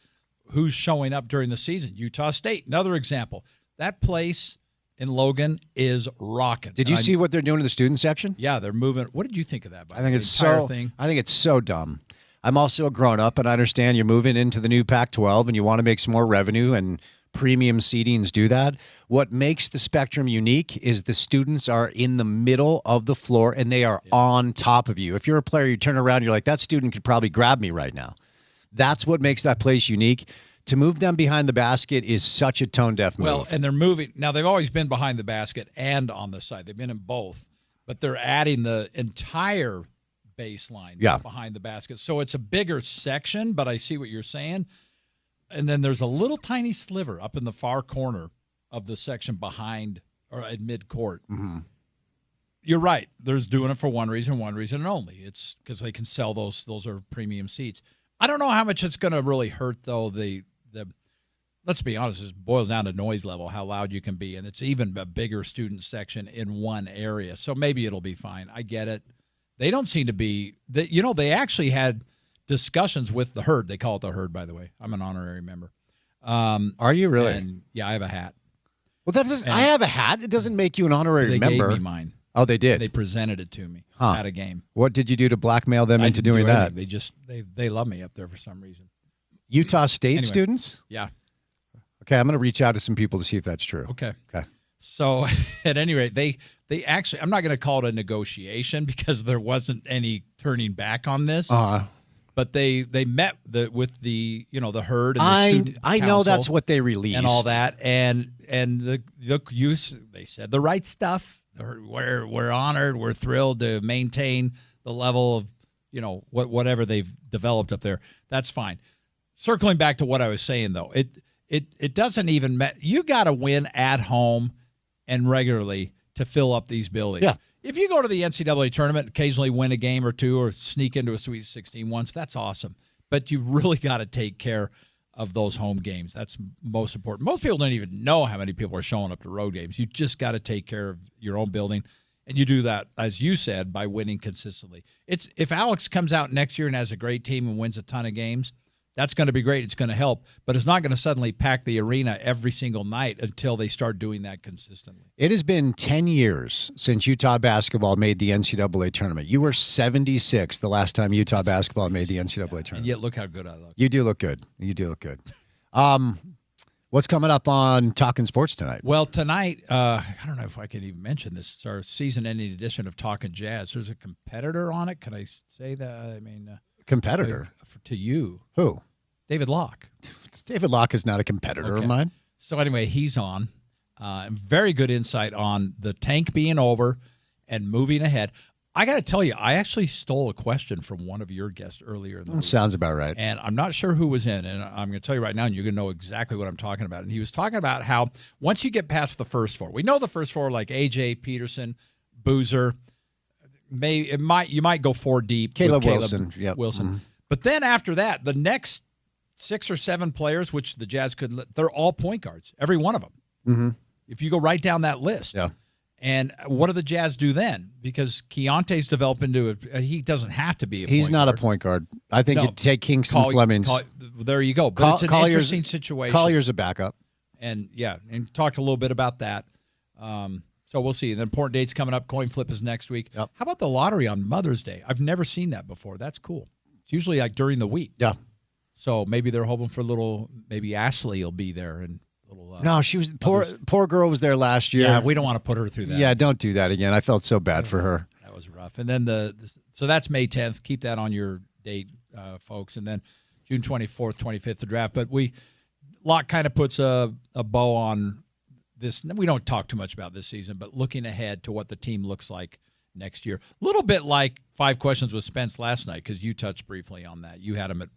who's showing up during the season. Utah State, another example. That place in Logan is rocking. Did you see what they're doing to the student section? Yeah, they're moving. What did you think of that? I think it's so dumb. I'm also a grown-up, and I understand you're moving into the new Pac-12 and you want to make some more revenue, and premium seedings do that. What makes the Spectrum unique is the students are in the middle of the floor and they are on top of you. If you're a player, you turn around, you're like, that student could probably grab me right now. That's what makes that place unique. To move them behind the basket is such a tone-deaf move. Well, and they're moving. Now, they've always been behind the basket and on the side. They've been in both, but they're adding the entire baseline behind the basket. So it's a bigger section, but I see what you're saying. And then there's a little tiny sliver up in the far corner of the section behind or at midcourt. Mm-hmm. You're right. They're doing it for one reason only. It's because they can sell those. Those are premium seats. I don't know how much it's going to really hurt, though. Let's be honest, it boils down to noise level, how loud you can be. And it's even a bigger student section in one area. So maybe it'll be fine. I get it. They don't seem to be – they actually had – discussions with the herd. They call it the herd, by the way. I'm an honorary member. Are you really? And, yeah, I have a hat. Well, I have a hat. It doesn't make you an honorary member. They gave me mine. Oh, they did? They presented it to me at a game. What did you do to blackmail them into doing that? They love me up there for some reason. Utah State students? Yeah. Okay, I'm going to reach out to some people to see if that's true. Okay. So, at any rate, they actually – I'm not going to call it a negotiation because there wasn't any turning back on this. But they met with the herd and the student I know that's what they released and all that and the youth, they said the right stuff. We're honored, we're thrilled to maintain the level of whatever they've developed up there. That's fine. Circling back to what I was saying though, it doesn't even you got to win at home and regularly to fill up these buildings. Yeah. If you go to the NCAA tournament, occasionally win a game or two or sneak into a Sweet 16 once, that's awesome. But you really got to take care of those home games. That's most important. Most people don't even know how many people are showing up to road games. You just got to take care of your own building, and you do that, as you said, by winning consistently. If Alex comes out next year and has a great team and wins a ton of games, that's going to be great. It's going to help, but it's not going to suddenly pack the arena every single night until they start doing that consistently. It has been 10 years since Utah basketball made the NCAA tournament. You were 76 the last time Utah basketball made the NCAA tournament. And yet, look how good I look. You do look good. You do look good. What's coming up on Talkin' Sports tonight? Well, tonight, I don't know if I can even mention this. It's our season-ending edition of Talkin' Jazz. There's a competitor on it. Can I say that? I mean, competitor? To you. Who? David Locke. David Locke is not a competitor of mine. So anyway, he's on. Very good insight on the tank being over and moving ahead. I got to tell you, I actually stole a question from one of your guests earlier in the week. Sounds about right. And I'm not sure who was in, and I'm going to tell you right now, and you're going to know exactly what I'm talking about. And he was talking about how once you get past the first four, we know the first four like AJ, Peterson, Boozer, you might go four deep. Caleb with Wilson. Yep. Wilson. Mm-hmm. But then after that, the next 6 or 7 players, which the Jazz they're all point guards, every one of them. Mm-hmm. If you go right down that list. Yeah. And what do the Jazz do then? Because Keontae's developed into he doesn't have to be a He's point not guard. a point guard. I think you'd take Kingston Fleming's. There you go. But it's an interesting situation. Collier's a backup. And, and talked a little bit about that. So we'll see. The important date's coming up. Coin flip is next week. Yep. How about the lottery on Mother's Day? I've never seen that before. That's cool. It's usually like during the week. Yeah. So maybe they're hoping for maybe Ashley will be there and no, she was poor girl was there last year. Yeah, we don't want to put her through that. Yeah, don't do that again. I felt so bad for her. That was rough. And then so that's May 10th. Keep that on your date, folks. And then June 24th, 25th, the draft. But Locke kind of puts a bow on this. We don't talk too much about this season, but looking ahead to what the team looks like next year. A little bit like 5 questions with Spence last night, because you touched briefly on that. You had them at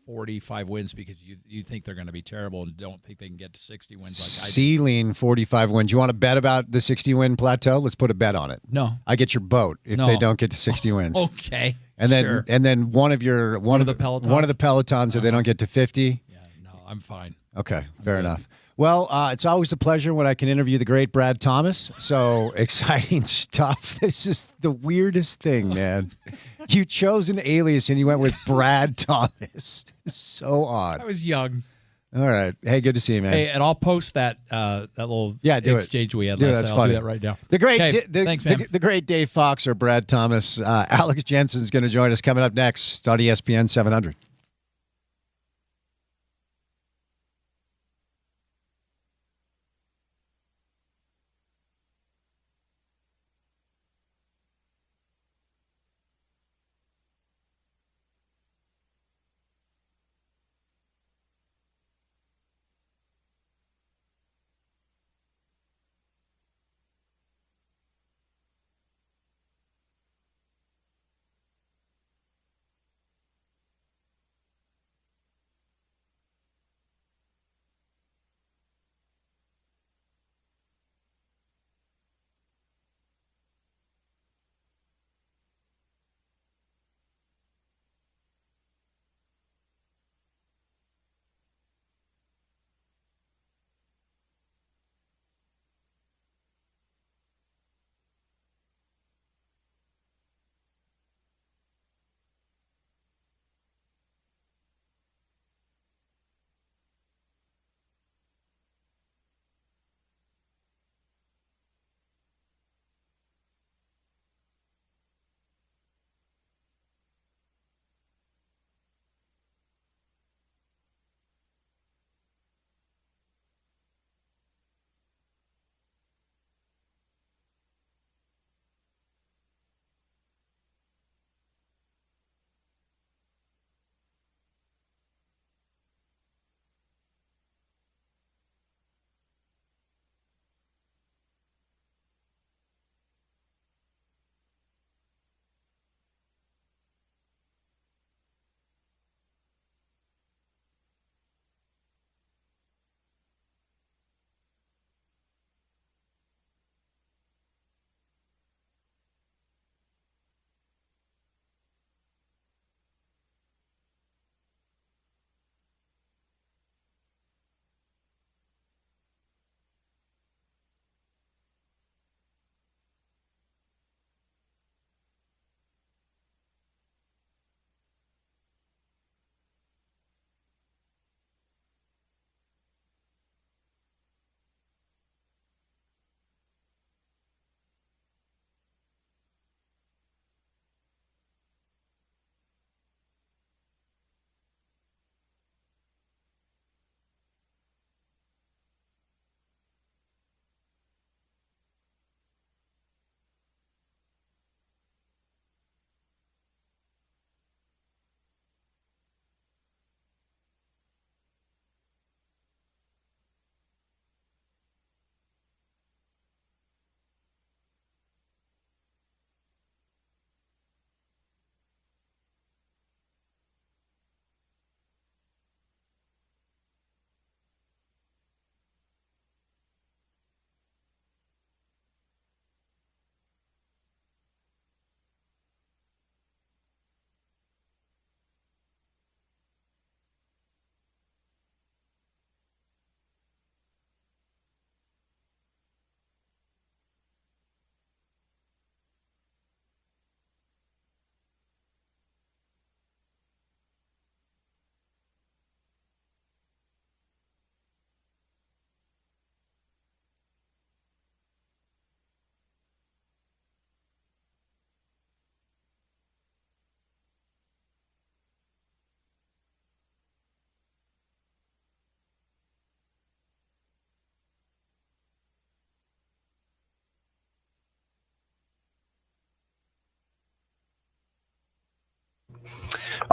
45 wins because you think they're going to be terrible and don't think they can get to 60 wins like I do. Ceiling 45 wins. You want to bet about the 60-win plateau? Let's put a bet on it. No. I get your boat if they don't get to 60 wins. Okay. And then one of the Pelotons if they don't get to 50. Yeah, no, I'm fine. Okay, fair enough. Well, it's always a pleasure when I can interview the great Brad Thomas. So exciting stuff. This is the weirdest thing, man. You chose an alias and you went with Brad Thomas. So odd. I was young. All right. Hey, good to see you, man. Hey, and I'll post that little exchange we had last that's night. funny. I'll do that right now. Thanks, man. The great Dave Fox or Brad Thomas. Alex Jensen's going to join us coming up next on ESPN 700.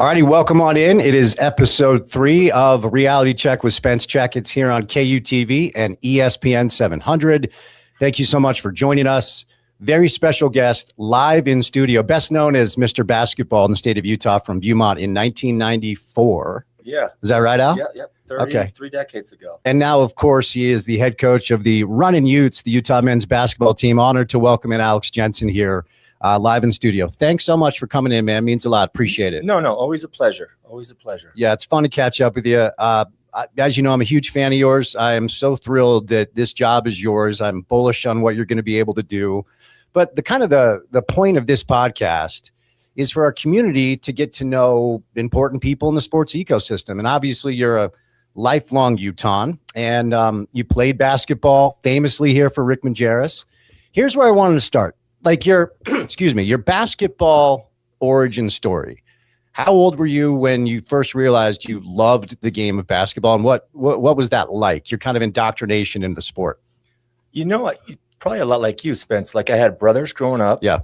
All righty, welcome on in. It is episode 3 of Reality Check with Spence Checketts here on KUTV and ESPN 700. Thank you so much for joining us. Very special guest live in studio, best known as Mr. Basketball in the state of Utah from Viewmont in 1994. Yeah. Is that right, Al? Yeah. 3 decades ago. And now, of course, he is the head coach of the Runnin' Utes, the Utah men's basketball team. Honored to welcome in Alex Jensen here live in studio. Thanks so much for coming in, man. Means a lot. Appreciate it. No, always a pleasure. Always a pleasure. Yeah, it's fun to catch up with you. As you know, I'm a huge fan of yours. I am so thrilled that this job is yours. I'm bullish on what you're going to be able to do. But the point of this podcast is for our community to get to know important people in the sports ecosystem. And obviously, you're a lifelong Utahn, and you played basketball famously here for Rick Majerus. Here's where I wanted to start. Like your, your basketball origin story. How old were you when you first realized you loved the game of basketball, and what was that like? Your kind of indoctrination in the sport. You know, probably a lot like you, Spence. Like I had brothers growing up. Yeah,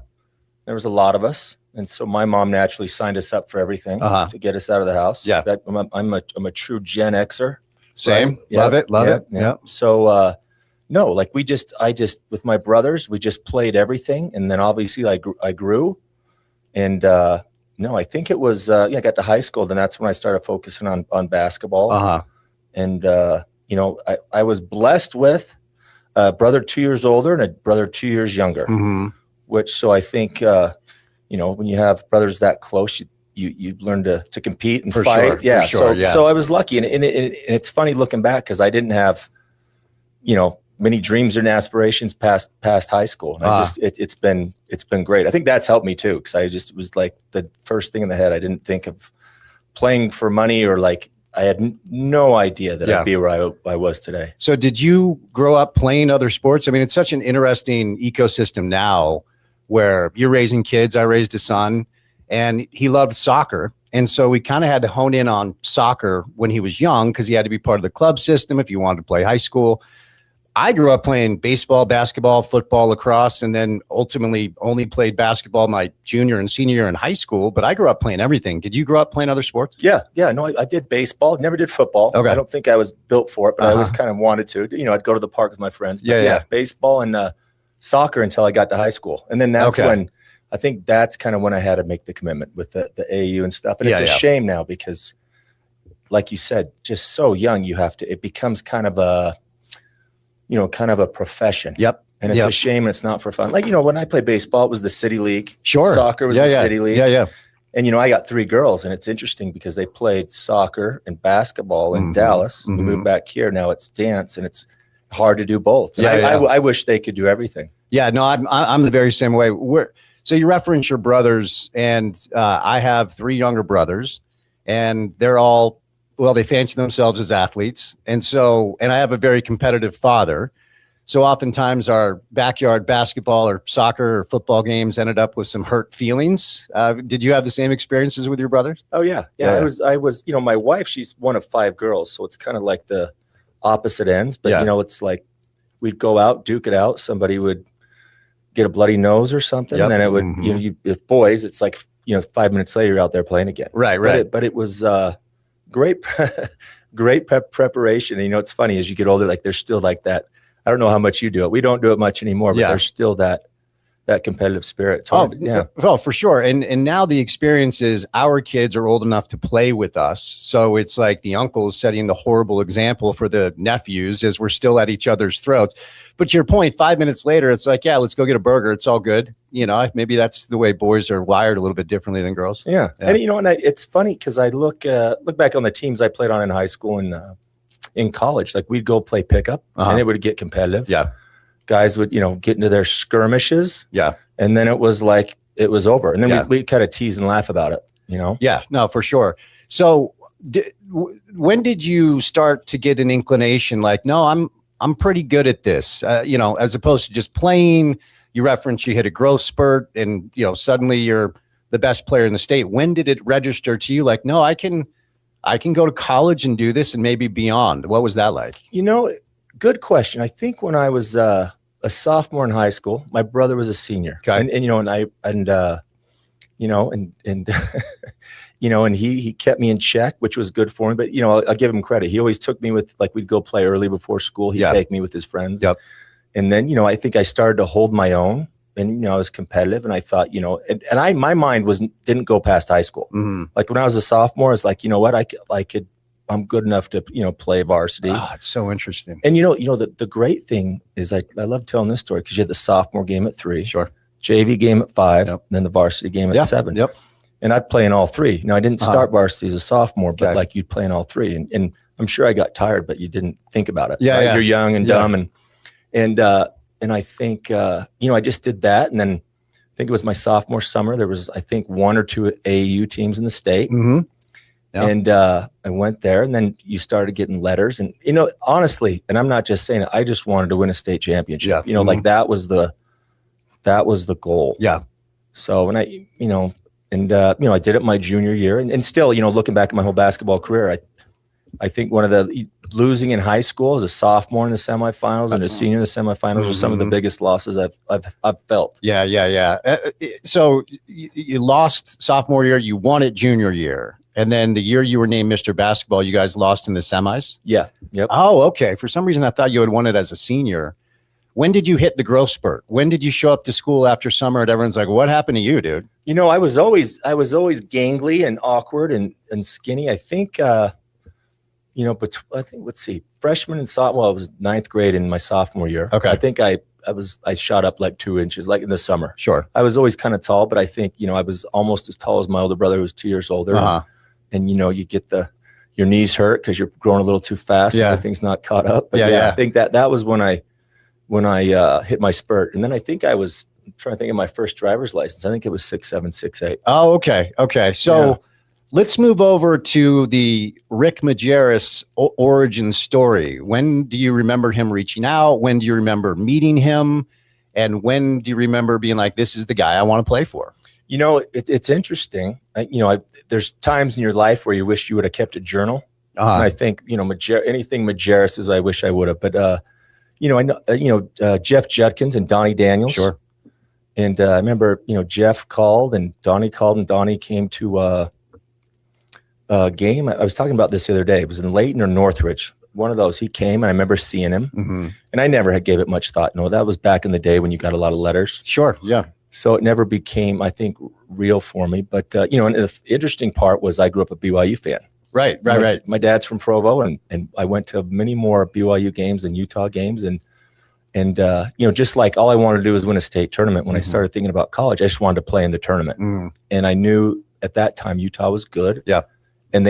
there was a lot of us, and so my mom naturally signed us up for everything to get us out of the house. Yeah, I'm a true Gen Xer. Same, right? Love it. Yeah. So. No, like I just with my brothers, we just played everything, and then obviously I grew, and I think it was I got to high school, then that's when I started focusing on basketball. And I was blessed with a brother 2 years older and a brother 2 years younger, which so I think when you have brothers that close, you learn to compete and fight. Sure. So I was lucky, and it's funny looking back because I didn't have many dreams and aspirations past high school. It's been great. I think that's helped me too, because I just was like the first thing in the head. I didn't think of playing for money, or like I had no idea that I'd be where I was today. So did you grow up playing other sports? I mean, it's such an interesting ecosystem now where you're raising kids. I raised a son, and he loved soccer. And so we kind of had to hone in on soccer when he was young, because he had to be part of the club system if you wanted to play high school. I grew up playing baseball, basketball, football, lacrosse, and then ultimately only played basketball my junior and senior year in high school. But I grew up playing everything. Did you grow up playing other sports? Yeah. No, I did baseball. Never did football. Okay. I don't think I was built for it, but I always kind of wanted to. I'd go to the park with my friends. But baseball and soccer until I got to high school. And then that's when I think that's kind of when I had to make the commitment with the AAU and stuff. And it's a shame now because, like you said, just so young, it becomes kind of a profession. Yep. And it's a shame it's not for fun. Like, when I played baseball, it was the city league. Sure. Soccer was the city league. Yeah. And, I got 3 girls, and it's interesting because they played soccer and basketball in Dallas. We moved back here. Now it's dance, and it's hard to do both. And I wish they could do everything. Yeah, no, I'm the very same way. So you reference your brothers, and I have 3 younger brothers, and they're all, they fancy themselves as athletes. And I have a very competitive father. So oftentimes our backyard basketball or soccer or football games ended up with some hurt feelings. Did you have the same experiences with your brothers? Oh, yeah. I was, my wife, she's one of 5 girls. So it's kind of like the opposite ends. But, it's like we'd go out, duke it out. Somebody would get a bloody nose or something. And then it would, with boys, it's like, 5 minutes later, you're out there playing again. Right. But it was great preparation. And, it's funny as you get older, like there's still like that. I don't know how much you do it. We don't do it much anymore, but there's still that competitive spirit. It's hard. Well, for sure. And now the experience is our kids are old enough to play with us. So it's like the uncle is setting the horrible example for the nephews as we're still at each other's throats. But to your point, 5 minutes later, it's like, let's go get a burger. It's all good. Maybe that's the way boys are wired a little bit differently than girls. Yeah. And it's funny because I look back on the teams I played on in high school and in college. Like we'd go play pickup and it would get competitive. Yeah. Guys would, get into their skirmishes. Yeah. And then it was like, it was over. And then we'd kind of tease and laugh about it, Yeah, no, for sure. So when did you start to get an inclination like, no, I'm pretty good at this, as opposed to just playing? You referenced you hit a growth spurt and, suddenly you're the best player in the state. When did it register to you like, no, I can go to college and do this and maybe beyond? What was that like? Good question. I think when I was a sophomore in high school, my brother was a senior. Okay. And and he kept me in check, which was good for me. But, I'll give him credit. He always took me with, like, we'd go play early before school. He'd take me with his friends. Yep. And then, I think I started to hold my own, and, I was competitive, and I thought, my mind didn't go past high school. Mm-hmm. Like when I was a sophomore, it's like, what, I'm good enough to, play varsity. Oh, it's so interesting. And, the great thing is I love telling this story because you had the sophomore game at 3. Sure. JV game at 5, Yep. and then the varsity game at 7. Yep. And I'd play in all 3. Now, I didn't start varsity as a sophomore, but like you'd play in all 3. And I'm sure I got tired, but you didn't think about it. Yeah, right? yeah. You're young and dumb. And I think, I just did that. And then I think it was my sophomore summer. There was, I think, 1 or 2 AAU teams in the state. Mm-hmm. Yep. And I went there, and then you started getting letters. And, honestly, and I'm not just saying it, I just wanted to win a state championship. Yeah. Like that was the goal. Yeah. So, and I did it my junior year, and still, looking back at my whole basketball career, I think one of the losing in high school as a sophomore in the semifinals and a senior in the semifinals are some of the biggest losses I've felt. Yeah. So you lost sophomore year, you won it junior year. And then the year you were named Mr. Basketball, you guys lost in the semis? Yeah. Yep. Oh, okay. For some reason, I thought you had won it as a senior. When did you hit the growth spurt? When did you show up to school after summer and everyone's like, what happened to you, dude? I was always gangly and awkward and skinny. I think, but I think, let's see, freshman and sophomore, I was 9th grade in my sophomore year. Okay. I think I shot up like 2 inches, like in the summer. Sure. I was always kind of tall, but I think, I was almost as tall as my older brother, who was 2 years older. Uh-huh. And you get your knees hurt because you're growing a little too fast. Yeah. Everything's not caught up. But Yeah. I think that was when I hit my spurt. And then I think I'm trying to think of my first driver's license. I think it was 6'7", 6'8". Oh, okay. So let's move over to the Rick Majerus origin story. When do you remember him reaching out? When do you remember meeting him? And when do you remember being like, this is the guy I want to play for? It's interesting. There's times in your life where you wish you would have kept a journal. Uh-huh. And I think, anything Majerus is, I wish I would have. But, I know, Jeff Judkins and Donnie Daniels. Sure. And I remember, Jeff called and Donnie came to a game. I was talking about this the other day. It was in Layton or Northridge. One of those. He came, and I remember seeing him. Mm-hmm. And I never gave it much thought. No, that was back in the day when you got a lot of letters. Sure. Yeah. So it never became, I think, real for me. But, and the interesting part was I grew up a BYU fan. Right. My dad's from Provo, and I went to many more BYU games and Utah games. And just like all I wanted to do was win a state tournament. When I started thinking about college, I just wanted to play in the tournament. Mm. And I knew at that time Utah was good. Yeah. And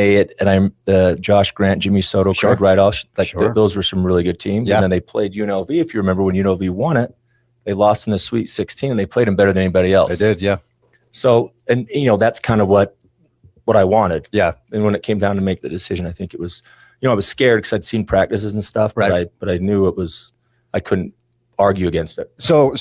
Josh Grant, Jimmy Soto, Sure. Craig Rideoff, Sure. those were some really good teams. Yeah. And then they played UNLV. If you remember when UNLV won it, they lost in the Sweet 16, and they played them better than anybody else. They did. Yeah. So, and that's kind of what I wanted. Yeah. And when it came down to make the decision, I think it was, I was scared because I'd seen practices and stuff, Right. but I knew I couldn't argue against it. So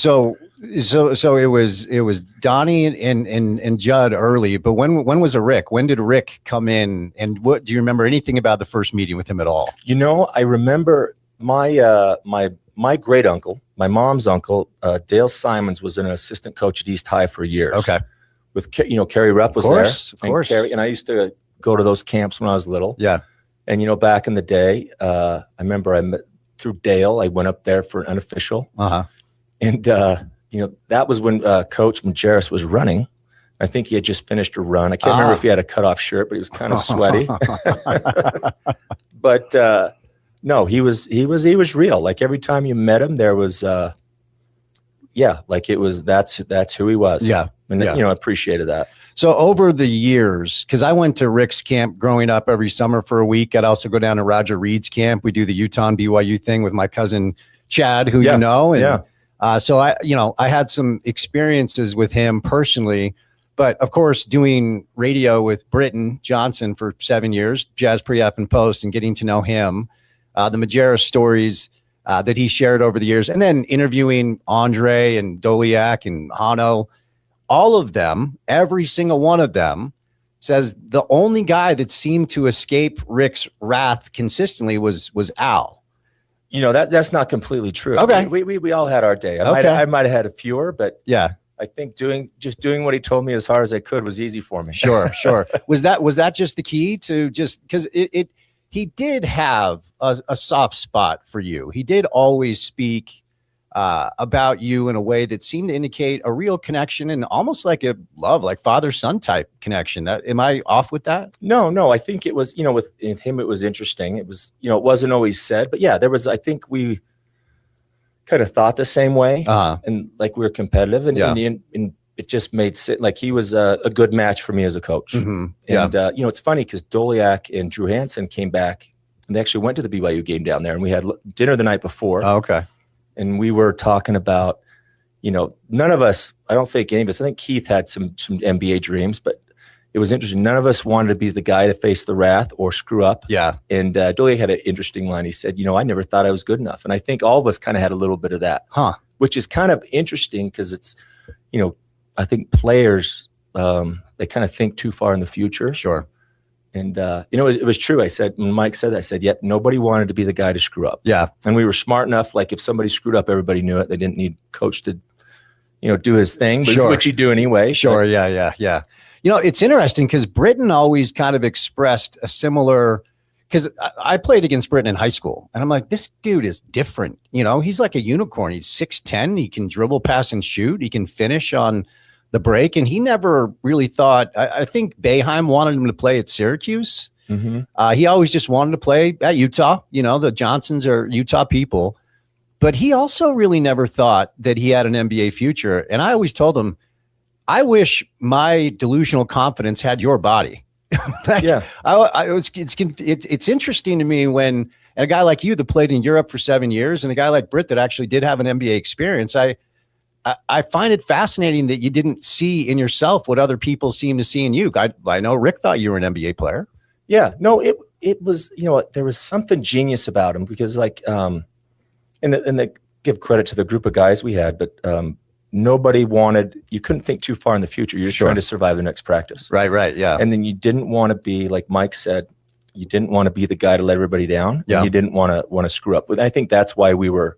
it was Donnie and Judd early, but when was it Rick? When did Rick come in, and what do you remember anything about the first meeting with him at all? I remember my great uncle, my mom's uncle, Dale Simons, was an assistant coach at East High for years. Okay. With Kerry Rupp was there. Of course. And I used to go to those camps when I was little. Yeah. And back in the day, I remember I met through Dale. I went up there for an unofficial. Uh-huh. And that was when Coach Majerus was running. I think he had just finished a run. I can't remember if he had a cutoff shirt, but he was kind of sweaty. But no, he was real. Like every time you met him, there was that's who he was. Yeah. And I appreciated that. So over the years, because I went to Rick's camp growing up every summer for a week. I'd also go down to Roger Reed's camp. We do the Utah and BYU thing with my cousin Chad, who you know. And so I had some experiences with him personally. But of course, doing radio with Britton Johnson for 7 years, Jazz Pre-F and Post, and getting to know him, the Majerus stories that he shared over the years, and then interviewing Andre and Doliak and Hano, all of them, every single one of them, says the only guy that seemed to escape Rick's wrath consistently was Al. That's not completely true. Okay. We all had our day. Okay. I might have had a fewer, but yeah. I think doing what he told me as hard as I could was easy for me. Sure. Was that just the key to just because he did have a soft spot for you. He did always speak about you in a way that seemed to indicate a real connection and almost like a love, like father-son type connection. Am I off with that? No. I think it was, with him, it was interesting. It was, it wasn't always said, but yeah, I think we kind of thought the same way, and like we were competitive, and it just made sense. Like he was a good match for me as a coach. Mm-hmm. And it's funny because Doliak and Drew Hansen came back, and they actually went to the BYU game down there, and we had dinner the night before. Oh, okay. And we were talking about, none of us, I don't think any of us, I think Keith had some NBA dreams, but it was interesting. None of us wanted to be the guy to face the wrath or screw up. Yeah. And Doliak had an interesting line. He said, I never thought I was good enough. And I think all of us kind of had a little bit of that, which is kind of interesting because it's, I think players, they kind of think too far in the future. Sure. And, it was true. I said, when Mike said that, I said, nobody wanted to be the guy to screw up. Yeah. And we were smart enough. Like if somebody screwed up, everybody knew it. They didn't need coach to, do his thing, which you do anyway. Sure. But, yeah. It's interesting because Britton always kind of expressed a similar, because I played against Britton in high school and I'm like, this dude is different. He's like a unicorn. He's 6'10". He can dribble, pass, and shoot. He can finish on the break. And he never really thought, I think Boeheim wanted him to play at Syracuse. Mm-hmm. He always just wanted to play at Utah. The Johnsons are Utah people, but he also really never thought that he had an NBA future. And I always told him, I wish my delusional confidence had your body. It's interesting to me when a guy like you that played in Europe for 7 years and a guy like Britt that actually did have an NBA experience, I find it fascinating that you didn't see in yourself what other people seem to see in you. I know Rick thought you were an NBA player. Yeah, no, it was, there was something genius about him because and they give credit to the group of guys we had, but nobody you couldn't think too far in the future. You're just trying to survive the next practice. Right. Yeah. And then you didn't want to be, like Mike said, you didn't want to be the guy to let everybody down. Yeah. And you didn't want to screw up. I think that's why we were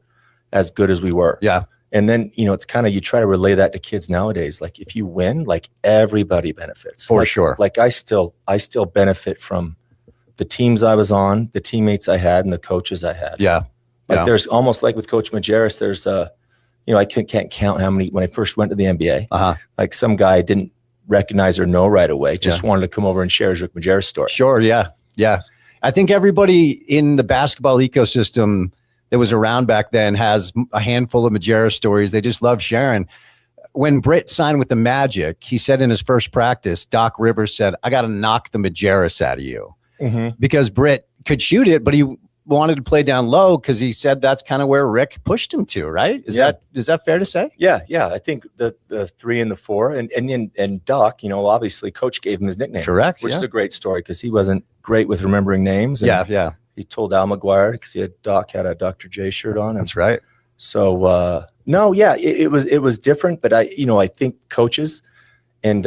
as good as we were. Yeah. And then, it's kind of, you try to relay that to kids nowadays. Like if you win, like everybody benefits. For sure. Like I still benefit from the teams I was on, the teammates I had, and the coaches I had. Yeah. Like there's almost like with Coach Majerus, there's I can't count how many, when I first went to the NBA, like some guy I didn't recognize or know right away, just wanted to come over and share his Rick Majerus story. Sure. Yeah. I think everybody in the basketball ecosystem that was around back then has a handful of Majerus stories. They just love sharing. When Britt signed with the Magic, he said in his first practice, Doc Rivers said, I got to knock the Majerus out of you. Mm-hmm. Because Britt could shoot it, but he wanted to play down low because he said that's kind of where Rick pushed him to, right? Is that fair to say? Yeah. I think the 3 and the 4 and Doc, obviously Coach gave him his nickname. Correct. Which is a great story because he wasn't great with remembering names. And yeah. He told Al McGuire because Doc had a Dr. J shirt on. That's right. So it was different, but I think coaches and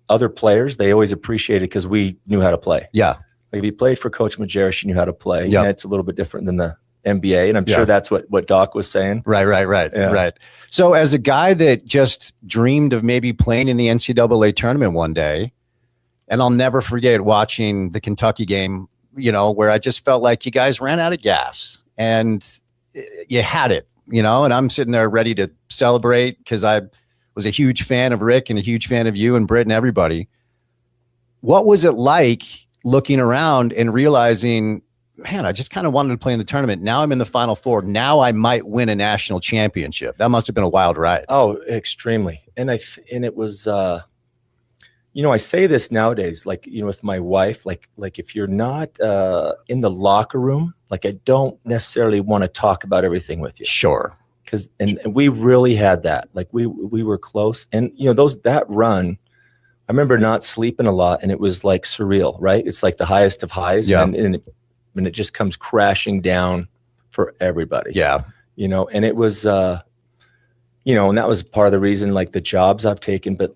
other players, they always appreciated it because we knew how to play. Yeah. Like if you played for Coach Majerus, you knew how to play. Yep. And it's a little bit different than the NBA, and I'm sure that's what Doc was saying. Right. Yeah. Right. So as a guy that just dreamed of maybe playing in the NCAA tournament one day, and I'll never forget watching the Kentucky game, where I just felt like you guys ran out of gas and you had it, and I'm sitting there ready to celebrate because I was a huge fan of Rick and a huge fan of you and Britt and everybody. What was it like looking around and realizing, man, I just kind of wanted to play in the tournament. Now I'm in the Final Four. Now I might win a national championship. That must have been a wild ride. Oh, extremely. And it was, I say this nowadays, like, with my wife, like if you're not in the locker room, like I don't necessarily want to talk about everything with you. Sure. And we really had that. Like we were close. And, that run, I remember not sleeping a lot, and it was like surreal, right? It's like the highest of highs, and it just comes crashing down for everybody. Yeah. And it was, and that was part of the reason, like the jobs I've taken, but,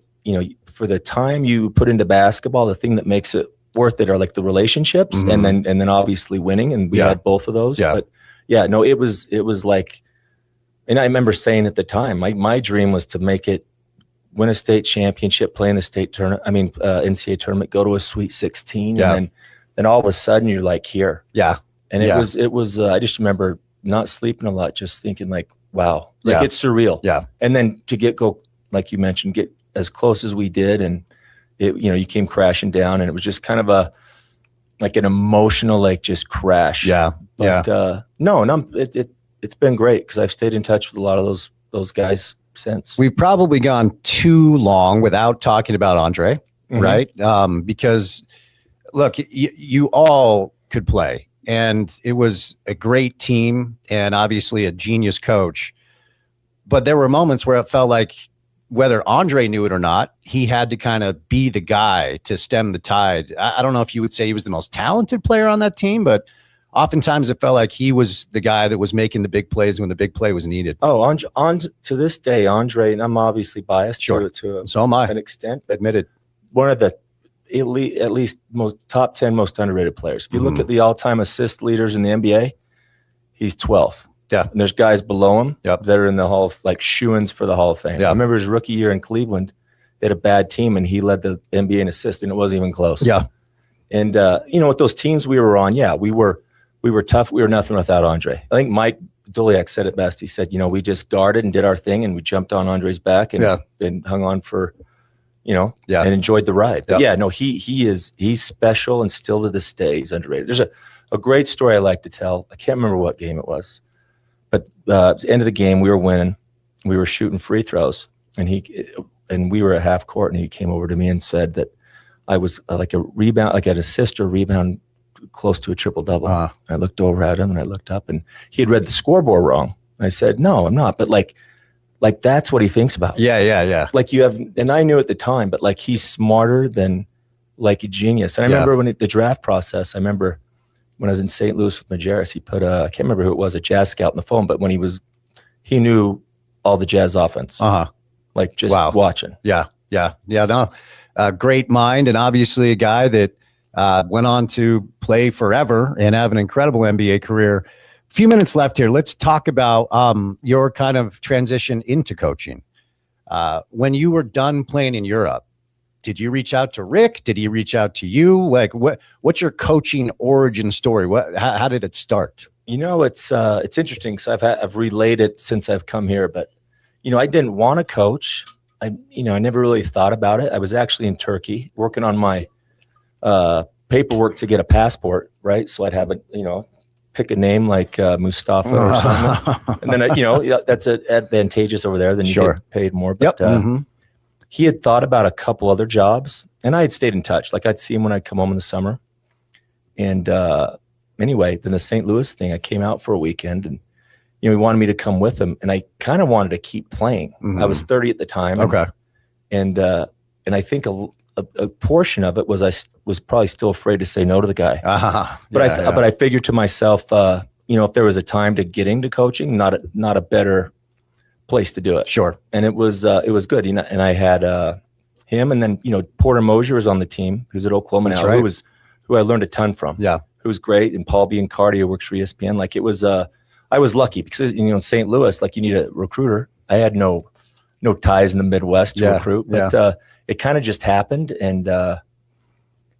for the time you put into basketball, the thing that makes it worth it are like the relationships, mm-hmm. and then obviously winning, and we had both of those. Yeah. But it was like, and I remember saying at the time, my dream was to make it win a state championship, play in the state tournament. I mean, NCAA tournament, go to a Sweet 16, and then all of a sudden you're like here. Yeah. And it was. I just remember not sleeping a lot, just thinking like, wow, like it's surreal. Yeah. And then to go, like you mentioned, get as close as we did, and you came crashing down, and it was just kind of like an emotional, like just crash. Yeah. But it's been great because I've stayed in touch with a lot of those guys since. We've probably gone too long without talking about Andre, right? Because look, you all could play. And it was a great team and obviously a genius coach. But there were moments where it felt like whether Andre knew it or not, he had to kind of be the guy to stem the tide. I don't know if you would say he was the most talented player on that team, but oftentimes it felt like he was the guy that was making the big plays when the big play was needed. Oh, on to this day, Andre, and I'm obviously biased to so am I. An extent. Admitted. One of the elite, at least top 10 most underrated players. If you look at the all-time assist leaders in the NBA, he's 12th. Yeah. And there's guys below him that are in the Hall of, like, shoo-ins for the Hall of Fame. Yeah. I remember his rookie year in Cleveland, they had a bad team, and he led the NBA in assists, and it wasn't even close. Yeah. And, with those teams we were on, we were tough. We were nothing without Andre. I think Mike Duliak said it best. He said, we just guarded and did our thing, and we jumped on Andre's back and hung on for – and enjoyed the ride. But he's special, and still to this day, he's underrated. There's a great story I like to tell. I can't remember what game it was, but at the end of the game, we were winning. We were shooting free throws, and we were at half court, and he came over to me and said that I was like a rebound, like an assist or rebound close to a triple-double. I looked over at him, and I looked up, and he had read the scoreboard wrong. And I said, no, I'm not. But like that's what he thinks about. Yeah. Like you have, and I knew at the time, but like he's smarter than like a genius. And I remember when the draft process, I remember when I was in St. Louis with Majerus, he put I can't remember who it was, a Jazz scout on the phone, but when he knew all the Jazz offense. Like just watching. Yeah. No, great mind. And obviously a guy that went on to play forever and have an incredible NBA career. Few minutes left here. Let's talk about your kind of transition into coaching. When you were done playing in Europe, did you reach out to Rick? Did he reach out to you? Like, what's your coaching origin story? How did it start? It's interesting because I've relayed it since I've come here, but I didn't want to coach. I never really thought about it. I was actually in Turkey working on my paperwork to get a passport, right? So I'd have pick a name like Mustafa or something. And then, that's advantageous over there. Then you get paid more. But he had thought about a couple other jobs, and I had stayed in touch. Like I'd see him when I'd come home in the summer. And anyway, then the St. Louis thing, I came out for a weekend, and, he wanted me to come with him. And I kind of wanted to keep playing. I was 30 at the time. Okay. And I think a portion of it was I was probably still afraid to say no to the guy. But I figured to myself, if there was a time to get into coaching, not a better place to do it. Sure. And it was good. And I had him, and then Porter Mosier was on the team, who's at Oklahoma now, who I learned a ton from. Yeah. Who was great. And Paul Biancardi, who works for ESPN. Like it was I was lucky because in St. Louis, like you need a recruiter. I had no ties in the Midwest to recruit, but it kind of just happened, and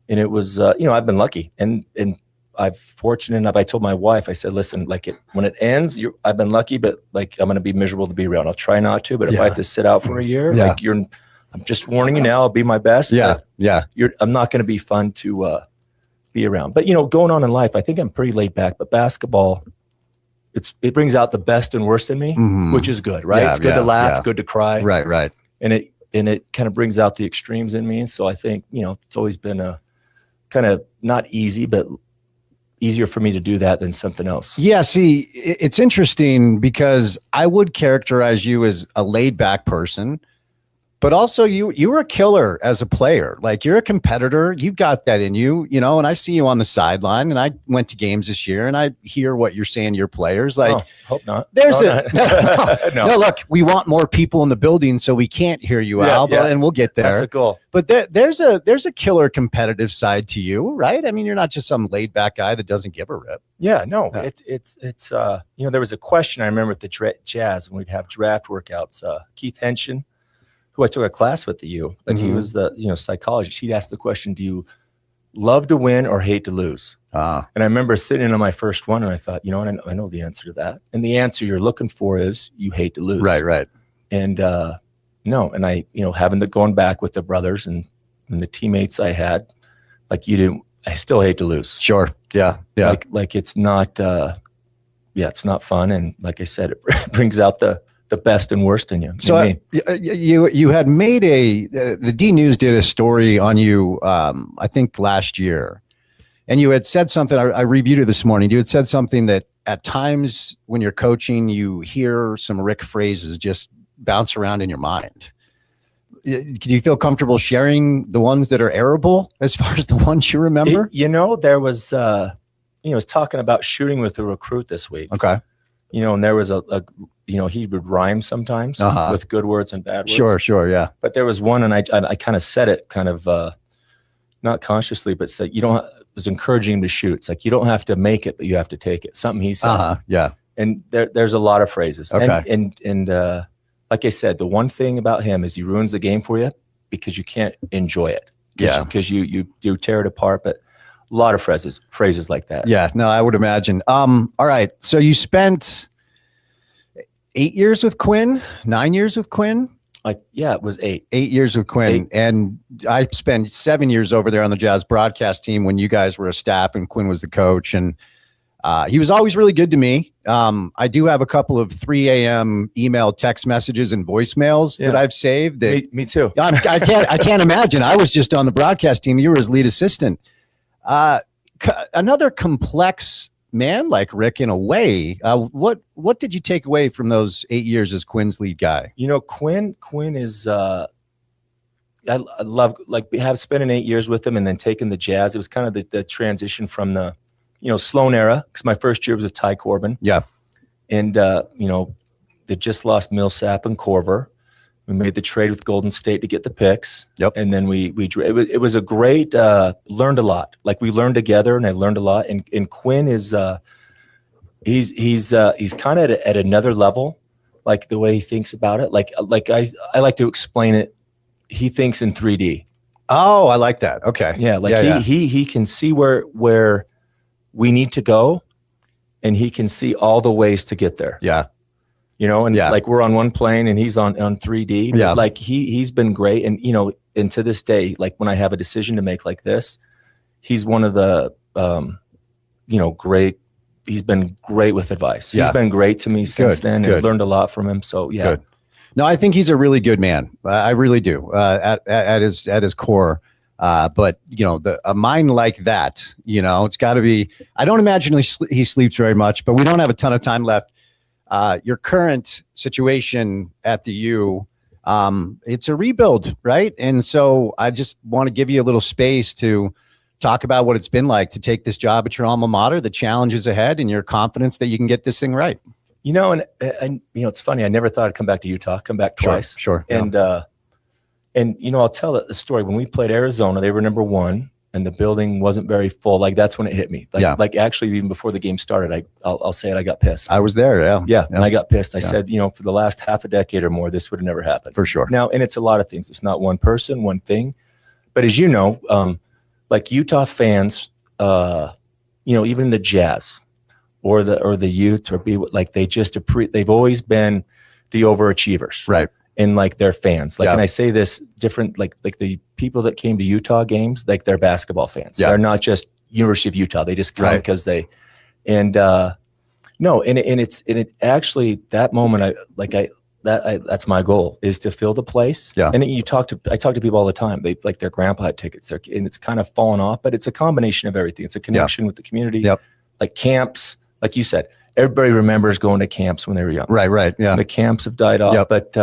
it was I've been lucky, and I'm fortunate enough. I told my wife, I said, listen, like when it ends, I've been lucky, but like I'm going to be miserable to be around. I'll try not to, but if I have to sit out for a year, I'm just warning you now. I'll be my best. I'm not going to be fun to be around. But going on in life, I think I'm pretty laid back. But basketball, it brings out the best and worst in me, which is good, right? It's good to laugh, good to cry, right. And it kind of brings out the extremes in me. And so I think, it's always been a kind of not easy, but easier for me to do that than something else. Yeah. See, it's interesting because I would characterize you as a laid back person, but also you were a killer as a player. Like you're a competitor. You've got that in you, and I see you on the sideline, and I went to games this year, and I hear what you're saying to your players. Like, hope not. There's no. Look, we want more people in the building, so we can't hear you, Al, and we'll get there. That's the goal. But there's a killer competitive side to you, right? I mean, you're not just some laid back guy that doesn't give a rip. Yeah, no, it's there was a question I remember at the Jazz when we'd have draft workouts. Keith Henshin, who I took a class with at U, like he was the psychologist. He'd ask the question, do you love to win or hate to lose? And I remember sitting in on my first one, and I thought, you know what, I know the answer to that. And the answer you're looking for is you hate to lose. Right. And no, and I, having going back with the brothers and the teammates I had, like I still hate to lose. Sure. Yeah. Like it's not, it's not fun. And like I said, it brings out the best and worst in you. So you had made the D News did a story on you, I think last year, and you had said something. I reviewed it this morning. You had said something that at times when you're coaching, you hear some Rick phrases just bounce around in your mind. Do you feel comfortable sharing the ones that are airable as far as the ones you remember? There was, I was talking about shooting with a recruit this week. Okay. And there was he would rhyme sometimes with good words and bad words. Sure. Yeah. But there was one, and I kind of said it kind of, not consciously, but said, was encouraging him to shoot. It's like, you don't have to make it, but you have to take it. Something he said. Yeah. And there's a lot of phrases. Okay. And like I said, the one thing about him is he ruins the game for you because you can't enjoy it. Because you tear it apart. But a lot of phrases like that. Yeah. No, I would imagine. All right. So you spent 8 years with Quinn, 9 years with Quinn. It was 8. 8 years with Quinn. 8. And I spent 7 years over there on the Jazz broadcast team when you guys were a staff and Quinn was the coach. And he was always really good to me. I do have a couple of 3 a.m. email, text messages, and voicemails that I've saved. Me too. I can't imagine. I was just on the broadcast team. You were his lead assistant. Another complex man like Rick in a way. What did you take away from those 8 years as Quinn's lead guy? Quinn is I love spending 8 years with him and then taking the Jazz. It was kind of the transition from the Sloan era, because my first year was with Ty Corbin. Yeah. And they just lost Millsap and Corver. We made the trade with Golden State to get the picks. Yep. And then it was a great, learned a lot. Like we learned together, and I learned a lot. And Quinn is, he's kind of at another level, like the way he thinks about it. Like I like to explain it. He thinks in 3D. Oh, I like that. Okay. Yeah. He can see where we need to go, and he can see all the ways to get there. Yeah. Like we're on one plane and he's on 3D. Yeah. Like he's been great. And, and to this day, like when I have a decision to make like this, he's one of the, great, he's been great with advice. He's been great to me since then. And learned a lot from him. So yeah. Good. No, I think he's a really good man. I really do at his core. But a mind like that, it's gotta be, I don't imagine he sleeps very much, but we don't have a ton of time left. Your current situation at the U, it's a rebuild, right? And so I just want to give you a little space to talk about what it's been like to take this job at your alma mater, the challenges ahead, and your confidence that you can get this thing right. And it's funny. I never thought I'd come back to Utah, come back twice. Sure. And I'll tell the story. When we played Arizona, they were number 1. And the building wasn't very full. Like that's when it hit me. Like actually, even before the game started, I'll say it. I got pissed. I was there. Yeah. And I got pissed. I said, for the last half a decade or more, this would have never happened. For sure. Now, and it's a lot of things. It's not one person, one thing. But as you know, like Utah fans, even the Jazz or the Utes they've always been the overachievers. Right. And like their fans, and I say this different, like the people that came to Utah games, like they're basketball fans. Yeah. They're not just University of Utah. They just come because it's actually that moment. That's my goal, is to fill the place. Yeah. And I talk to people all the time. They like their grandpa had tickets there, and it's kind of fallen off, but it's a combination of everything. It's a connection with the community. Yep. Like camps, like you said, everybody remembers going to camps when they were young. Right. Yeah. The camps have died off, but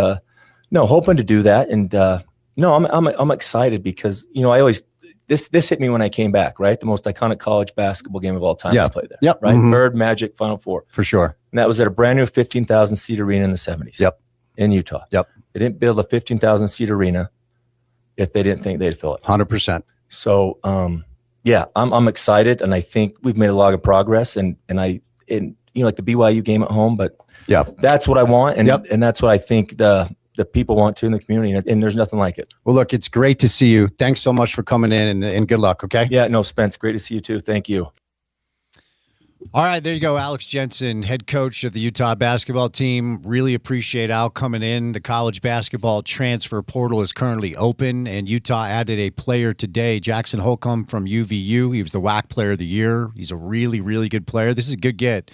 hoping to do that. And I'm excited because, I always, this hit me when I came back, right? The most iconic college basketball game of all time was played there. Yep. Right. Mm-hmm. Bird, Magic, Final Four. For sure. And that was at a brand new 15,000 seat arena in the 70s. Yep. In Utah. Yep. They didn't build a 15,000 seat arena if they didn't think they'd fill it. 100%. So, I'm excited, and I think we've made a lot of progress, and like the BYU game at home, but that's what I want. And, and that's what I think the people want to in the community, and there's nothing like it. Well, look, it's great to see you. Thanks so much for coming in, and good luck, okay? Yeah, no, Spence, great to see you too. Thank you. All right, there you go. Alex Jensen, head coach of the Utah basketball team. Really appreciate Al coming in. The college basketball transfer portal is currently open, and Utah added a player today, Jackson Holcomb from UVU. He was the WAC player of the year. He's a really, really good player. This is a good get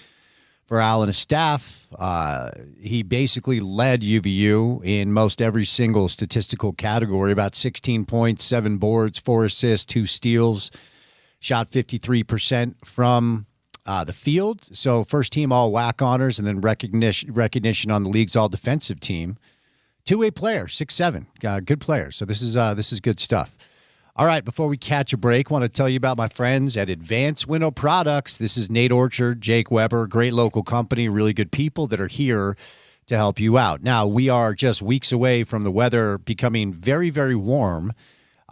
for Al and his staff. He basically led UVU in most every single statistical category, about 16 points, 7 boards, 4 assists, 2 steals, shot 53% from the field. So first team all WAC honors, and then recognition on the league's all defensive team. Two-way player, 6'7", good player. So this is good stuff. All right, before we catch a break, want to tell you about my friends at Advanced Window Products. This is Nate Orchard, Jake Weber, great local company, really good people that are here to help you out. Now, we are just weeks away from the weather becoming very, very warm.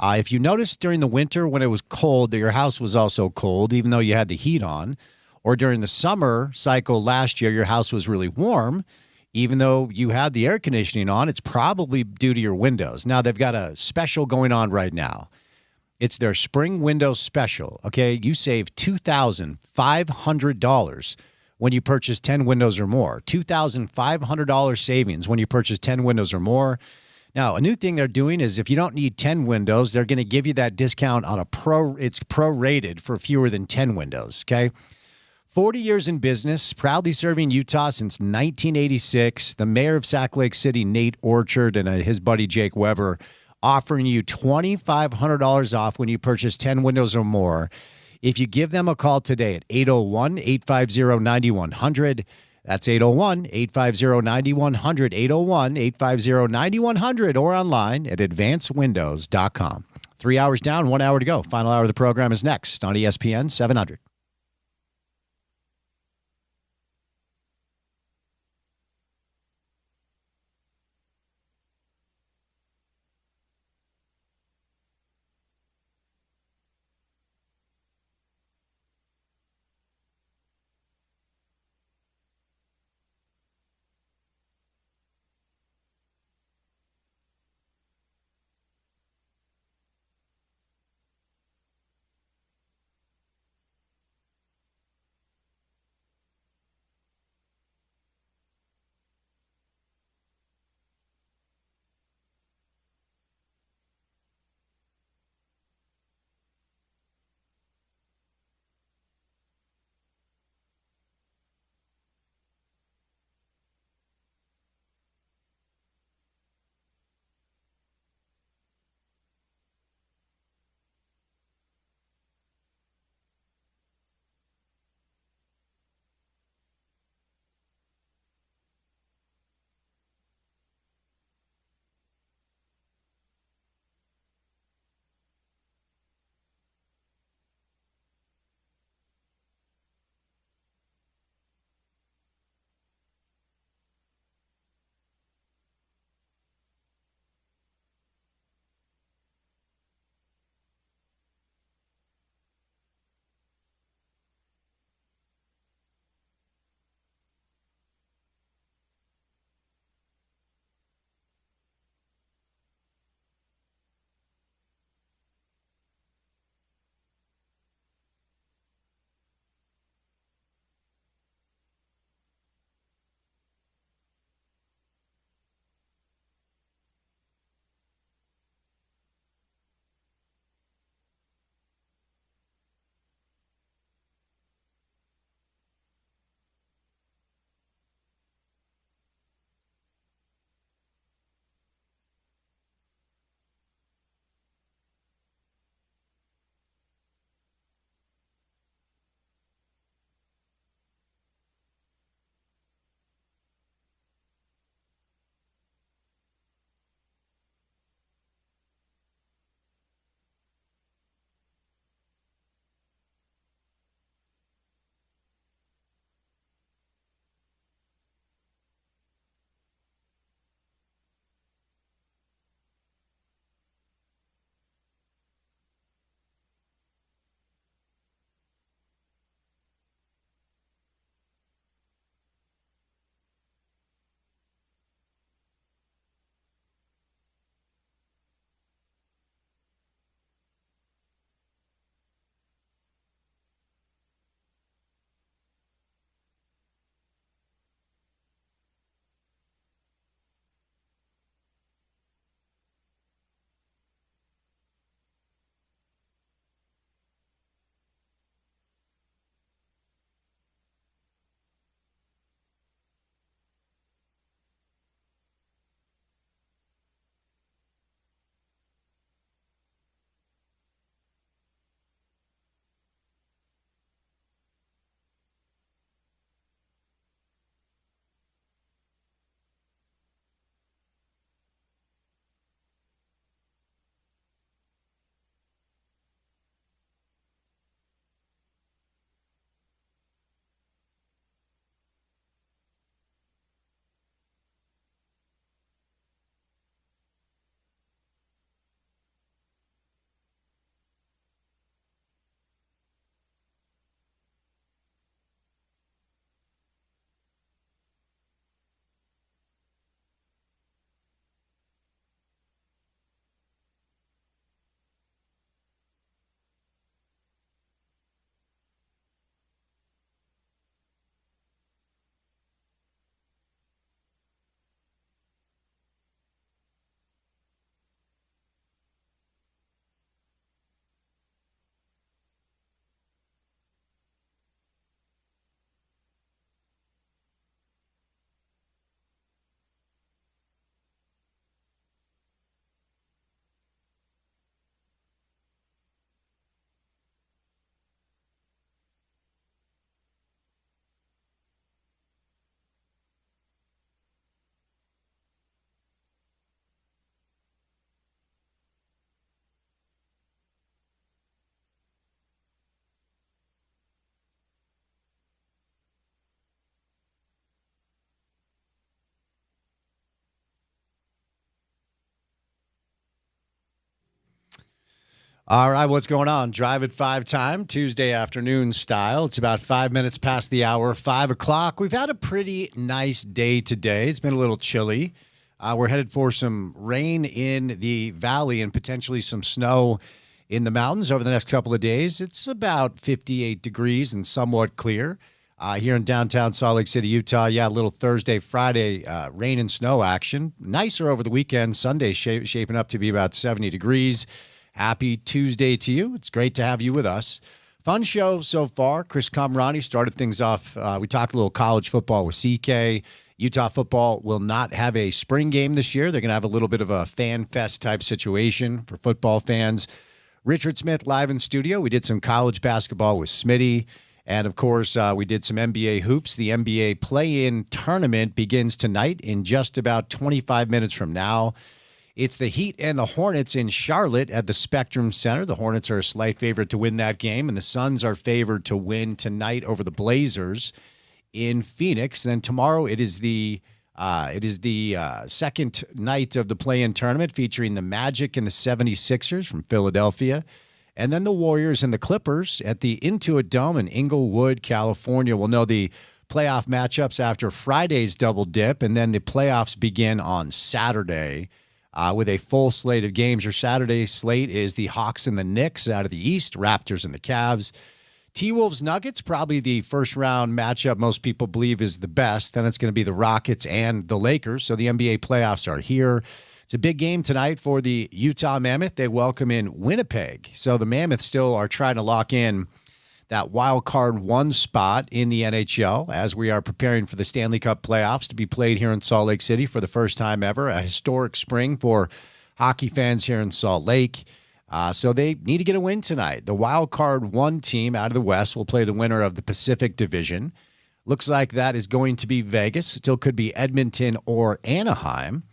If you noticed during the winter when it was cold that your house was also cold, even though you had the heat on, or during the summer cycle last year, your house was really warm, even though you had the air conditioning on, it's probably due to your windows. Now, they've got a special going on right now. It's their spring window special, okay? You save $2,500 when you purchase 10 windows or more. $2,500 savings when you purchase 10 windows or more. Now, a new thing they're doing is if you don't need 10 windows, they're going to give you that discount on it's prorated for fewer than 10 windows, okay? 40 years in business, proudly serving Utah since 1986. The mayor of Sac Lake City, Nate Orchard, and his buddy Jake Weber offering you $2,500 off when you purchase 10 windows or more. If you give them a call today at 801-850-9100, that's 801-850-9100, 801-850-9100, or online at advancedwindows.com. 3 hours down, 1 hour to go. Final hour of the program is next on ESPN 700. All right, what's going on? Drive at 5 time, Tuesday afternoon style. It's about 5 minutes past the hour, 5 o'clock. We've had a pretty nice day today. It's been a little chilly. We're headed for some rain in the valley and potentially some snow in the mountains over the next couple of days. It's about 58 degrees and somewhat clear. Here in downtown Salt Lake City, Utah, a little Thursday, Friday rain and snow action. Nicer over the weekend. Sunday shaping up to be about 70 degrees. Happy Tuesday to you. It's great to have you with us. Fun show so far. Chris Camerani started things off. We talked a little college football with CK. Utah football will not have a spring game this year. They're going to have a little bit of a fan fest type situation for football fans. Richard Smith live in studio. We did some college basketball with Smitty. And, of course, we did some NBA hoops. The NBA play-in tournament begins tonight in just about 25 minutes from now. It's the Heat and the Hornets in Charlotte at the Spectrum Center. The Hornets are a slight favorite to win that game, and the Suns are favored to win tonight over the Blazers in Phoenix. Then tomorrow it is the second night of the play-in tournament featuring the Magic and the 76ers from Philadelphia. And then the Warriors and the Clippers at the Intuit Dome in Inglewood, California. We'll know the playoff matchups after Friday's double dip, and then the playoffs begin on Saturday with a full slate of games. Your Saturday slate is the Hawks and the Knicks out of the East, Raptors and the Cavs. T-Wolves Nuggets, probably the first-round matchup most people believe is the best. Then it's going to be the Rockets and the Lakers. So the NBA playoffs are here. It's a big game tonight for the Utah Mammoth. They welcome in Winnipeg. So the Mammoth still are trying to lock in that wild card 1 spot in the NHL as we are preparing for the Stanley Cup playoffs to be played here in Salt Lake City for the first time ever. A historic spring for hockey fans here in Salt Lake. So they need to get a win tonight. The wild card 1 team out of the West will play the winner of the Pacific Division. Looks like that is going to be Vegas. Still could be Edmonton or Anaheim.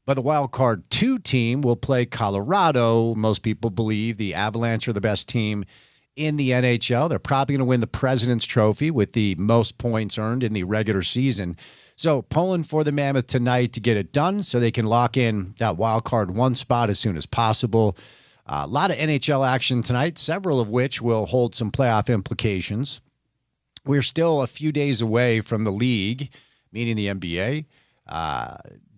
But the wild card 2 team will play Colorado. Most people believe the Avalanche are the best team in the NHL. They're probably going to win the President's Trophy with the most points earned in the regular season. So pulling for the Mammoth tonight to get it done so they can lock in that wild card 1 spot as soon as possible. A lot of NHL action tonight, several of which will hold some playoff implications. We're still a few days away from the league, meaning the NBA,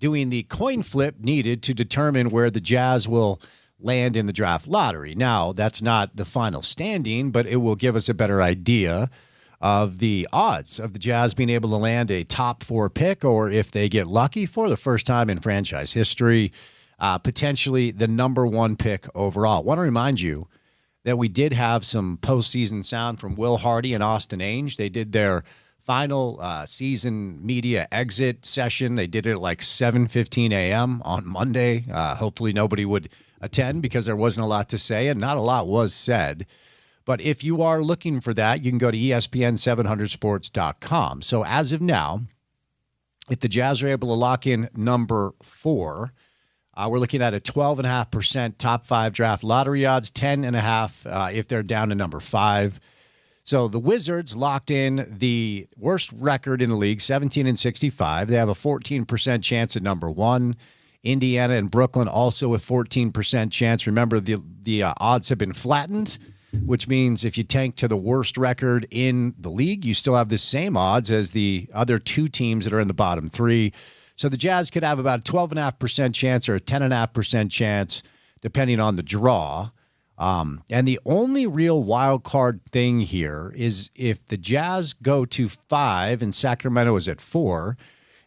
doing the coin flip needed to determine where the Jazz will land in the draft lottery. Now, that's not the final standing, but it will give us a better idea of the odds of the Jazz being able to land a top 4 pick, or if they get lucky for the first time in franchise history, potentially the number 1 pick overall. I want to remind you that we did have some postseason sound from Will Hardy and Austin Ainge. They did their final season media exit session. They did it at like 7:15 a.m. on Monday. Hopefully nobody would attend because there wasn't a lot to say, and not a lot was said. But if you are looking for that, you can go to ESPN700sports.com. So as of now, if the Jazz are able to lock in number 4, we're looking at a 12.5% top 5 draft lottery odds, 10.5 if they're down to number 5. So the Wizards locked in the worst record in the league, 17-65. They have a 14% chance at number 1. Indiana and Brooklyn also with 14% chance. Remember, the odds have been flattened, which means if you tank to the worst record in the league, you still have the same odds as the other 2 teams that are in the bottom 3. So the Jazz could have about a 12.5% chance or a 10.5% chance, depending on the draw. And the only real wild card thing here is if the Jazz go to 5 and Sacramento is at 4,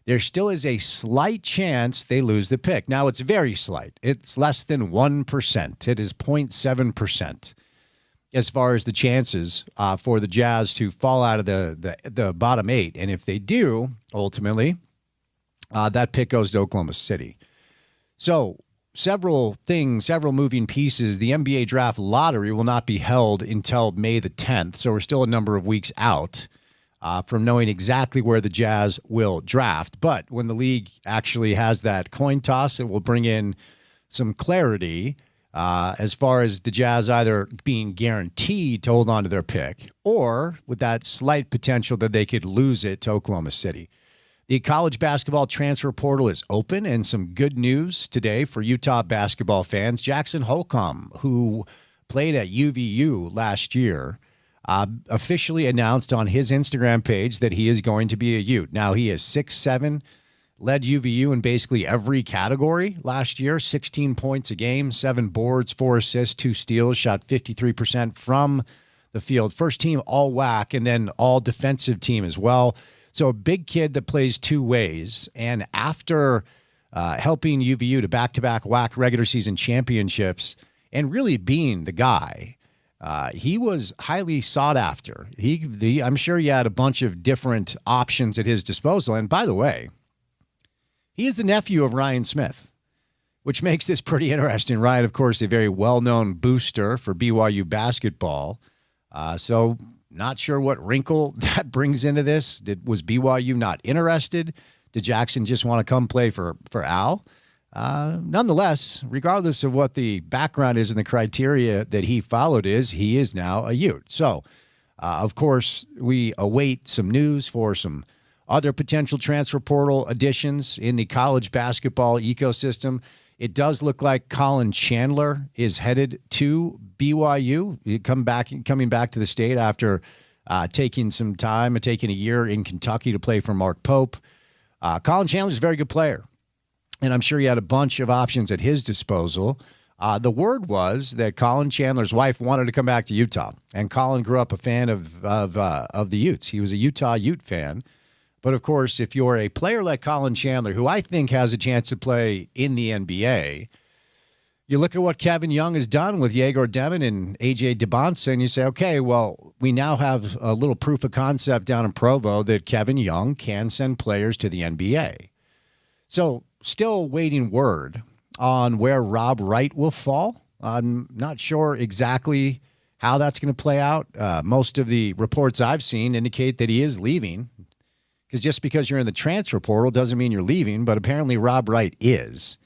there still is a slight chance they lose the pick. Now, it's very slight. It's less than 1%. It is 0.7% as far as the chances for the Jazz to fall out of the bottom 8. And if they do, ultimately, that pick goes to Oklahoma City. So several moving pieces. The NBA draft lottery will not be held until May the 10th. So we're still a number of weeks out from knowing exactly where the Jazz will draft. But when the league actually has that coin toss, it will bring in some clarity as far as the Jazz either being guaranteed to hold on to their pick or with that slight potential that they could lose it to Oklahoma City. The college basketball transfer portal is open, and some good news today for Utah basketball fans. Jackson Holcomb, who played at UVU last year, officially announced on his Instagram page that he is going to be a Ute. Now, he is 6'7", led UVU in basically every category last year, 16 points a game, 7 boards, 4 assists, 2 steals, shot 53% from the field. First team all WAC, and then all defensive team as well. So a big kid that plays two ways. And after helping UVU to back-to-back WAC regular season championships and really being the guy, he was highly sought after. I'm sure he had a bunch of different options at his disposal. And by the way, he is the nephew of Ryan Smith, which makes this pretty interesting. Ryan, of course, a very well-known booster for BYU basketball. So not sure what wrinkle that brings into this. Was BYU not interested? Did Jackson just want to come play for Al? Nonetheless, regardless of what the background is and the criteria that he followed he is now a Ute. So, of course, we await some news for some other potential transfer portal additions in the college basketball ecosystem. It does look like Colin Chandler is headed to BYU, coming back to the state after taking some time, taking a year in Kentucky to play for Mark Pope. Colin Chandler is a very good player, and I'm sure he had a bunch of options at his disposal. The word was that Colin Chandler's wife wanted to come back to Utah, and Colin grew up a fan of the Utes. He was a Utah Ute fan. But, of course, if you're a player like Colin Chandler, who I think has a chance to play in the NBA, you look at what Kevin Young has done with Yegor Demon and A.J. DeBonsa, and you say, okay, well, we now have a little proof of concept down in Provo that Kevin Young can send players to the NBA. So still waiting word on where Rob Wright will fall. I'm not sure exactly how that's going to play out. Most of the reports I've seen indicate that he is leaving, because just because you're in the transfer portal doesn't mean you're leaving, but apparently Rob Wright is.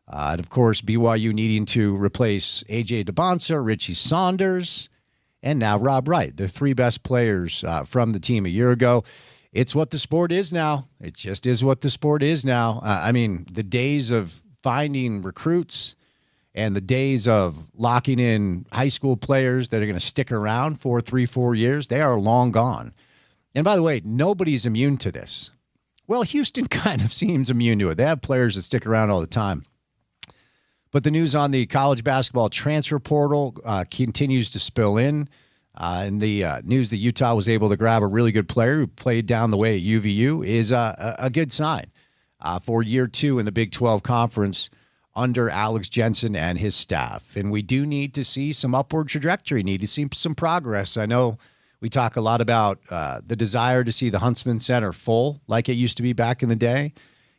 And, of course, BYU needing to replace A.J. DeBonsa, Richie Saunders, and now Rob Wright, the 3 best players from the team a year ago. It's what the sport is now. It just is what the sport is now. I mean, the days of finding recruits and the days of locking in high school players that are going to stick around for 3-4 years, they are long gone. And by the way, nobody's immune to this. Well, Houston kind of seems immune to it. They have players that stick around all the time. But the news on the college basketball transfer portal continues to spill in. And the news that Utah was able to grab a really good player who played down the way at UVU is a good sign for year 2 in the Big 12 Conference under Alex Jensen and his staff. And we do need to see some upward trajectory, need to see some progress. I know we talk a lot about the desire to see the Huntsman Center full like it used to be back in the day.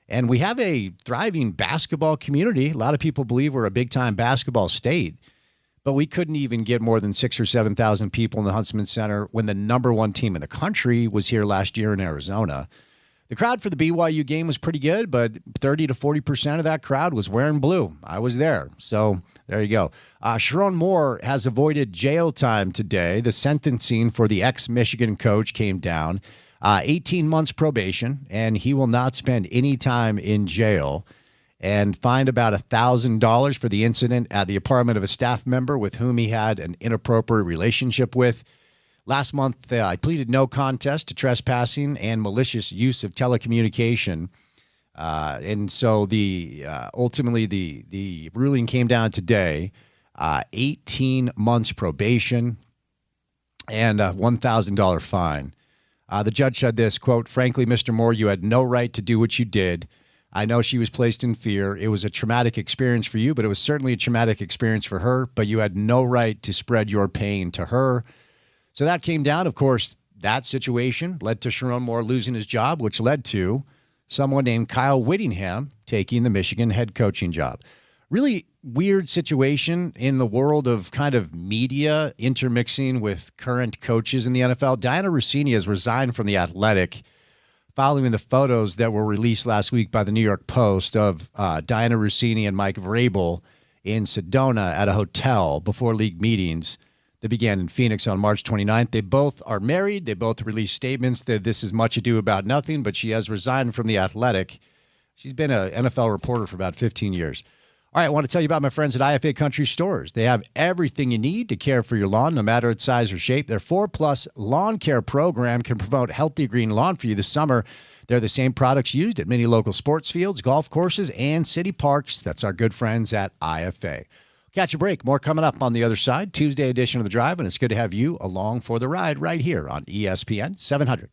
And we have a thriving basketball community. A lot of people believe we're a big-time basketball state, but we couldn't even get more than 6,000 or 7,000 people in the Huntsman Center when the number 1 team in the country was here last year in Arizona. The crowd for the BYU game was pretty good, but 30 to 40% of that crowd was wearing blue. I was there. So there you go. Sharon Moore has avoided jail time today. The sentencing for the ex-Michigan coach came down. 18 months probation, and he will not spend any time in jail, and fined about $1,000 for the incident at the apartment of a staff member with whom he had an inappropriate relationship with. Last month, I pleaded no contest to trespassing and malicious use of telecommunication. And so ultimately the ruling came down today, 18 months probation and a $1,000 fine. The judge said this, quote, "Frankly, Mr. Moore, you had no right to do what you did. I know she was placed in fear. It was a traumatic experience for you, but it was certainly a traumatic experience for her. But you had no right to spread your pain to her." So that came down. Of course, that situation led to Sharon Moore losing his job, which led to someone named Kyle Whittingham taking the Michigan head coaching job. Really weird situation in the world of kind of media intermixing with current coaches in the NFL. Diana Russini has resigned from The Athletic following the photos that were released last week by the New York Post of Diana Russini and Mike Vrabel in Sedona at a hotel before league meetings that began in Phoenix on March 29th. They both are married. They both released statements that this is much ado about nothing, but she has resigned from The Athletic. She's been an NFL reporter for about 15 years. All right, I want to tell you about my friends at IFA Country Stores. They have everything you need to care for your lawn, no matter its size or shape. Their 4+ lawn care program can promote healthy green lawn for you this summer. They're the same products used at many local sports fields, golf courses, and city parks. That's our good friends at IFA. Catch a break. More coming up on the other side. Tuesday edition of The Drive, and it's good to have you along for the ride right here on ESPN 700.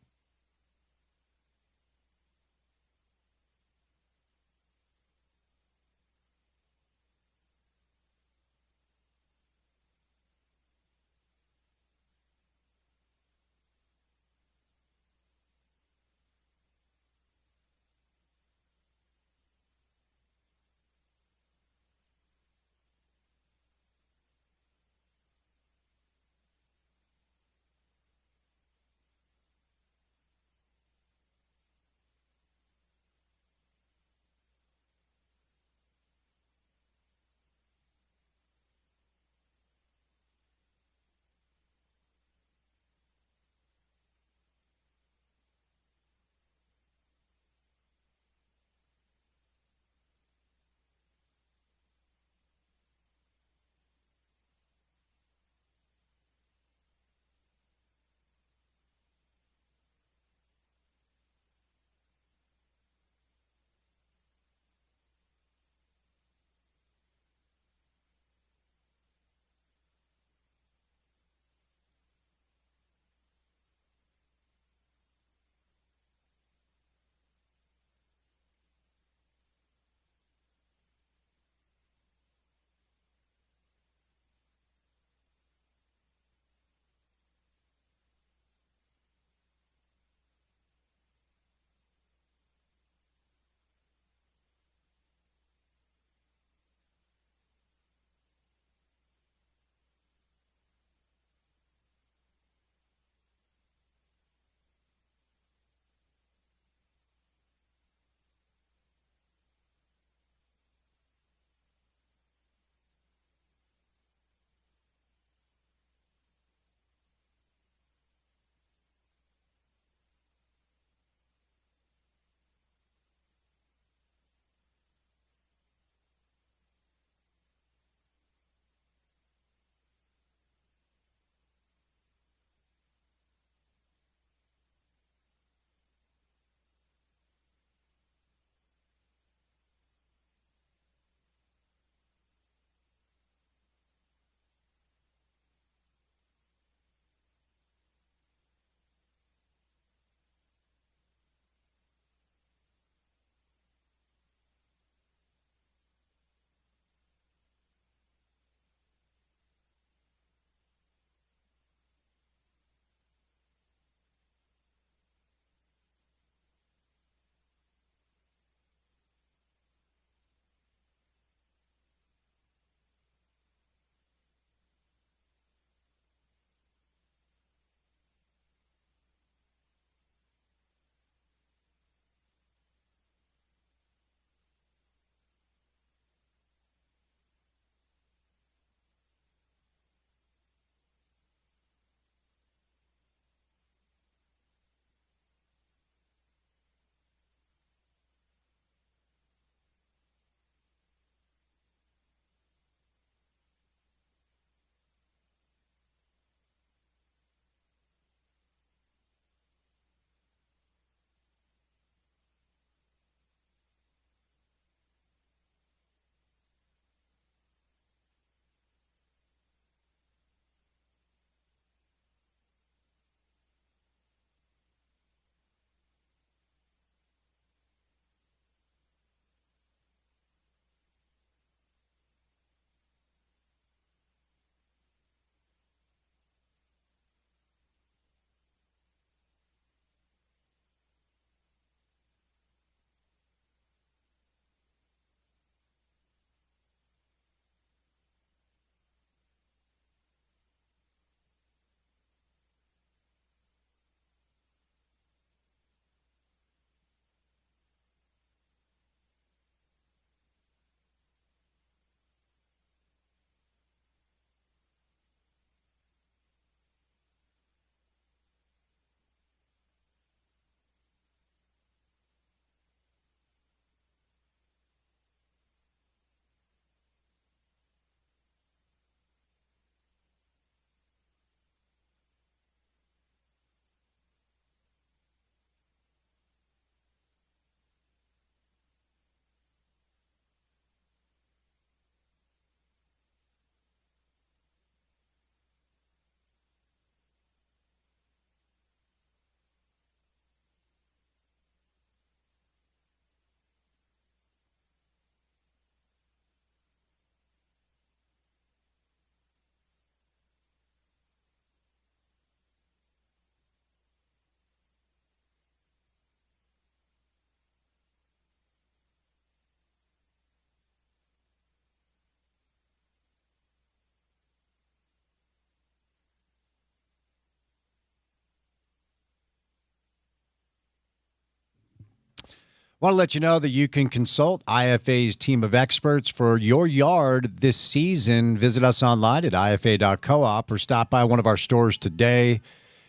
Want to let you know that you can consult IFA's team of experts for your yard this season. Visit us online at ifa.coop or stop by one of our stores today.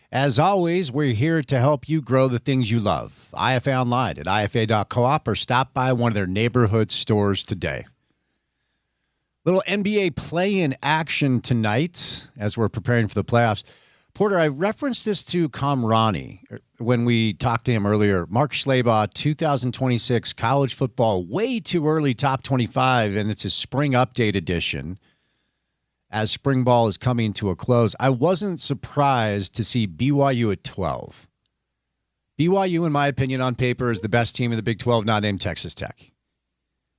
As always, we're here to help you grow the things you love. IFA online at ifa.coop or stop by one of their neighborhood stores today. Little NBA play-in action tonight as we're preparing for the playoffs. Porter, I referenced this to Kamrani when we talked to him earlier. Mark Schlabach, 2026 college football, way too early top 25, and it's a spring update edition as spring ball is coming to a close. I wasn't surprised to see BYU at 12. BYU, in my opinion, on paper, is the best team in the Big 12, not named Texas Tech.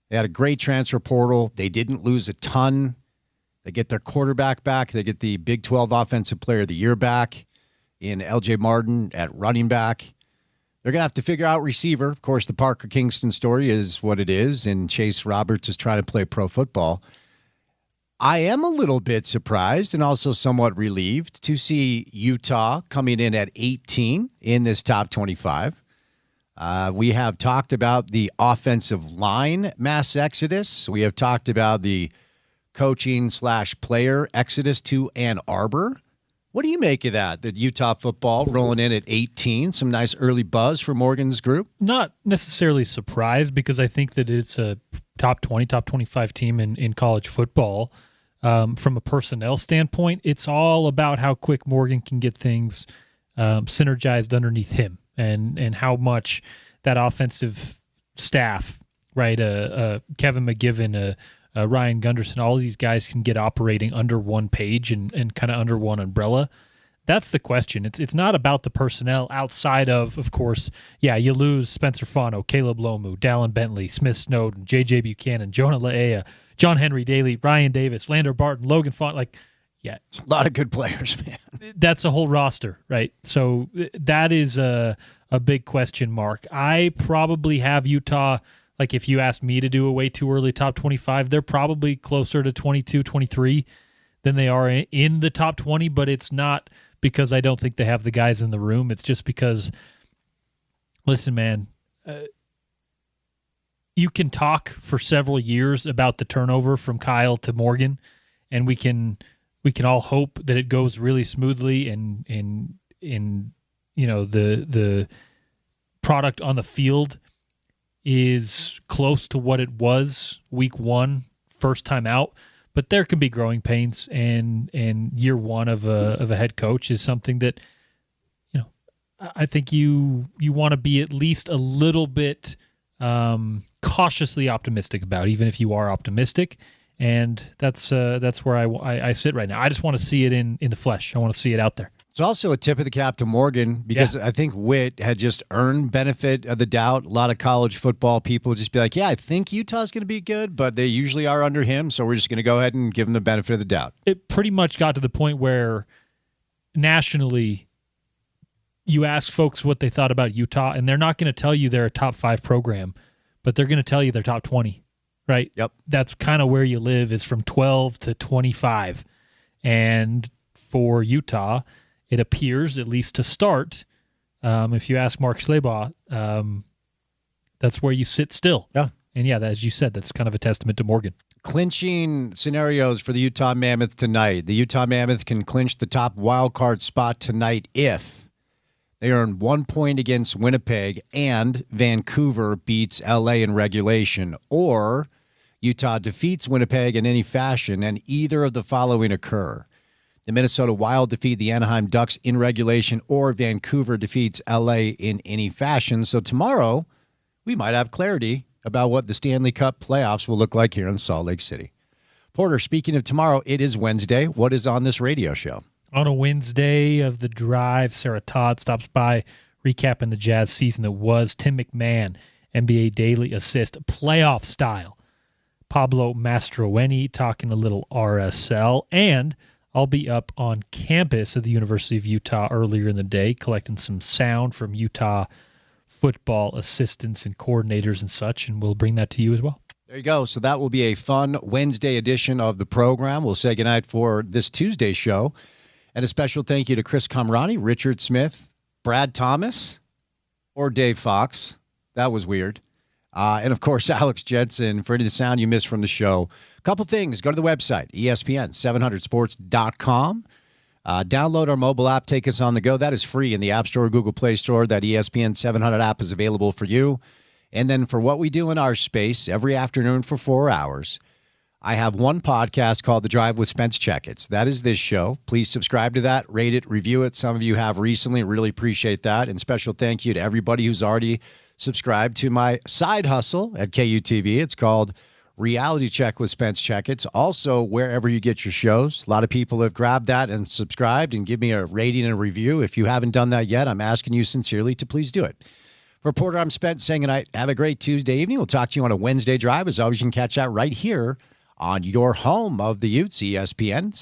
They had a great transfer portal. They didn't lose a ton. They get their quarterback back. They get the Big 12 Offensive Player of the Year back in L.J. Martin at running back. They're going to have to figure out receiver. Of course, the Parker Kingston story is what it is, and Chase Roberts is trying to play pro football. I am a little bit surprised and also somewhat relieved to see Utah coming in at 18 in this top 25. We have talked about the offensive line mass exodus. We have talked about the coaching/player exodus to Ann Arbor. What do you make of that Utah football rolling in at 18? Some nice early buzz for Morgan's group? Not necessarily surprised because I think that it's a top 20, top 25 team in college football. From a personnel standpoint, it's all about how quick Morgan can get things synergized underneath him and how much that offensive staff, right, Kevin McGivern, Ryan Gunderson, all of these guys can get operating under one page and kind of under one umbrella. That's the question. It's not about the personnel outside of course, you lose Spencer Fano, Caleb Lomu, Dallin Bentley, Smith Snowden, J.J. Buchanan, Jonah Laea, John Henry Daly, Ryan Davis, Lander Barton, Logan Font. A lot of good players, man. That's a whole roster, right? So that is a big question mark. I probably have Utah. If you asked me to do a way too early top 25, they're probably closer to 22, 23 than they are in the top 20, but it's not because I don't think they have the guys in the room. It's just because, listen, man, you can talk for several years about the turnover from Kyle to Morgan, and we can all hope that it goes really smoothly and the product on the field is close to what it was week one, first time out, but there can be growing pains, and year one of a head coach is something that, I think you want to be at least a little bit cautiously optimistic about, even if you are optimistic. And that's where I sit right now. I just want to see it in the flesh. I want to see it out there. It's also a tip of the cap to Morgan because I think Witt had just earned benefit of the doubt. A lot of college football people just be like, I think Utah's going to be good, but they usually are under him, so we're just going to go ahead and give him the benefit of the doubt. It pretty much got to the point where nationally you ask folks what they thought about Utah, and they're not going to tell you they're a top 5 program, but they're going to tell you they're top 20, right? Yep. That's kind of where you live, is from 12 to 25. And for Utah, it appears, at least to start, if you ask Mark Schlabach, that's where you sit still. Yeah. And as you said, that's kind of a testament to Morgan. Clinching scenarios for the Utah Mammoth tonight. The Utah Mammoth can clinch the top wild card spot tonight if they earn 1 point against Winnipeg and Vancouver beats LA in regulation, or Utah defeats Winnipeg in any fashion and either of the following occur. The Minnesota Wild defeat the Anaheim Ducks in regulation, or Vancouver defeats LA in any fashion. So tomorrow, we might have clarity about what the Stanley Cup playoffs will look like here in Salt Lake City. Porter, speaking of tomorrow, it is Wednesday. What is on this radio show? On a Wednesday of the drive, Sarah Todd stops by, recapping the Jazz season that was. Tim McMahon, NBA Daily Assist, playoff style. Pablo Mastroeni talking a little RSL, and I'll be up on campus at the University of Utah earlier in the day, collecting some sound from Utah football assistants and coordinators and such, and we'll bring that to you as well. There you go. So that will be a fun Wednesday edition of the program. We'll say goodnight for this Tuesday show. And a special thank you to Chris Kamrani, Richard Smith, Brad Thomas, or Dave Fox. That was weird. And, of course, Alex Jensen for any of the sound you missed from the show. A couple things. Go to the website, ESPN700sports.com. Download our mobile app, Take Us on the Go. That is free in the App Store or Google Play Store. That ESPN 700 app is available for you. And then for what we do in our space every afternoon for 4 hours, I have one podcast called The Drive with Spence Checketts. That is this show. Please subscribe to that, rate it, review it. Some of you have recently. Really appreciate that. And special thank you to everybody who's already subscribed to my side hustle at KUTV. It's called Reality Check with Spence Checketts. Also, wherever you get your shows. A lot of people have grabbed that and subscribed and give me a rating and a review. If you haven't done that yet, I'm asking you sincerely to please do it. For Reporter, I'm Spence saying goodnight. Have a great Tuesday evening. We'll talk to you on a Wednesday drive. As always, you can catch that right here on your home of the Utes, ESPN